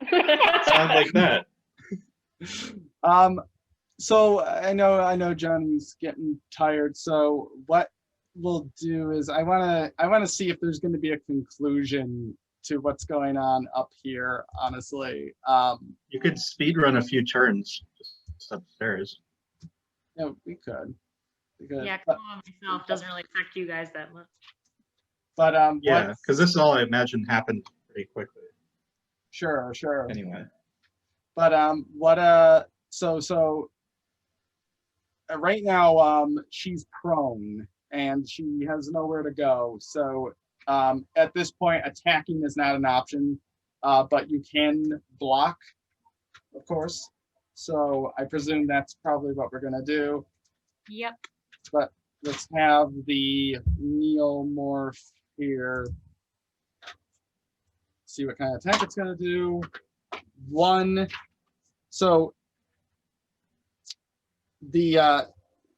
Sounds like that. So I know Johnny's getting tired. So what we'll do is I wanna see if there's going to be a conclusion to what's going on up here. Honestly, You could speed run a few turns just upstairs. yeah, we could. Yeah, calling myself doesn't really affect you guys that much. But Yeah, because this all I imagine happened pretty quickly. Sure. Anyway. But so right now she's prone and she has nowhere to go. So at this point, attacking is not an option, but you can block, of course. So I presume that's probably what we're gonna do. Yep. But let's have the neomorph here. See what kind of attack it's gonna do. 1. So the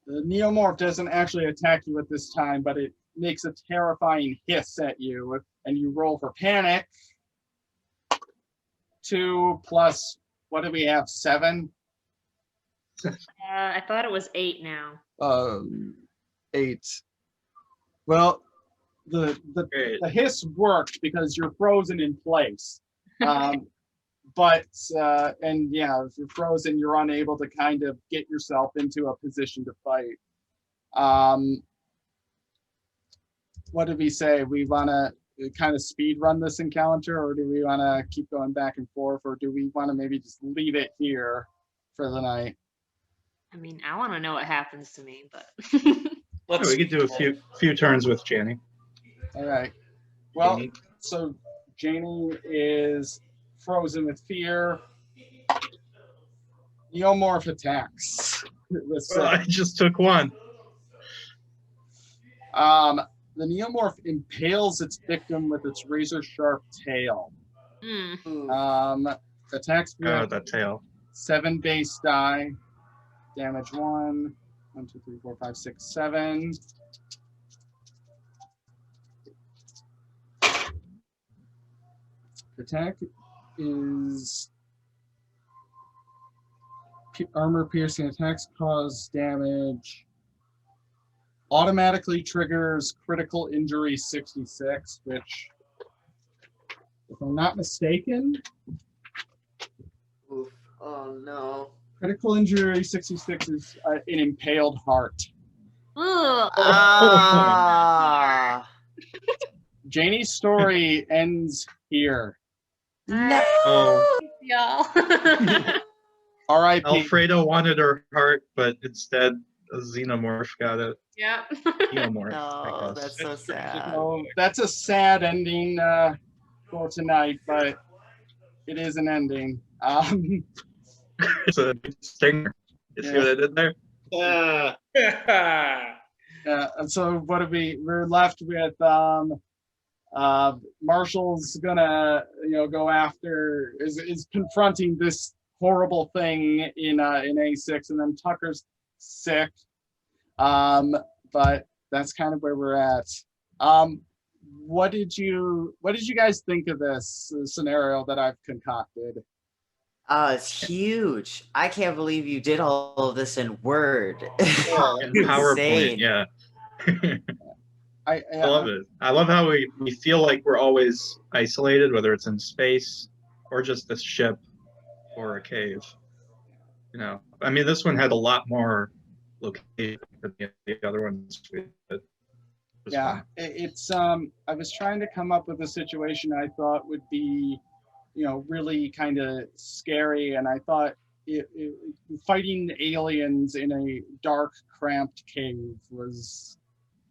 neomorph doesn't actually attack you at this time, but it makes a terrifying hiss at you, and you roll for panic. 2 plus, what do we have? 7? I thought it was 8 now. 8. Well, the hiss worked because you're frozen in place. But and yeah, if you're frozen, you're unable to kind of get yourself into a position to fight. What did we say? We want to kind of speed run this encounter, or do we want to keep going back and forth, or do we want to maybe just leave it here for the night? I mean, I want to know what happens to me, but We could do a few turns with Janie. All right. Well, Janie. so Janie is frozen with fear. Neomorph attacks. I just took one. The neomorph impales its victim with its razor-sharp tail. Attacks with that tail. 7 base die. Damage 1. 1, 2, 3, 4, 5, 6, 7. Attack is armor piercing attacks cause damage. Automatically triggers critical injury 66, which, if I'm not mistaken, Oof. Oh no. critical injury 66 is an impaled heart. Ugh. Ah. Janie's story ends here. No. Oh, Y'all. R.I.P. Alfredo wanted her heart, but instead a xenomorph got it. Yeah. Neomorph, I No, guess. that's so sad. So that's a sad ending for tonight, but it is an ending. It's a stinger. You see what I did there? And so what do we're left with Marshall's gonna go after is confronting this horrible thing in A6, and then Tucker's sick. But that's kind of where we're at. What did you guys think of this scenario that I've concocted? It's huge. I can't believe you did all of this in Word. In PowerPoint, Insane. yeah. I love it. I love how we feel like we're always isolated, whether it's in space or just this ship or a cave. I mean, this one had a lot more location than the other ones we did. Yeah, it's I was trying to come up with a situation I thought would be really kind of scary, and I thought fighting aliens in a dark, cramped cave was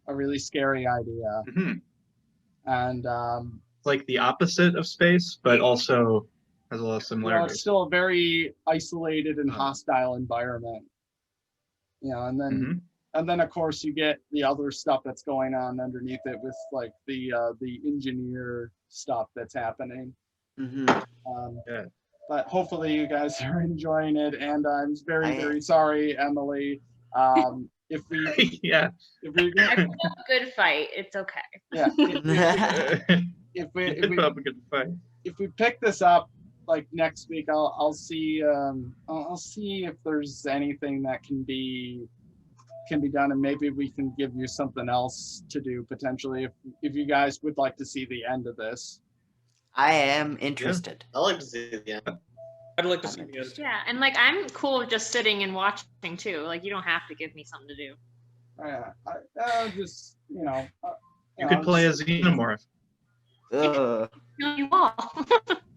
a really scary idea. Mm-hmm. And like the opposite of space, but also has a lot of similarities. It's still a very isolated and hostile environment. And then and then of course you get the other stuff that's going on underneath it with like the engineer stuff that's happening. Yeah. But hopefully you guys are enjoying it, and I'm very sorry, Emily. If we Good fight. It's okay. Yeah. If we pick this up, like next week I'll see I'll see if there's anything that can be done, and maybe we can give you something else to do potentially if you guys would like to see the end of this. I am interested. I like to see the end. I'd like to I'm see the end. interested. Yeah, and like I'm cool with just sitting and watching too. Like you don't have to give me something to do. Just you know. You could play a xenomorph. Ugh. No, you all.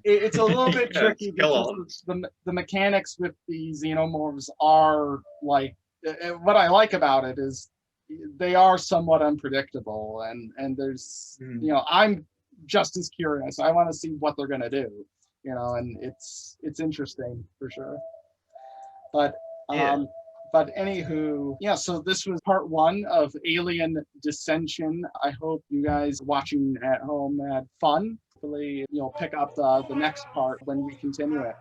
It's a little bit Yeah, tricky kill all of because the mechanics with the xenomorphs are like what I like about it is they are somewhat unpredictable, and there's you know, I'm just as curious. I want to see what they're gonna do, you know, and it's interesting for sure. But Yeah. but anywho, yeah, so this was part 1 of Alien Descension. I hope you guys watching at home had fun. Hopefully you'll pick up the next part when we continue it.